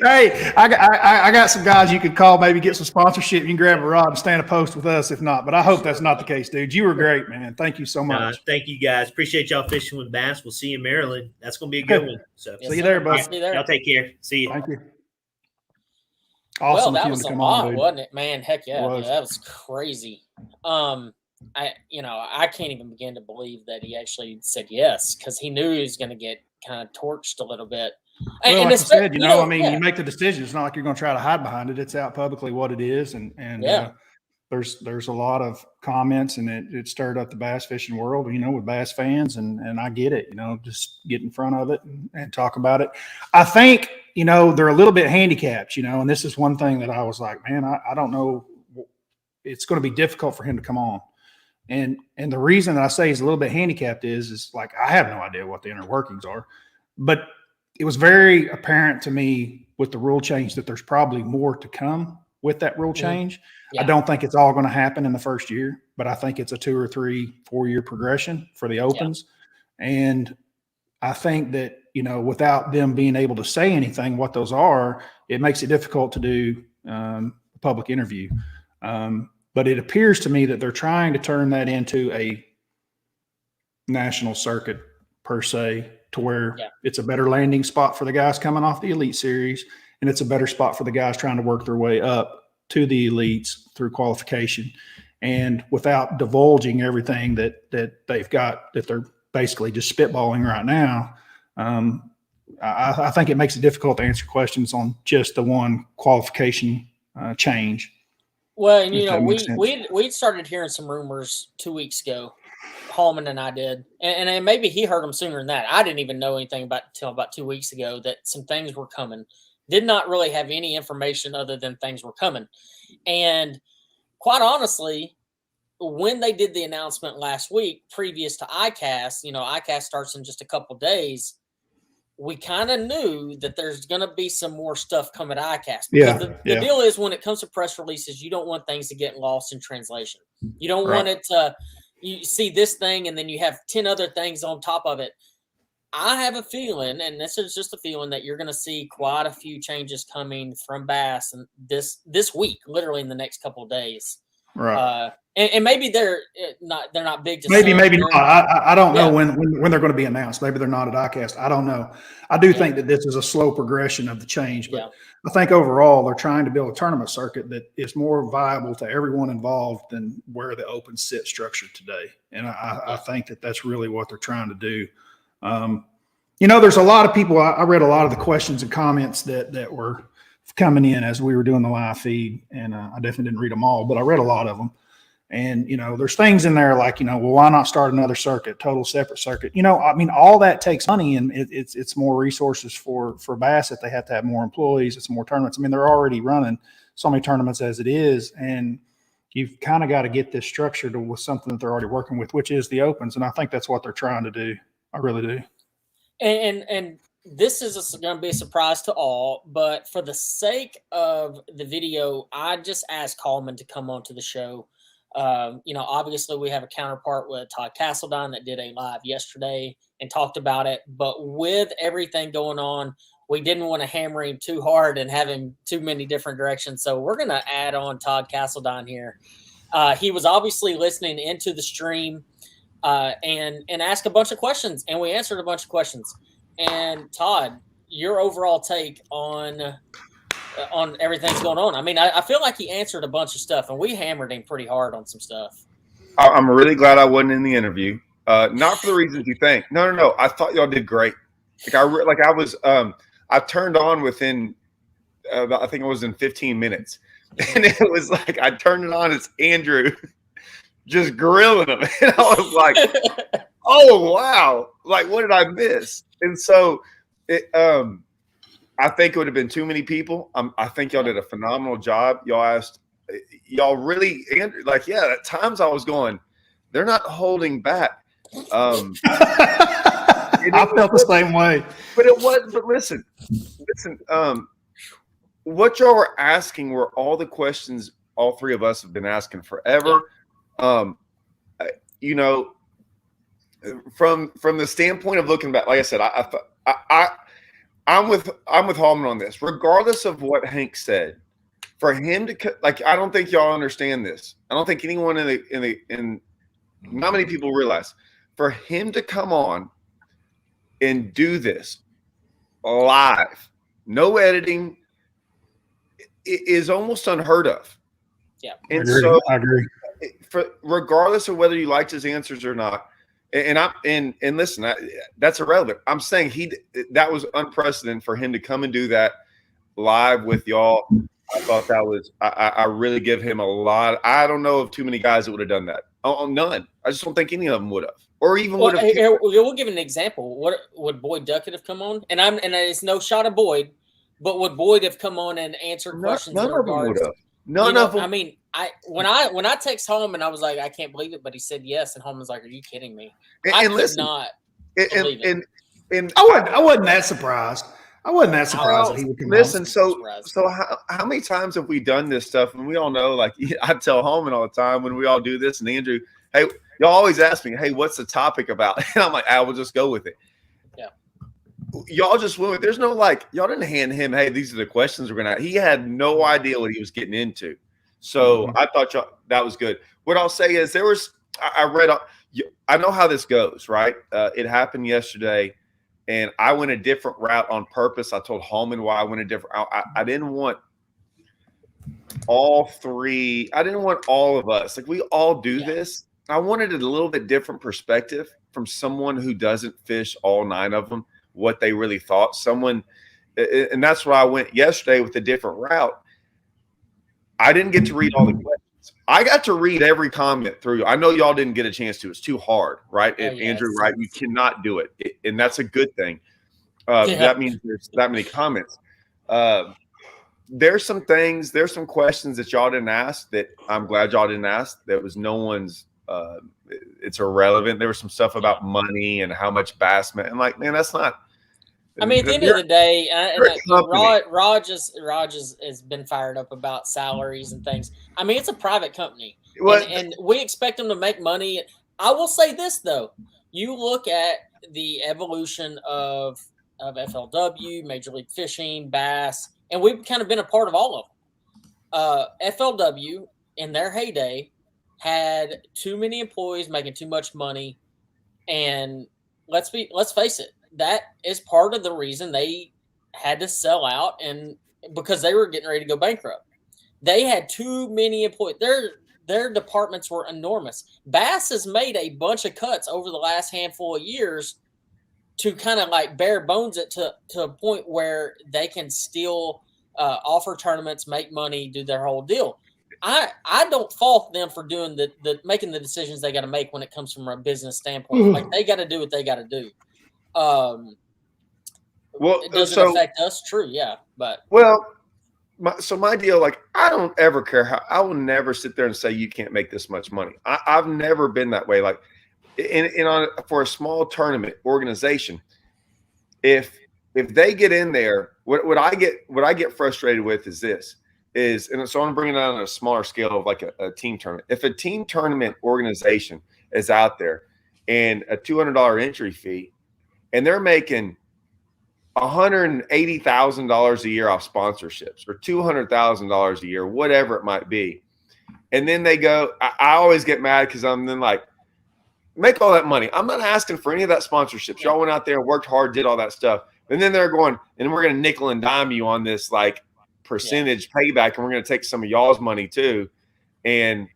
hey, I got some guys you could call, maybe get some sponsorship. You can grab a rod and stand a post with us if not. But I hope that's not the case, dude. You were great, man. Thank you so much. Thank you, guys. Appreciate y'all fishing with Bass. We'll see you in Maryland. That's going to be a good one. So see you there, bud. Y'all take care. See you. Thank you. Awesome. Well, that was a lot, wasn't it, man? Heck yeah, that was crazy. I can't even begin to believe that he actually said yes, because he knew he was going to get kind of torched a little bit. Well, like I said, you make the decision. It's not like you're going to try to hide behind it. It's out publicly what it is, and there's a lot of comments, and it stirred up the bass fishing world, with bass fans, and I get it. Just get in front of it and talk about it. I think they're a little bit handicapped, and this is one thing that I was like, man, I don't know. It's going to be difficult for him to come on. And the reason that I say he's a little bit handicapped is like I have no idea what the inner workings are, but it was very apparent to me with the rule change that there's probably more to come with that rule change. Yeah. I don't think it's all going to happen in the first year, but I think it's a 2 or 3, 4 year progression for the opens. Yeah. And I think that, you know, without them being able to say anything, what those are, it makes it difficult to do a public interview. But it appears to me that they're trying to turn that into a national circuit per se, to where it's a better landing spot for the guys coming off the Elite Series, and it's a better spot for the guys trying to work their way up to the elites through qualification. And without divulging everything that they've got, that they're basically just spitballing right now, I think it makes it difficult to answer questions on just the one qualification change. Well, and you know, we started hearing some rumors 2 weeks ago. Hallman and I did, and maybe he heard them sooner than that. I didn't even know anything until about 2 weeks ago that some things were coming. Did not really have any information other than things were coming. And quite honestly, when they did the announcement last week, previous to ICAST, you know, ICAST starts in just a couple days. We kind of knew that there's going to be some more stuff coming to ICAST. Because the deal is, when it comes to press releases, you don't want things to get lost in translation. You don't want it to, you see this thing and then you have 10 other things on top of it. I have a feeling, and this is just a feeling, that you're going to see quite a few changes coming from Bass and this week, literally in the next couple of days. Right. And maybe they're not big. Maybe not. I don't know when they're going to be announced. Maybe they're not at ICAST. I don't know. I do think that this is a slow progression of the change, but I think overall they're trying to build a tournament circuit that is more viable to everyone involved than where the Open sit structured today. And I think that that's really what they're trying to do. You know, there's a lot of people. I read a lot of the questions and comments that were coming in as we were doing the live feed, and I definitely didn't read them all, but I read a lot of them. And, you know, there's things in there like, you know, well, why not start another circuit, total separate circuit? You know, I mean, all that takes money, and it's more resources for Bass. If they have to have more employees, it's more tournaments. I mean, they're already running so many tournaments as it is, and you've kind of got to get this structured with something that they're already working with, which is the Opens. And I think that's what they're trying to do. I really do. And this is going to be a surprise to all, but for the sake of the video, I just asked Hallman to come on to the show. You know, obviously we have a counterpart with Todd Castledine that did a live yesterday and talked about it. But with everything going on, we didn't want to hammer him too hard and have him too many different directions. So we're going to add on Todd Castledine here. He was obviously listening into the stream and asked a bunch of questions, and we answered a bunch of questions. And Todd, your overall take on everything that's going on. I mean, I feel like he answered a bunch of stuff, and we hammered him pretty hard on some stuff. I'm really glad I wasn't in the interview. Not for the reasons you think. No. I thought y'all did great. I turned on within, I think it was in 15 minutes. And it was like, I turned it on. It's Andrew just grilling him. And I was like, oh, wow. Like, what did I miss? And so I think it would have been too many people. I think y'all did a phenomenal job. Y'all really, like, at times I was going, they're not holding back. I felt the same way. But listen, what y'all were asking were all the questions all three of us have been asking forever. You know, from the standpoint of looking back, like I said, I'm with Hallman on this. Regardless of what Hank said, for him to I don't think y'all understand this. I don't think anyone in not many people realize, for him to come on and do this live, no editing, is almost unheard of. Yeah, and I agree. Regardless of whether you liked his answers or not. And listen, that's irrelevant. I'm saying that was unprecedented for him to come and do that live with y'all. I thought that was, I really give him a lot. I don't know of too many guys that would have done that. Oh, none. I just don't think any of them would have, or even would have. We'll give an example. What would Boyd Duckett have come on? And it's no shot of Boyd, but would Boyd have come on and answered questions? None of them would have. None of them. I mean, when I text Hallman, I was like, I can't believe it, but he said yes, and Hallman's like, are you kidding me? I could listen, not believe it. and I wasn't that surprised. I wasn't that surprised that he would come listen. on. So how many times have we done this stuff? And we all know, like I tell Hallman all the time when we all do this, and Andrew, hey, y'all always ask me, hey, what's the topic about? And I'm like, I will just go with it. Yeah. Y'all just went with. There's no like, y'all didn't hand him, hey, these are the questions we're gonna. He had no idea what he was getting into. So I thought y'all that was good. What I'll say is I read. I know how this goes, right? It happened yesterday. And I went a different route on purpose. I told Hallman why I went a different route. I didn't want all three. I didn't want all of us. Like, we all do this. I wanted a little bit different perspective from someone who doesn't fish all 9 of them, what they really thought. And that's why I went yesterday with a different route. I didn't get to read all the questions. I got to read every comment through. I know y'all didn't get a chance to. It's too hard, right? Andrew, right? You cannot do it. And that's a good thing. That means there's that many comments. There's some questions that y'all didn't ask that I'm glad y'all didn't ask. That was no one's it's irrelevant. There was some stuff about money and how much bass meant. And like, man, that's not. I mean, at the end of the day, Raj has been fired up about salaries and things. I mean, it's a private company, and we expect them to make money. I will say this, though. You look at the evolution of FLW, Major League Fishing, bass, and we've kind of been a part of all of them. FLW, in their heyday, had too many employees making too much money, and let's face it. That is part of the reason they had to sell out, and because they were getting ready to go bankrupt. They had too many employees. Their departments were enormous. Bass has made a bunch of cuts over the last handful of years to kind of like bare bones it to a point where they can still offer tournaments, make money, do their whole deal. I don't fault them for doing making the decisions they got to make when it comes from a business standpoint. Like, they got to do what they got to do. It doesn't affect us, true, yeah, but my deal, like, I don't ever care how. I will never sit there and say you can't make this much money. I've never been that way. Like, for a small tournament organization, if they get in there, what I get frustrated with is this. And so I'm bringing it on a smaller scale of like a team tournament. If a team tournament organization is out there and a $200 entry fee, and they're making $180,000 a year off sponsorships or $200,000 a year, whatever it might be. And then they go, I always get mad because I'm then like, make all that money. I'm not asking for any of that sponsorships. Y'all went out there and worked hard, did all that stuff. And then they're going, and we're going to nickel and dime you on this like percentage payback, and we're going to take some of y'all's money too. And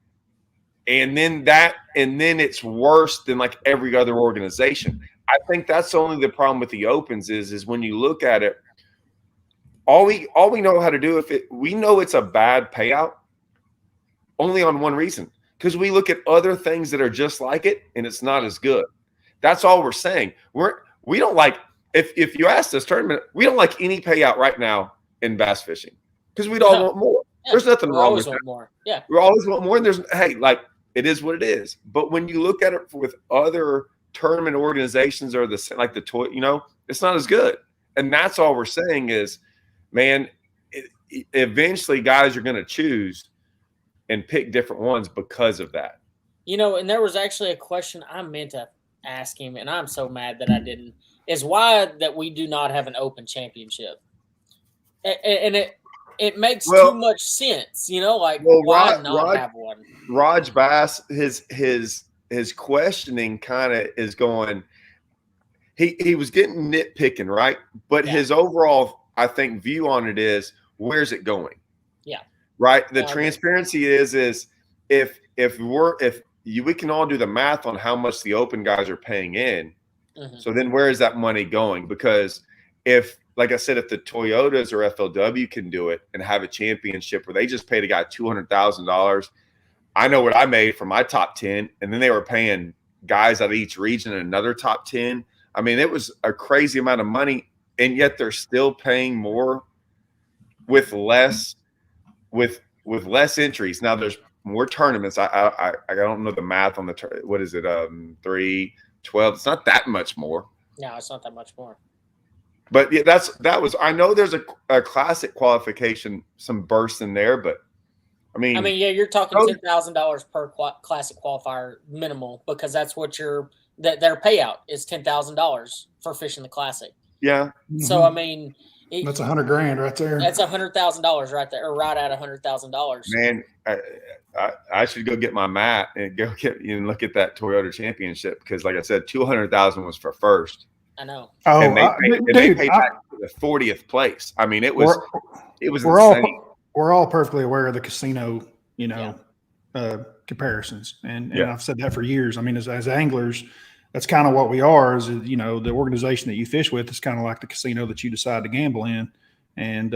then it's worse than like every other organization. I think that's only the problem with the opens is when you look at it, all we know how to do we know it's a bad payout only on one reason, because we look at other things that are just like it and it's not as good. That's all we're saying. We don't like, if you ask this tournament, we don't like any payout right now in bass fishing because we'd all want more. Yeah, there's nothing wrong with that. More. Yeah, we always want more. And it is what it is. But when you look at it with other tournament organizations or the toy, it's not as good. And that's all we're saying is, man, eventually guys are going to choose and pick different ones because of that. And there was actually a question I meant to ask him, and I'm so mad that I didn't, is why that we do not have an open championship. And it makes too much sense, why not have one? Raj Bass, his questioning kind of is going, he was getting nitpicking, right? But his overall, I think, view on it is, where's it going? Yeah. Right. The transparency is if we can all do the math on how much the open guys are paying in. Mm-hmm. So then where is that money going? Because like I said, if the Toyotas or FLW can do it and have a championship where they just paid a guy $200,000, I know what I made for my top 10, and then they were paying guys out of each region another top 10. I mean, it was a crazy amount of money, and yet they're still paying more with less entries. Now, there's more tournaments. I don't know the math on the what is it? 3, 12. It's not that much more. No, it's not that much more. But yeah, that was. I know there's a classic qualification, some bursts in there, but I mean, yeah, you're talking $10,000 per classic qualifier minimal, because that's what their payout is $10,000 for fishing the classic. Yeah. So I mean, that's $100,000 right there. That's $100,000 right there, or right at $100,000. Man, I should go get my mat and go look at that Toyota Championship, because, like I said, $200,000 was for first. I know. Oh, and they paid back to the 40th place. I mean, it was insane. We're all perfectly aware of the casino, comparisons, and I've said that for years. I mean, as anglers, that's kind of what we are. Is the organization that you fish with is kind of like the casino that you decide to gamble in, and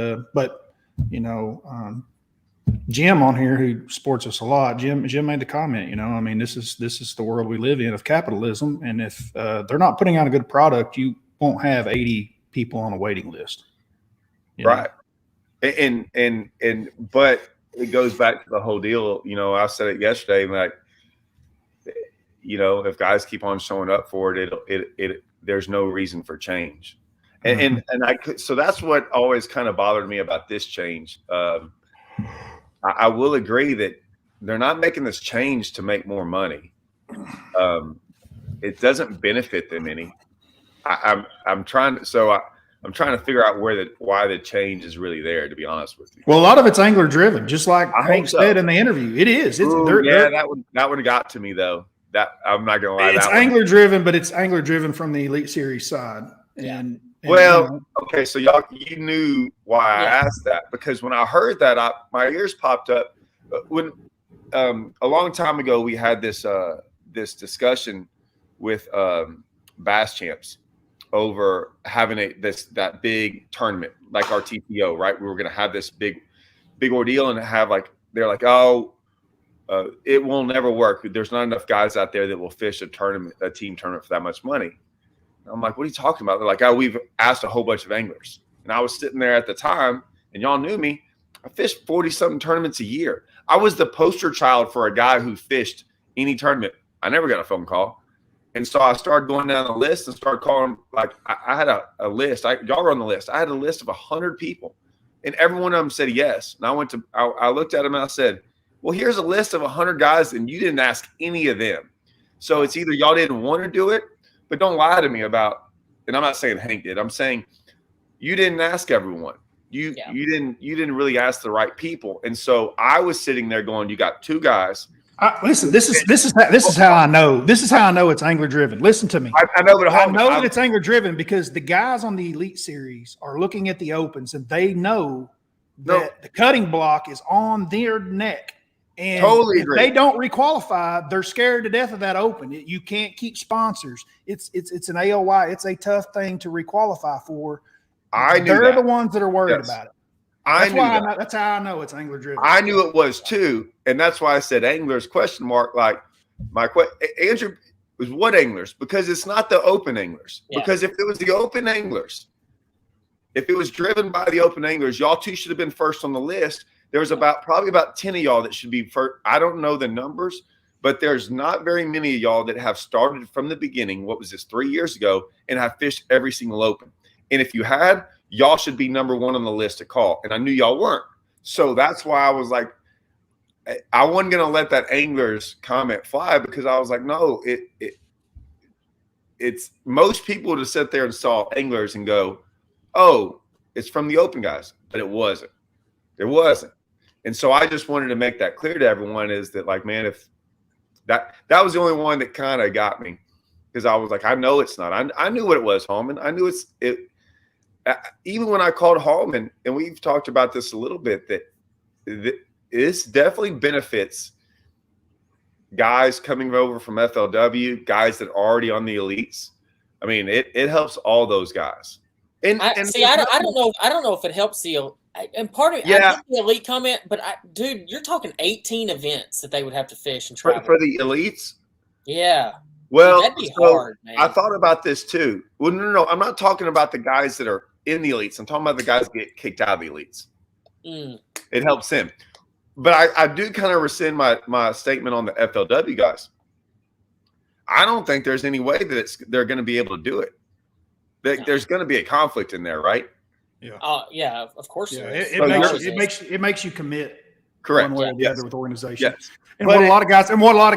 Jim on here, who supports us a lot, Jim made the comment, I mean, this is the world we live in of capitalism. And if they're not putting out a good product, you won't have 80 people on a waiting list. Right. But it goes back to the whole deal. I said it yesterday, like, if guys keep on showing up for it, there's no reason for change. And so that's what always kind of bothered me about this change. I will agree that they're not making this change to make more money. It doesn't benefit them any. I'm trying to figure out why the change is really there, to be honest with you. Well, a lot of it's angler driven, just like Hank said in the interview. It is. That one got to me though. That I'm not gonna lie. It's angler driven, but it's angler driven from the Elite Series side. And okay, so you knew why I asked that, because when I heard that, my ears popped up. When a long time ago we had this discussion with Bass Champs over having that big tournament like our TPO, right? We were going to have this big ordeal and have they're like, it will never work. There's not enough guys out there that will fish a team tournament for that much money. I'm like, what are you talking about? They're like, we've asked a whole bunch of anglers. And I was sitting there at the time, and y'all knew me. I fished 40-something tournaments a year. I was the poster child for a guy who fished any tournament. I never got a phone call. And so I started going down the list and started calling. Like, I had a list. Y'all were on the list. I had a list of 100 people, and every one of them said yes. And I looked at them and I said, well, here's a list of 100 guys, and you didn't ask any of them. So it's either y'all didn't want to do it, but don't lie to me about, and I'm not saying Hank did. I'm saying you didn't ask everyone. You didn't really ask the right people. And so I was sitting there going, you got two guys. Listen, this is how I know. This is how I know it's angler driven. Listen to me. I know, but I know that it's angler driven because the guys on the Elite Series are looking at the opens and they know that the cutting block is on their neck. And totally if they don't requalify, they're scared to death of that open. You can't keep sponsors. It's an AOY. It's a tough thing to requalify for. They're the ones that are worried about it. That's how I know it's angler driven. I knew it was too, and that's why I said anglers ? Like Andrew was what anglers? Because it's not the open anglers. Yeah. Because if it was the open anglers, if it was driven by the open anglers, y'all two should have been first on the list. There was probably about 10 of y'all that should be first. I don't know the numbers, but there's not very many of y'all that have started from the beginning. What was this, 3 years ago, and have fished every single open. And if you had, y'all should be number one on the list to call. And I knew y'all weren't. So that's why I was like, I wasn't going to let that anglers comment fly, because I was like, no, it's most people to sit there and saw anglers and go, oh, it's from the open guys. But it wasn't. It wasn't. And so I just wanted to make that clear to everyone, is that, like, man, if that was the only one that kind of got me, because I was like, I know it's not. I knew what it was, Hallman. I knew it. Even when I called Hallman, and we've talked about this a little bit, that this definitely benefits guys coming over from FLW, guys that are already on the elites. I mean, it helps all those guys. I don't know if it helps the. And part of it, I get the elite comment, but dude, you're talking 18 events that they would have to fish and travel for the elites. Yeah. Well, that'd be hard, man. I thought about this too. Well, no. I'm not talking about the guys that are in the elites. I'm talking about the guys that get kicked out of the elites. It helps them. But I do kind of rescind my statement on the FLW guys. I don't think there's any way that they're going to be able to do it. There's going to be a conflict in there, right? Yeah. Yeah, of course. Yeah, There is. it makes you commit Correct. one way or the other with organization. Yes. And what a lot of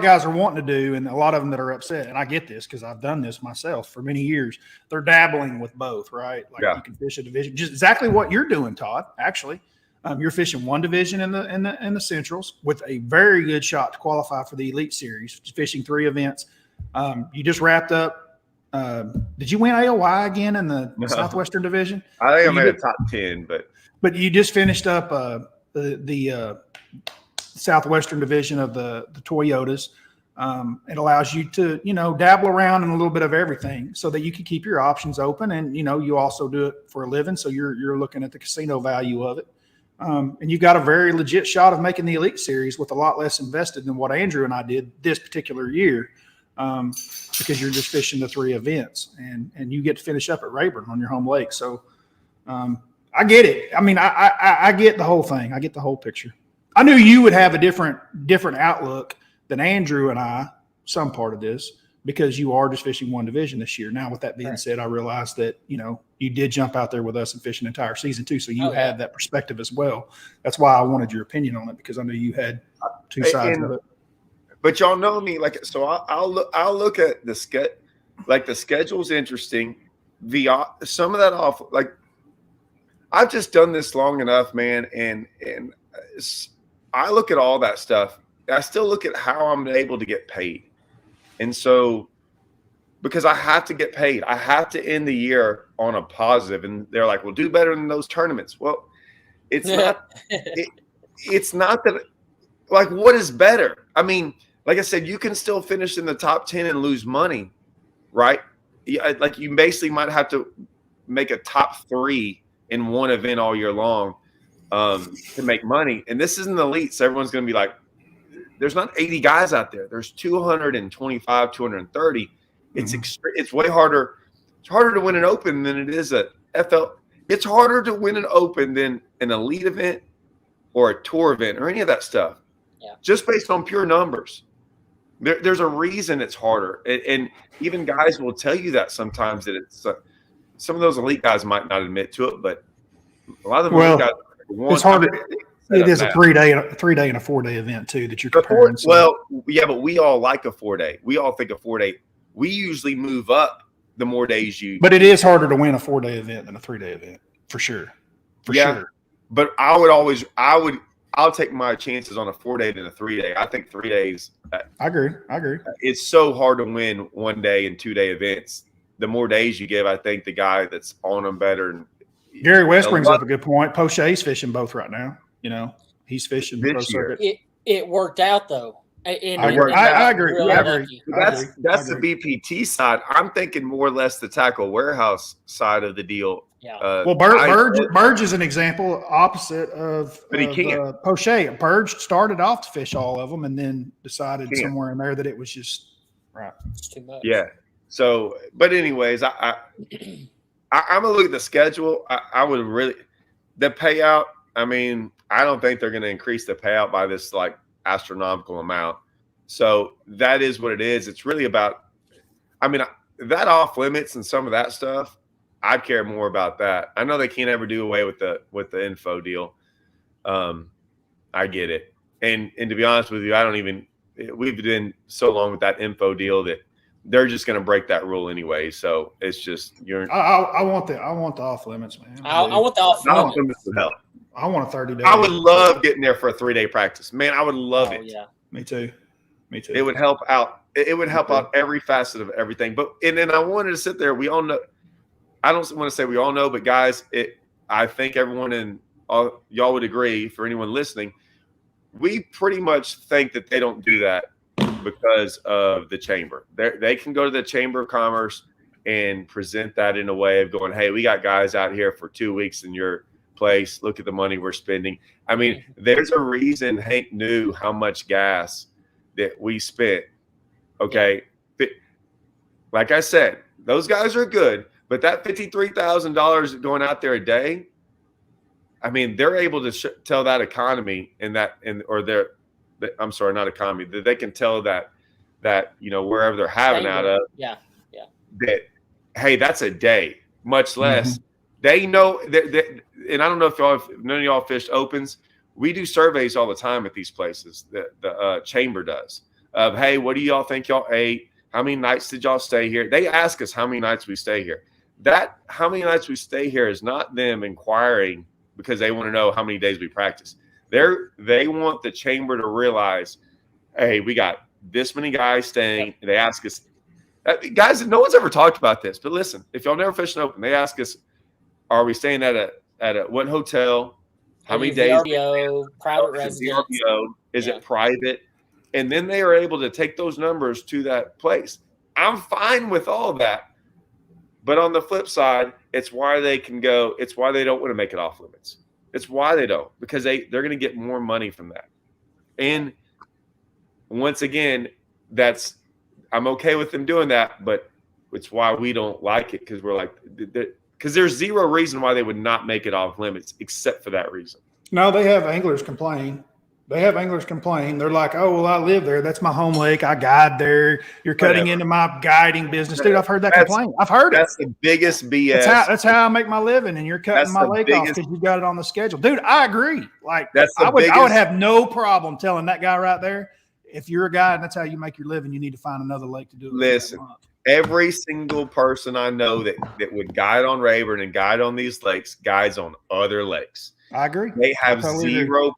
guys are wanting to do, and a lot of them that are upset, and I get this because I've done this myself for many years. They're dabbling with both, right? Like you can fish a division, just exactly what you're doing, Todd. Actually, you're fishing one division in the Centrals with a very good shot to qualify for the Elite Series, fishing 3 events. You just wrapped up. Did you win AOY again in the Southwestern Division? I think I made a top 10, but you just finished up the Southwestern Division of the Toyotas. It allows you to, dabble around in a little bit of everything so that you can keep your options open. And, you also do it for a living. So you're looking at the casino value of it. And you got a very legit shot of making the Elite Series with a lot less invested than what Andrew and I did this particular year. Because you're just fishing the 3 events and you get to finish up at Rayburn on your home lake. So, I get it. I mean, I get the whole thing. I get the whole picture. I knew you would have a different outlook than Andrew and I, some part of this, because you are just fishing one division this year. Now, with that being said, I realized that, you did jump out there with us and fish an entire season too. So you had that perspective as well. That's why I wanted your opinion on it, because I knew you had 2 sides of it. But y'all know me, so I'll look at the the schedule's interesting. Some of that off, I've just done this long enough, man, and I look at all that stuff. I still look at how I'm able to get paid, and so because I have to get paid, I have to end the year on a positive. And they're like, "Well, do better than those tournaments." Well, it's not. It's not that. What is better? I mean. Like I said, you can still finish in the top 10 and lose money, right? You basically might have to make a top 3 in one event all year long to make money. And this isn't elite, so everyone's going to be like, there's not 80 guys out there. There's 225, 230. It's way harder. It's harder to win an open than it is a FL. It's harder to win an open than an elite event or a tour event or any of that stuff. Yeah. Just based on pure numbers. There's a reason it's harder, and even guys will tell you that sometimes that it's some of those elite guys might not admit to it, but a lot of them guys it's harder. It is a 3-day and a 4-day event too that you're comparing. Well, yeah, but we all like a 4-day. We all think a 4-day. We usually move up the more days you. But it is harder to win a 4-day event than a 3-day event for sure. For sure. But I'll take my chances on a 4-day than a 3-day. I think 3 days. I agree. It's so hard to win 1-day and 2-day events. The more days you give, I think the guy that's on them better. And Gary West brings up a good point. Poche's fishing both right now. He's fishing this year. It worked out though. I agree. That's the BPT side. I'm thinking more or less the tackle warehouse side of the deal. Yeah. Burge is an example opposite of he can't. Poche. Burge started off to fish all of them and then decided somewhere in there that it was just right. It's too much. Yeah. So, but anyways, I'm gonna look at the schedule. I would really the payout. I mean, I don't think they're going to increase the payout by this astronomical amount. So that is what it is. It's really about. I mean, that off limits and some of that stuff. I'd care more about that. I know they can't ever do away with the info deal. I get it. And to be honest with you, we've been so long with that info deal that they're just going to break that rule anyway. So it's just I want the off limits, man. I want the off limits. I want a 30-day. I would love getting there for a 3-day practice, man. I would love it. Yeah, me too. It would help out. It would help out every facet of everything. But and then I wanted to sit there. We all know. I don't want to say we all know, but guys, I think everyone y'all would agree. For anyone listening, we pretty much think that they don't do that because of the chamber. They can go to the Chamber of Commerce and present that in a way of going, "Hey, we got guys out here for 2 weeks in your place. Look at the money we're spending." I mean, there's a reason Hank knew how much gas that we spent. Okay, like I said, those guys are good. But that $53,000 going out there a day, I mean, they're able to tell that economy I'm sorry, not economy, that they can tell that wherever they're having out of, that, hey, that's a day, much less they know that. And I don't know if none of y'all fished opens. We do surveys all the time at these places that the chamber does of, hey, what do y'all think y'all ate? How many nights did y'all stay here? They ask us how many nights we stay here. That how many nights we stay here is not them inquiring because they want to know how many days we practice. They want the chamber to realize, hey, we got this many guys staying. They ask us, guys, no one's ever talked about this, but listen, if y'all never fished an open, they ask us, are we staying at a what hotel? How many days? VRBO, private residence. Is it private? And then they are able to take those numbers to that place. I'm fine with all of that. But on the flip side, it's why they can go. It's why they don't want to make it off limits. It's why they don't, because they're going to get more money from that. And once again, I'm okay with them doing that, but it's why we don't like it, because we're like, because there's zero reason why they would not make it off limits except for that reason. No, they have anglers complain. They're like, oh, well, I live there. That's my home lake. I guide there. You're cutting into my guiding business. Dude, I've heard that complaint. I've heard it. That's the biggest BS. That's how I make my living, and you're cutting my lake off because you got it on the schedule. Dude, I agree. Like, I would have no problem telling that guy right there, if you're a guy and that's how you make your living, you need to find another lake to do it. Listen, every single person I know that would guide on Rayburn and guide on these lakes guides on other lakes. I agree. They have zero.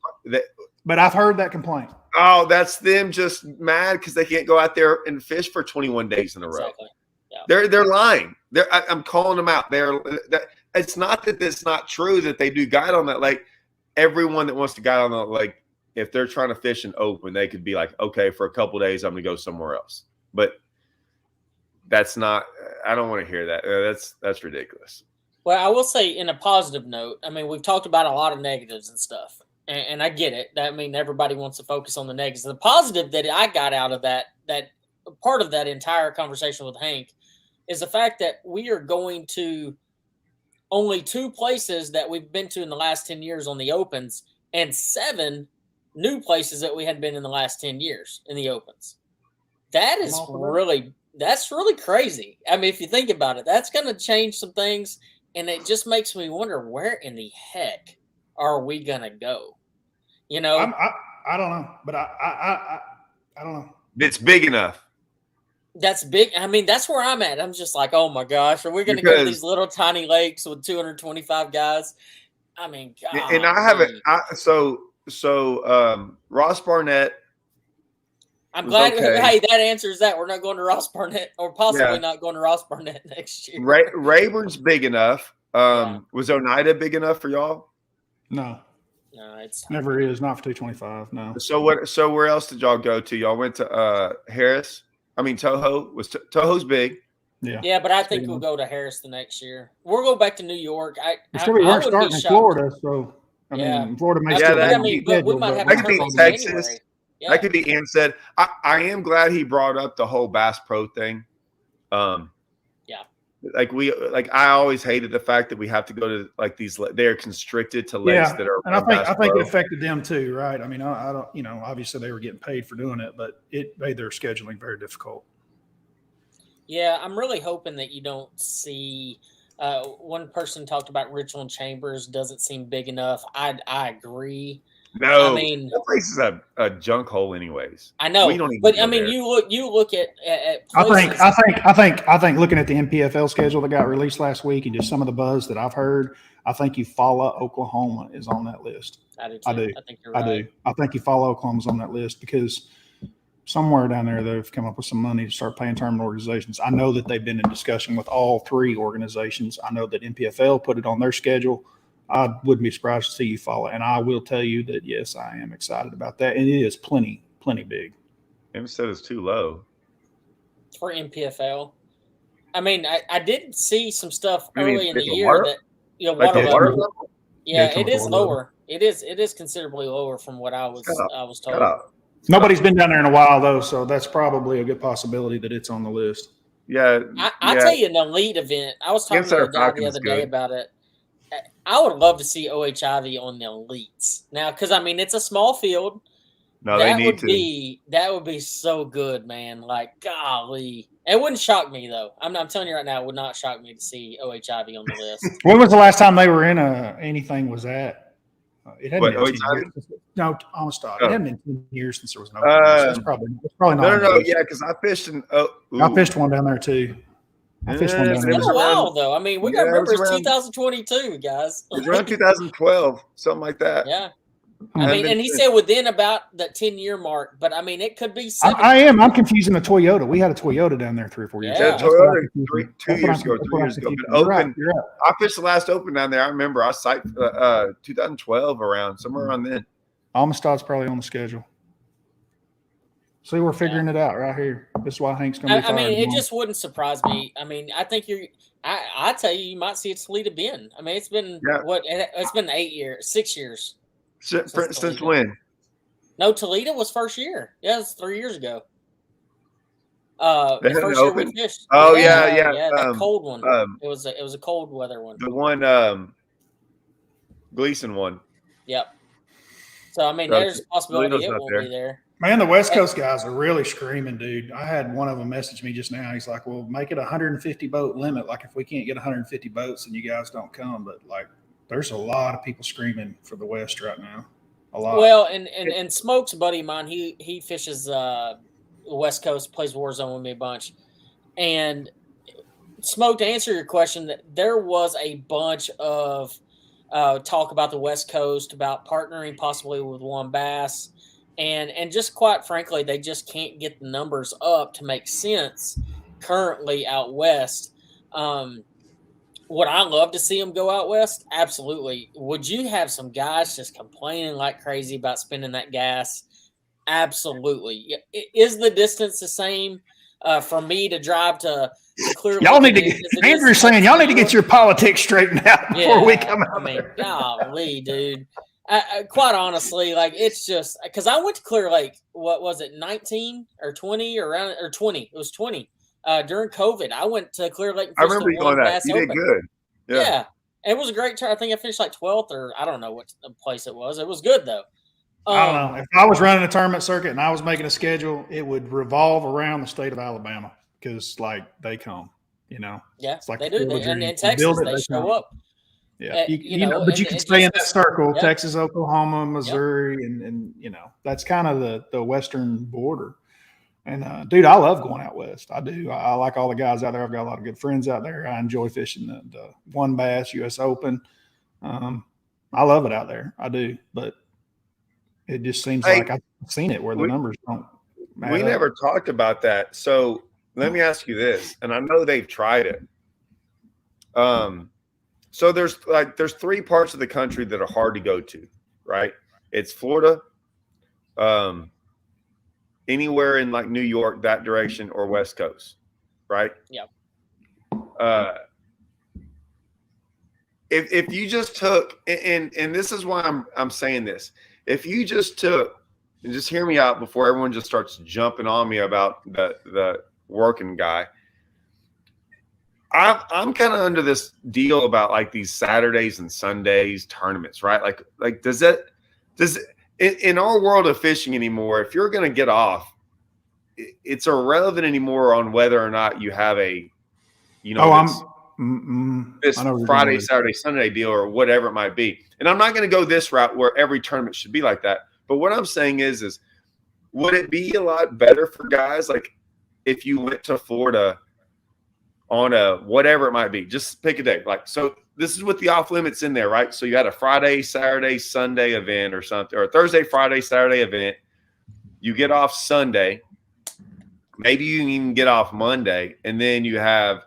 But I've heard that complaint. Oh, that's them just mad because they can't go out there and fish for 21 days in a row. Exactly. Yeah. They're lying. I'm calling them out. It's not that it's not true that they do guide on that lake. Everyone that wants to guide on that lake, if they're trying to fish an open, they could be like, okay, for a couple of days, I'm going to go somewhere else. But that's not. I don't want to hear that. That's ridiculous. Well, I will say, in a positive note, I mean, we've talked about a lot of negatives and stuff. And I get it. I mean, everybody wants to focus on the negatives. The positive that I got out of that part of that entire conversation with Hank is the fact that we are going to only 2 places that we've been to in the last 10 years on the opens, and 7 new places that we hadn't been in the last 10 years in the opens. That's really crazy. I mean, if you think about it, that's going to change some things, and it just makes me wonder, where in the heck are we going to go? You know, I don't know, but I don't know. It's big enough. That's big. I mean, that's where I'm at. I'm just like, oh my gosh, are we going to go to these little tiny lakes with 225 guys? I mean, God, and I haven't. So Ross Barnett. I'm glad. Okay. Hey, that answers that. We're not going to Ross Barnett, or possibly not going to Ross Barnett next year. Rayburn's big enough. Was Oneida big enough for y'all? No, it's never is. Not for 225. No. So where else did y'all go to? Y'all went to Harris. I mean, Toho. Toho's big. Yeah, but I think we'll go to Harris the next year. We'll go back to New York. We're starting in Florida, so I mean, Florida may still but we might have that could be Texas. Yeah. That could be. Ann said, I am glad he brought up the whole Bass Pro thing. I always hated the fact that we have to go to like these. They're constricted to lakes that are. And I think it affected them too, right? I mean, I don't. Obviously they were getting paid for doing it, but it made their scheduling very difficult. Yeah, I'm really hoping that you don't see. One person talked about Richland Chambers doesn't seem big enough. I agree. No, I mean, that place is a junk hole, anyways. I know, but I mean, there. you look at places. I think looking at the NPFL schedule that got released last week and just some of the buzz that I've heard, I think Eufaula, Oklahoma is on that list. I do. I think you're right. I do. I think Eufaula, Oklahoma's on that list because somewhere down there they've come up with some money to start paying tournament organizations. I know that they've been in discussion with all 3 organizations. I know that NPFL put it on their schedule. I wouldn't be surprised to see Eufaula, and I will tell you that yes, I am excited about that, and it is plenty big. Em said it's too low for NPFL. I mean, I did see some stuff early in the year that water level. Yeah, it is lower. It is considerably lower from what I was told. Nobody's been down there in a while though, so that's probably a good possibility that it's on the list. Yeah, I tell you, an elite event. I was talking to a guy the other day about it. I would love to see OHIV on the elites now, because I mean it's a small field. No, they need to. That would be so good, man. Like, golly, it wouldn't shock me though. I'm telling you right now, it would not shock me to see OHIV on the list. When was the last time they were in anything? Was that? It hadn't What, been 10 OHIV? years. No, Amistad. Oh. It hadn't been 10 years since there was an open. So that's probably not. No. Yeah, because I fished in. I fished one down there too. I fished one down It's there. been a while though. I mean, we got to remember it's around 2022, guys. It's around 2012, something like that. Yeah. I mean, and he said within about the 10-year mark, but I mean, it could be 7. I'm confusing a Toyota. We had a Toyota down there 3 or 4 years Yeah. ago. Toyota 2 years ago, 3 years ago. But open. You're right. I fished the last open down there. I remember I sight 2012 around somewhere around then. Amistad's probably on the schedule. See, we're figuring it out right here. This is why Hank's going to be I mean, fired it tomorrow. just wouldn't surprise me. I mean, I think I tell you, you might see a Toledo Bend. I mean, it's been it's been 6 years. For instance, when? No, Toledo was first year. Yeah, it's 3 years ago. They The had first an year we open? fished. Oh, yeah. that cold one. It was a cold weather one. The one Gleason one. Yep. So I mean, Right. there's a possibility Toledo's it not won't there. be there. Man, the West Coast guys are really screaming, dude. I had one of them message me just now. He's like, well, make it 150 boat limit. Like, if we can't get 150 boats, then you guys don't come. But, like, there's a lot of people screaming for the West right now. A lot. Well, and Smoke's a buddy of mine. He fishes the West Coast, plays Warzone with me a bunch. And Smoke, to answer your question, there was a bunch of talk about the West Coast, about partnering possibly with One Bass. And just quite frankly, they just can't get the numbers up to make sense currently out west. Would I love to see them go out west? Absolutely. Would you have some guys just complaining like crazy about spending that gas? Absolutely. Is the distance the same for me to drive to Clear y'all need Lake to. Andrew's saying y'all need to get your politics straightened out before we come out. I mean, golly, dude. Quite honestly, like, it's just because I went to Clear Lake. What was it, 19 or 20 or 20? It was 20 during COVID. I went to Clear Lake. And I remember you going that. You did good. Yeah, it was a great turn. I think I finished like 12th, or I don't know what place it was. It was good though. I don't know. If I was running a tournament circuit and I was making a schedule, it would revolve around the state of Alabama because, like, they come. Yeah, it's like they do. And in Texas, they show up. Yeah, but you can stay in that circle: yeah. Texas, Oklahoma, Missouri, and that's kind of the western border. And dude, I love going out west. I do. I like all the guys out there. I've got a lot of good friends out there. I enjoy fishing the One Bass U.S. Open. I love it out there. I do, but it just seems like I've seen it where the numbers don't matter. We never talked about that. So let me ask you this, and I know they've tried it. So there's 3 parts of the country that are hard to go to, right? It's Florida, anywhere in like New York, that direction, or West Coast, right? Yeah. If you just took, and this is why I'm saying this, if you just took, and just hear me out before everyone just starts jumping on me about the working guy. I'm kind of under this deal about like these Saturdays and Sundays tournaments, right? Like does in our world of fishing anymore, if you're going to get off, it's irrelevant anymore on whether or not you have a, this Friday, Saturday, Sunday deal or whatever it might be. And I'm not going to go this route where every tournament should be like that. But what I'm saying is would it be a lot better for guys like if you went to Florida on a whatever it might be, just pick a day. Like, so this is with the off limits in there, right? So you had a Friday, Saturday, Sunday event or something, or a Thursday, Friday, Saturday event. You get off Sunday. Maybe you can even get off Monday. And then you have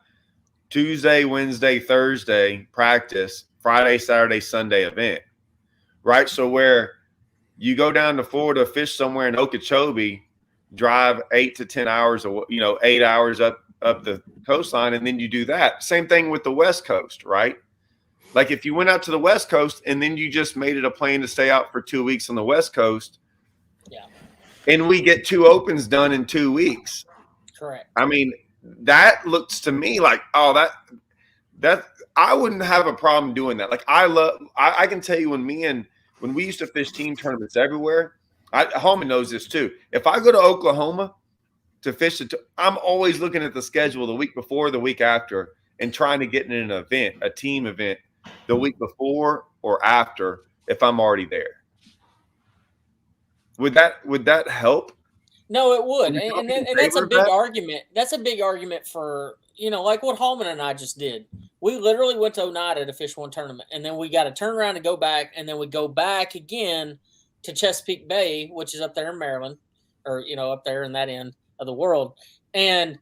Tuesday, Wednesday, Thursday practice, Friday, Saturday, Sunday event, right? So where you go down to Florida, fish somewhere in Okeechobee, drive 8 to 10 hours, 8 hours up the coastline, and then you do that. Same thing with the West Coast, right? Like if you went out to the West Coast and then you just made it a plan to stay out for 2 weeks on the West Coast, and we get 2 opens done in 2 weeks. Correct. I mean, that looks to me like, that I wouldn't have a problem doing that. Like I can tell you when we used to fish team tournaments everywhere. Hallman knows this too. If I go to Oklahoma to fish, I'm always looking at the schedule the week before, the week after, and trying to get in an event, a team event, the week before or after if I'm already there. Would that help? No, it would, and that's a big argument. That's a big argument for, like what Hallman and I just did. We literally went to Oneida to fish one tournament, and then we got to turn around and go back, and then we go back again to Chesapeake Bay, which is up there in Maryland, or up there in that end of the world. And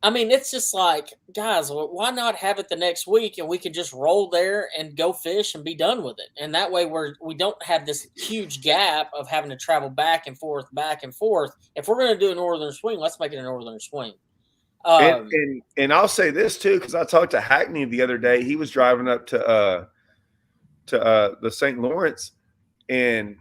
I mean, it's just like, guys, why not have it the next week and we can just roll there and go fish and be done with it? And that way we don't have this huge gap of having to travel back and forth. If we're going to do a northern swing, let's make it a northern swing. And I'll say this too, because I talked to Hackney the other day. He was driving up to the St. Lawrence, and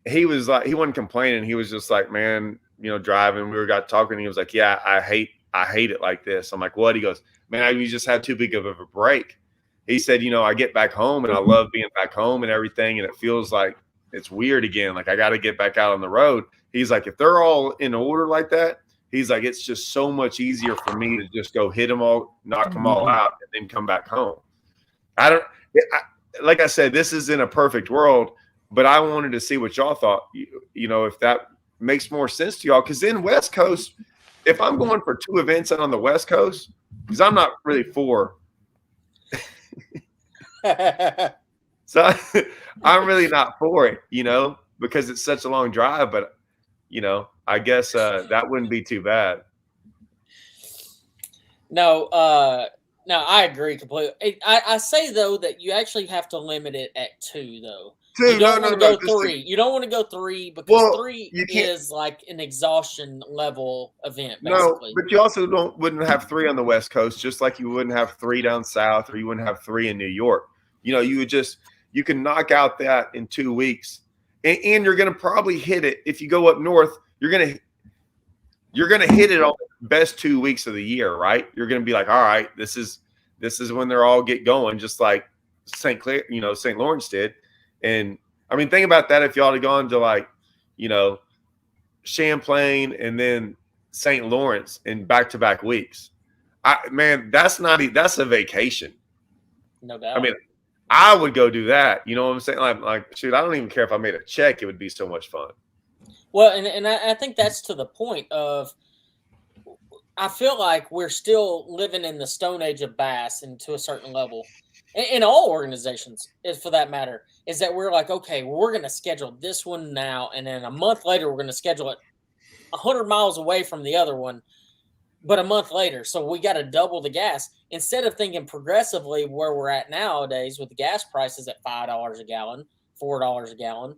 he was like, he wasn't complaining. He was just like, man, driving. We got talking. And he was like, yeah, I hate it like this. I'm like, what? He goes, man, we just had too big of a break. He said, I get back home and I love being back home and everything. And it feels like it's weird again. Like I got to get back out on the road. He's like, if they're all in order like that, he's like, it's just so much easier for me to just go hit them all, knock them all out, and then come back home. Like I said, this is in a perfect world, but I wanted to see what y'all thought, if that makes more sense to y'all. Because in West Coast, if I'm going for 2 events on the West Coast, because I'm not really for so I'm really not for it, because it's such a long drive. But, I guess that wouldn't be too bad. No, I agree completely. I say, though, that you actually have to limit it at 2, though. You don't want to go 3. You don't want to go 3 because 3 is like an exhaustion level event, basically. No, but you also wouldn't have 3 on the West Coast, just like you wouldn't have 3 down south, or you wouldn't have 3 in New York. You can knock out that in 2 weeks, and you're going to probably hit it. If you go up north, you're going to hit it on the best 2 weeks of the year, right? You're going to be like, all right, this is when they're all get going, just like St. Lawrence did. And I mean, think about that. If y'all had gone to Champlain and then St. Lawrence in back-to-back weeks, that's a vacation. No doubt. I mean, I would go do that. You know what I'm saying? Like, shoot, I don't even care if I made a check. It would be so much fun. Well, and I think that's to the point of, I feel like we're still living in the Stone Age of bass, and to a certain level, in all organizations, for that matter, is that we're like, okay, well, we're going to schedule this one now, and then a month later, we're going to schedule it 100 miles away from the other one, but a month later. So we got to double the gas. Instead of thinking progressively where we're at nowadays with the gas prices at $5 a gallon, $4 a gallon,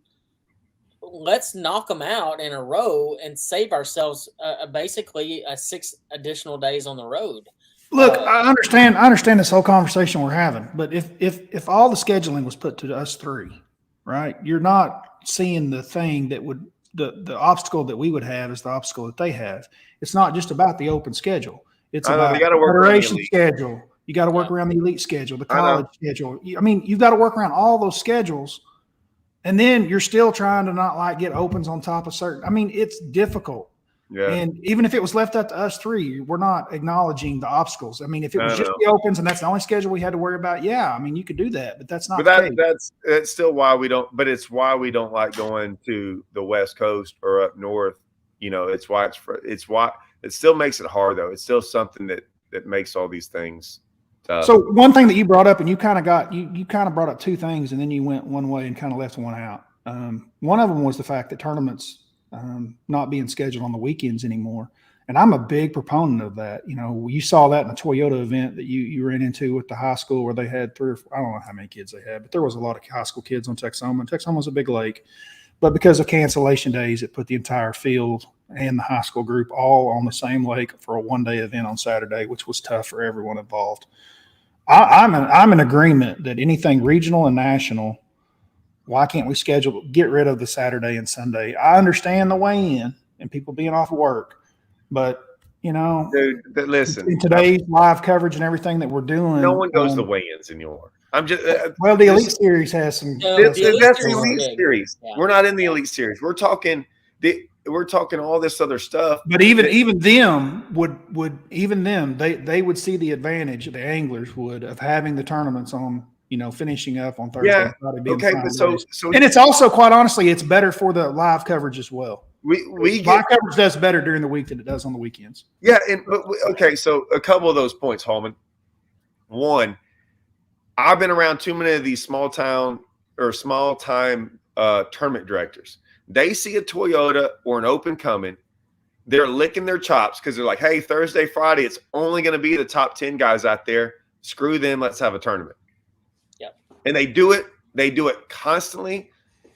let's knock them out in a row and save ourselves basically 6 additional days on the road. Look, I understand this whole conversation we're having, but if all the scheduling was put to us 3, right, you're not seeing the thing that would the obstacle that we would have is the obstacle that they have. It's not just about the open schedule. It's about the federation schedule. You got to work around the elite schedule, the college schedule. I mean, you've got to work around all those schedules, and then you're still trying to not get opens on top of certain. I mean, it's difficult. Yeah. And even if it was left up to us 3, we're not acknowledging the obstacles. I mean, if it was just the opens and that's the only schedule we had to worry about, yeah, I mean, you could do that, but that's not. But that's still why we don't. But it's why we don't like going to the West Coast or up north. It's why it still makes it hard though. It's still something that makes all these things tough. So one thing that you brought up, and you kind of brought up 2 things, and then you went one way and kind of left one out. One of them was the fact that tournaments not being scheduled on the weekends anymore. And I'm a big proponent of that. You saw that in the Toyota event that you ran into with the high school where they had 3 or 4, I don't know how many kids they had, but there was a lot of high school kids on Texoma. And Texoma's a big lake. But because of cancellation days, it put the entire field and the high school group all on the same lake for a 1-day event on Saturday, which was tough for everyone involved. I'm in agreement that anything regional and national, why can't we get rid of the Saturday and Sunday? I understand the weigh-in and people being off work, but You know, Dude, listen. in today's live coverage and everything that we're doing, No one goes to the weigh-ins anymore. I'm just well, the Elite Series has some. The Elite that's the Series is Elite big. Series. Yeah. We're not in the Elite Series. We're talking all this other stuff. But even them they would see the advantage, the anglers would, of having the tournaments on, finishing up on Thursday and Friday being okay, prime but so days. And it's also, quite honestly, it's better for the live coverage as well. live coverage does better during the week than it does on the weekends. Yeah, okay, so a couple of those points, Hallman. One, I've been around too many of these small time tournament directors. They see a Toyota or an Open coming, they're licking their chops because they're like, hey, Thursday, Friday, it's only going to be the top 10 guys out there. Screw them. Let's have a tournament. Yep. And they do it. They do it constantly.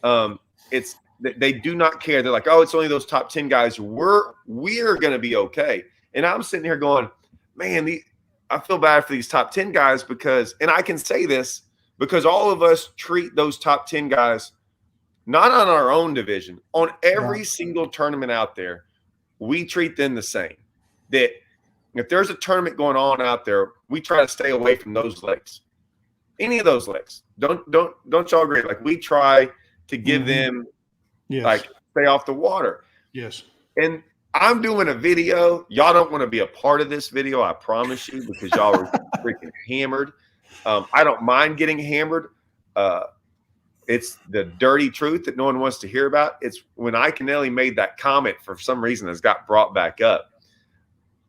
They do not care. They're like, oh, it's only those top 10 guys. We're going to be okay. And I'm sitting here going, man, I feel bad for these top 10 guys because, and I can say this because all of us treat those top 10 guys not on our own division, on every single tournament out there. We treat them the same. That if there's a tournament going on out there, we try to stay away from those lakes. Any of those lakes. Don't y'all agree? Like we try to give them like stay off the water. Yes. And I'm doing a video. Y'all don't want to be a part of this video, I promise you, because y'all are freaking hammered. I don't mind getting hammered. It's the dirty truth that no one wants to hear about. It's when Iaconelli made that comment for some reason that's got brought back up.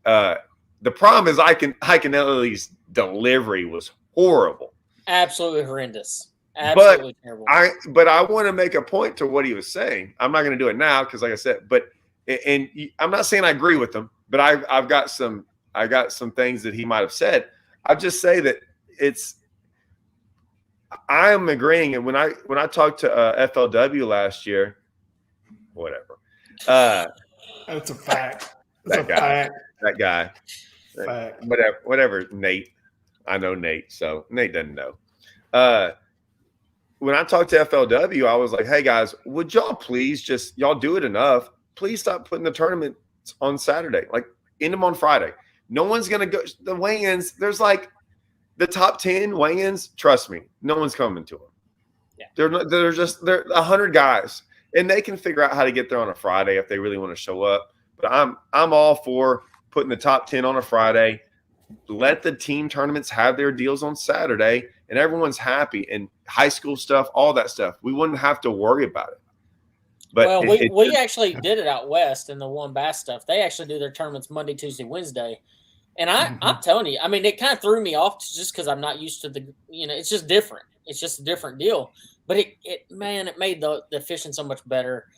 The problem is Iaconelli's delivery was horrible. Absolutely horrendous. Absolutely terrible. But I want to make a point to what he was saying. I'm not going to do it now because, like I said, and I'm not saying I agree with him, but I've got some things that he might have said. I'll just say that I am agreeing. And when I talked to FLW last year, whatever. That's a fact. That guy. Fact. Whatever, Nate. I know Nate, so Nate doesn't know. When I talked to FLW, I was like, hey guys, would y'all please y'all do it enough? Please stop putting the tournaments on Saturday. Like end them on Friday. No one's gonna go the weigh-ins. There's like the top 10 weigh-ins, trust me, no one's coming to them. Yeah. They're 100 guys, and they can figure out how to get there on a Friday if they really want to show up. But I'm all for putting the top 10 on a Friday. Let the team tournaments have their deals on Saturday, and everyone's happy. And high school stuff, all that stuff, we wouldn't have to worry about it. But we actually did it out west in the one bass stuff. They actually do their tournaments Monday, Tuesday, Wednesday. And I'm telling you, I mean, it kind of threw me off just because I'm not used to it's just different. It's just a different deal. But it made the fishing so much better.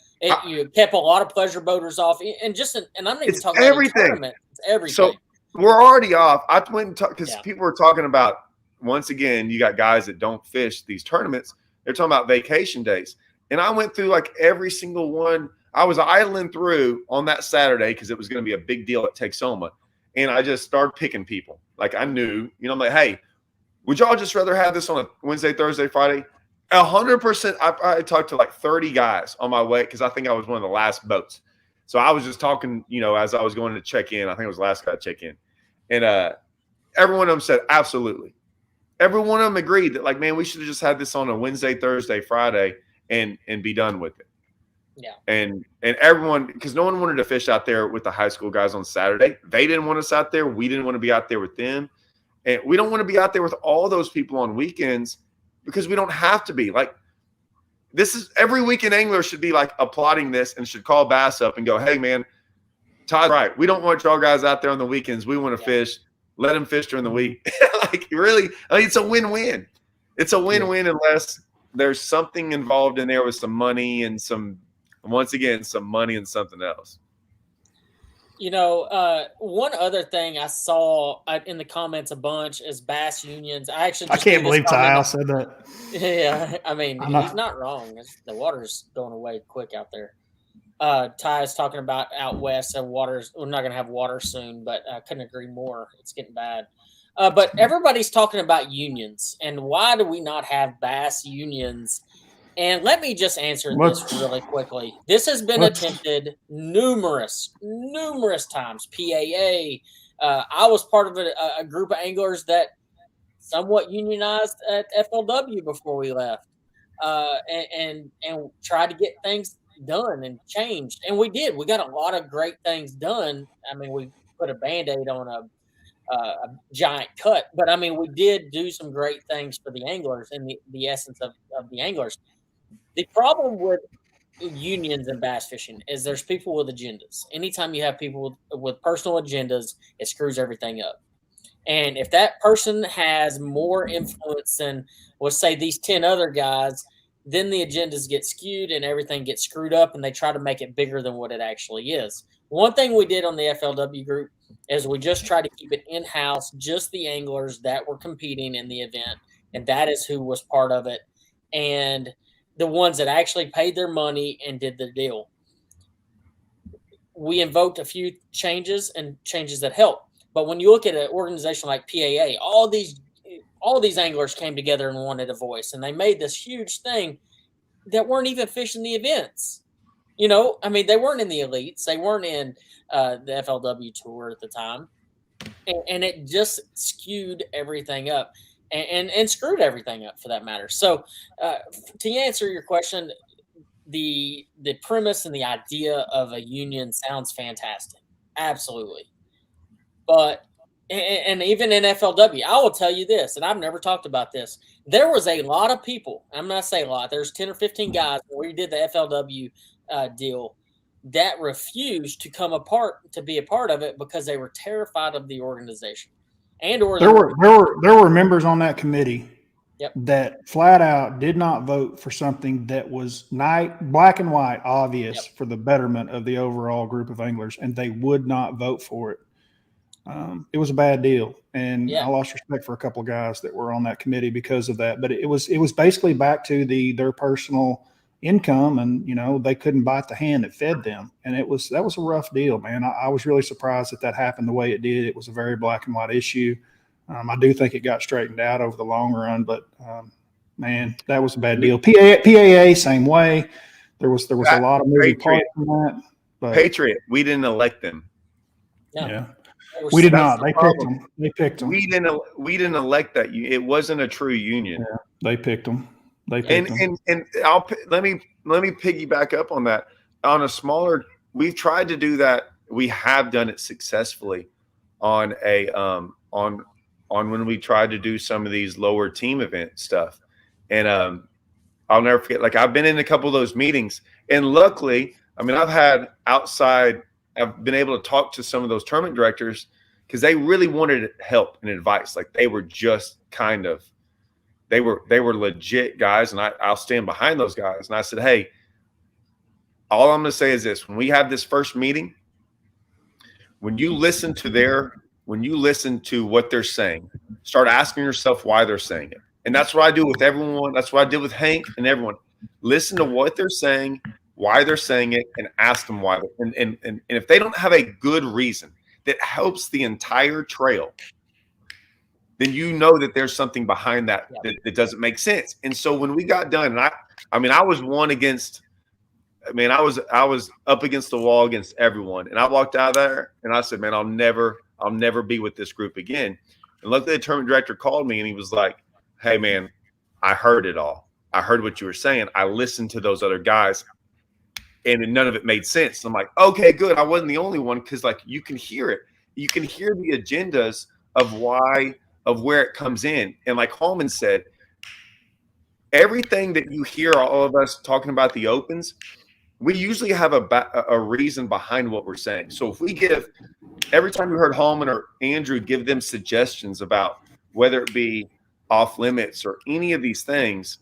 You kept a lot of pleasure boaters off, and I'm not even talking about everything. Tournament. It's everything. So we're already off. I went and talked because people were talking about, once again, you got guys that don't fish these tournaments. They're talking about vacation days. And I went through like every single one. I was idling through on that Saturday because it was going to be a big deal at Texoma. And I just started picking people. Like I knew, I'm like, hey, would y'all just rather have this on a Wednesday, Thursday, Friday? 100%. I talked to like 30 guys on my way because I think I was one of the last boats. So I was just talking, as I was going to check in. I think it was the last guy to check in. And every one of them said, absolutely. Every one of them agreed that, like, man, we should have just had this on a Wednesday, Thursday, Friday and be done with it. Yeah. And everyone, because no one wanted to fish out there with the high school guys on Saturday. They didn't want us out there. We didn't want to be out there with them. And we don't want to be out there with all those people on weekends because we don't have to be. Like, this is every weekend angler should be like applauding this and should call Bass up and go, hey, man, Todd's right. We don't want y'all guys out there on the weekends. We want to fish. Let them fish during the week. Like, really, it's a win-win. It's a win-win unless there's something involved in there with some money and once again, some money and something else. One other thing I saw in the comments a bunch is bass unions. I can't believe Kyle said that. Yeah, I mean, he's not wrong. The water's going away quick out there. Ty is talking about out west, so we're not going to have water soon, but I couldn't agree more. It's getting bad. But everybody's talking about unions, and why do we not have bass unions And let me just answer this really quickly. This has been attempted numerous times. PAA. I was part of a group of anglers that somewhat unionized at FLW before we left, and tried to get things done and changed. And we did. We got a lot of great things done. I mean, we put a Band-Aid on a giant cut, but I mean, we did do some great things for the anglers and the essence of the anglers. The problem with unions and bass fishing is there's people with agendas. Anytime you have people with personal agendas, it screws everything up. And if that person has more influence than, let's say, these 10 other guys, then the agendas get skewed and everything gets screwed up and they try to make it bigger than what it actually is. One thing we did on the FLW group is we just tried to keep it in-house, just the anglers that were competing in the event, and that is who was part of it. And the ones that actually paid their money and did the deal. We invoked a few changes and changes that help. But when you look at an organization like PAA, all these anglers came together and wanted a voice, and they made this huge thing that weren't even fishing the events. You know, I mean, they weren't in the elites. They weren't in the FLW tour at the time. And it just skewed everything up and screwed everything up for that matter. So to answer your question, the premise and the idea of a union sounds fantastic. Absolutely. But, and even in FLW, I will tell you this, and I've never talked about this. There was a lot of people, I'm not saying a lot, there's 10 or 15 guys where we did the FLW deal that refused to to be a part of it because they were terrified of the organization. And or there were members on that committee Yep. that flat out did not vote for something that was black and white, obvious for the betterment of the overall group of anglers, and they would not vote for it. It was a bad deal, and I lost respect for a couple of guys that were on that committee because of that. But it was basically back to their personal income, and they couldn't bite the hand that fed them, and that was a rough deal, man. I was really surprised that happened the way it did. It was a very black and white issue. I do think it got straightened out over the long run, but man, that was a bad deal. PAA same way. There was a lot of moving parts in that. But Patriot, we didn't elect them. Yeah. We did not. They picked them. We didn't elect that. It wasn't a true union. Yeah, they picked them. Let me piggyback up on that. On a smaller, we've tried to do that. We have done it successfully on when we tried to do some of these lower team event stuff. And I'll never forget. Like, I've been in a couple of those meetings, and luckily, I mean, I've been able to talk to some of those tournament directors because they really wanted help and advice. Like, they were just they were legit guys, and I'll stand behind those guys. And I said, hey, all I'm going to say is this: when we have this first meeting, when you listen to what they're saying, start asking yourself why they're saying it. And that's what I do with everyone. That's what I did with Hank and everyone. Listen to what they're saying, why they're saying it, and ask them why. And if they don't have a good reason that helps the entire trail, then you know that there's something behind that doesn't make sense. And so when we got done, and I was I was up against the wall against everyone. And I walked out of there and I said, man, I'll never be with this group again. And luckily the tournament director called me and he was like, hey man, I heard it all. I heard what you were saying. I listened to those other guys and none of it made sense. I'm like, okay, good. I wasn't the only one. Cause like, you can hear it. You can hear the agendas of where it comes in. And like Hallman said, everything that you hear all of us talking about the opens, we usually have a reason behind what we're saying. So if we every time you heard Hallman or Andrew give them suggestions about whether it be off limits or any of these things,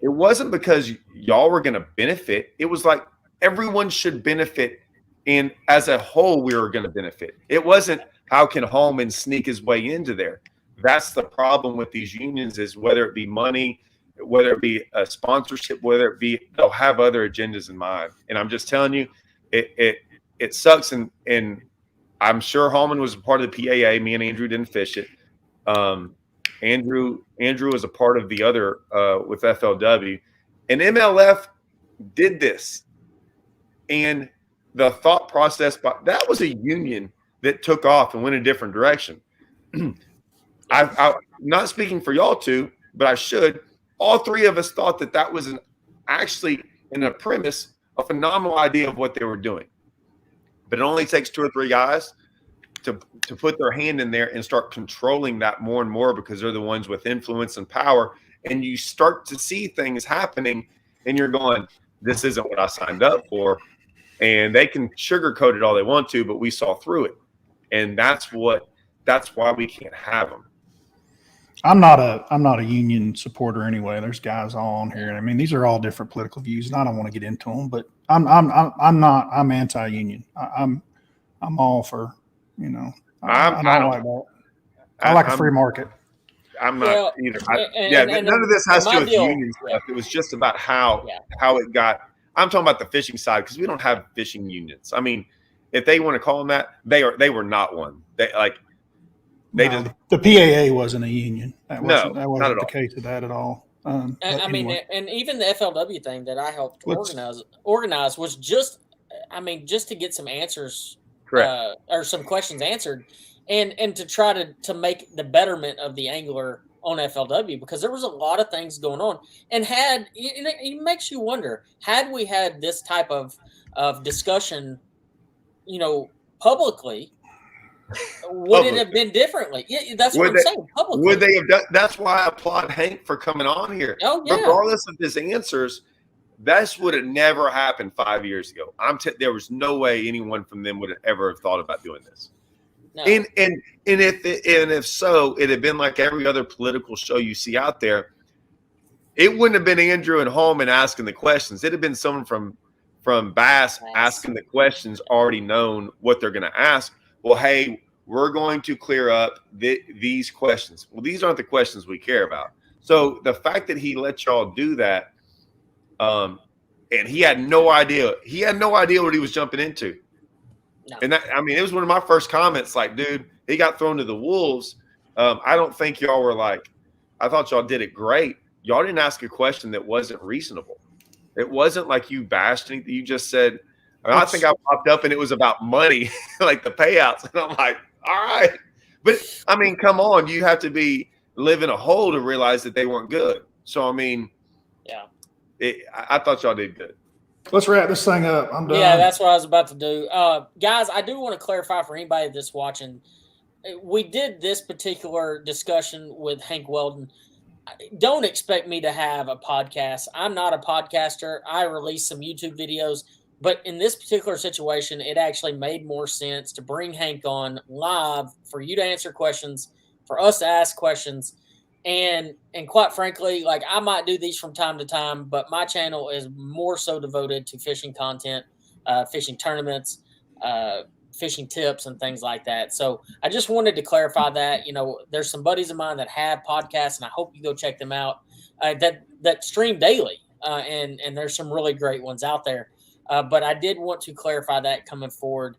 it wasn't because y'all were going to benefit. It was like everyone should benefit, and as a whole, we were going to benefit. It wasn't how can Hallman sneak his way into there. That's the problem with these unions, is whether it be money, whether it be a sponsorship, whether it be, they'll have other agendas in mind. And I'm just telling you, it sucks. And I'm sure Hallman was a part of the PAA. Me and Andrew didn't fish it. Andrew was a part of the other with FLW, And MLF did this. And the thought process, that was a union that took off and went a different direction. I'm not speaking for y'all two, but I should. All three of us thought that was actually in a premise, a phenomenal idea of what they were doing. But it only takes 2 or 3 guys to put their hand in there and start controlling that more and more, because they're the ones with influence and power. And you start to see things happening and you're going, this isn't what I signed up for. And they can sugarcoat it all they want to, but we saw through it. And that's why we can't have them. I'm not a union supporter anyway. There's guys all on here. I mean, these are all different political views, and I don't want to get into them. But I'm anti-union. I'm all for, you know. I don't like that. I like a free market. I'm not either. None of this has to do with union stuff. It was just about how it got. I'm talking about the fishing side, because we don't have fishing unions. I mean, if they want to call them that, they were not one. The PAA wasn't a union. That wasn't not the case of that at all. Mean, and even the FLW thing that I helped organize was just to get some answers, or some questions answered, and to try to make the betterment of the angler on FLW, because there was a lot of things going on, and it makes you wonder, had we had this type of discussion, publicly, would it have been differently? Yeah, that's what I'm saying. Publicly. Would they have done? That's why I applaud Hank for coming on here. Oh, yeah. Regardless of his answers, this would have never happened 5 years ago. There was no way anyone from them would have ever thought about doing this. No. And if so, it had been like every other political show you see out there. It wouldn't have been Andrew and Hallman asking the questions. It'd have been someone from Bass asking the questions, already known what they're going to ask. Well, hey, we're going to clear up these questions. Well, these aren't the questions we care about. So the fact that he let y'all do that, and he had no idea. He had no idea what he was jumping into. No. And it was one of my first comments. Like, dude, he got thrown to the wolves. I don't think y'all were like. I thought y'all did it great. Y'all didn't ask a question that wasn't reasonable. It wasn't like you bashed anything. You just said. I think I popped up and it was about money, like the payouts. And I'm like, all right. But, come on. You have to live in a hole to realize that they weren't good. So, I thought y'all did good. Let's wrap this thing up. I'm done. Yeah, that's what I was about to do. Guys, I do want to clarify for anybody that's watching. We did this particular discussion with Hank Weldon. Don't expect me to have a podcast. I'm not a podcaster. I release some YouTube videos. But in this particular situation, it actually made more sense to bring Hank on live for you to answer questions, for us to ask questions. And quite frankly, like, I might do these from time to time, but my channel is more so devoted to fishing content, fishing tournaments, fishing tips and things like that. So I just wanted to clarify that. There's some buddies of mine that have podcasts, and I hope you go check them out, that stream daily. And there's some really great ones out there. But I did want to clarify that coming forward.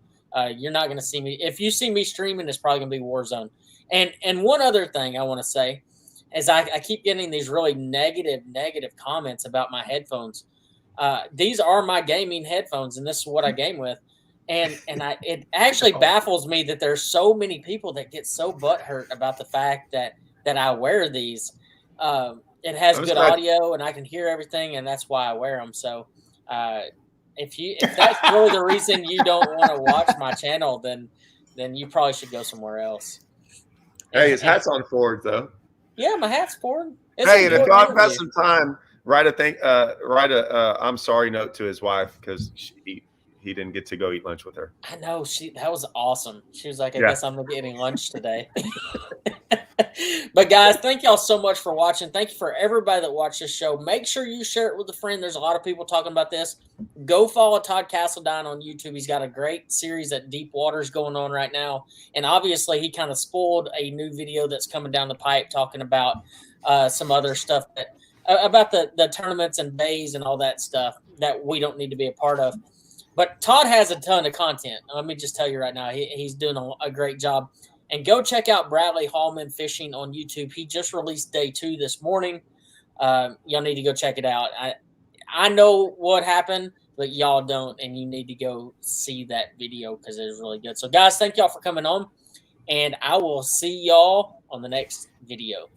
You're not going to see me. If you see me streaming, it's probably going to be Warzone. And one other thing I want to say is I keep getting these really negative comments about my headphones. These are my gaming headphones, and this is what I game with. And it actually baffles me that there's so many people that get so butthurt about the fact that I wear these. It has good audio, and I can hear everything, and that's why I wear them. So, if that's really the reason you don't want to watch my channel, then you probably should go somewhere else. Hey, his hat's on forward though. Yeah, my hat's forward. And if God has some time, write a I'm sorry note to his wife, because he didn't get to go eat lunch with her. I know, that was awesome. She was like, I guess I'm getting lunch today. But guys, thank y'all so much for watching. Thank you for everybody that watched this show. Make sure you share it with a friend. There's a lot of people talking about this. Go follow Todd Castledine on YouTube. He's got a great series at Deep Waters going on right now. And obviously he kind of spoiled a new video that's coming down the pipe talking about some other stuff about the tournaments and bays and all that stuff that we don't need to be a part of. But Todd has a ton of content. Let me just tell you right now, he's doing a great job. And go check out Bradley Hallman Fishing on YouTube. He just released day 2 this morning. Y'all need to go check it out. I know what happened, but y'all don't, and you need to go see that video because it is really good. So, guys, thank y'all for coming on, and I will see y'all on the next video.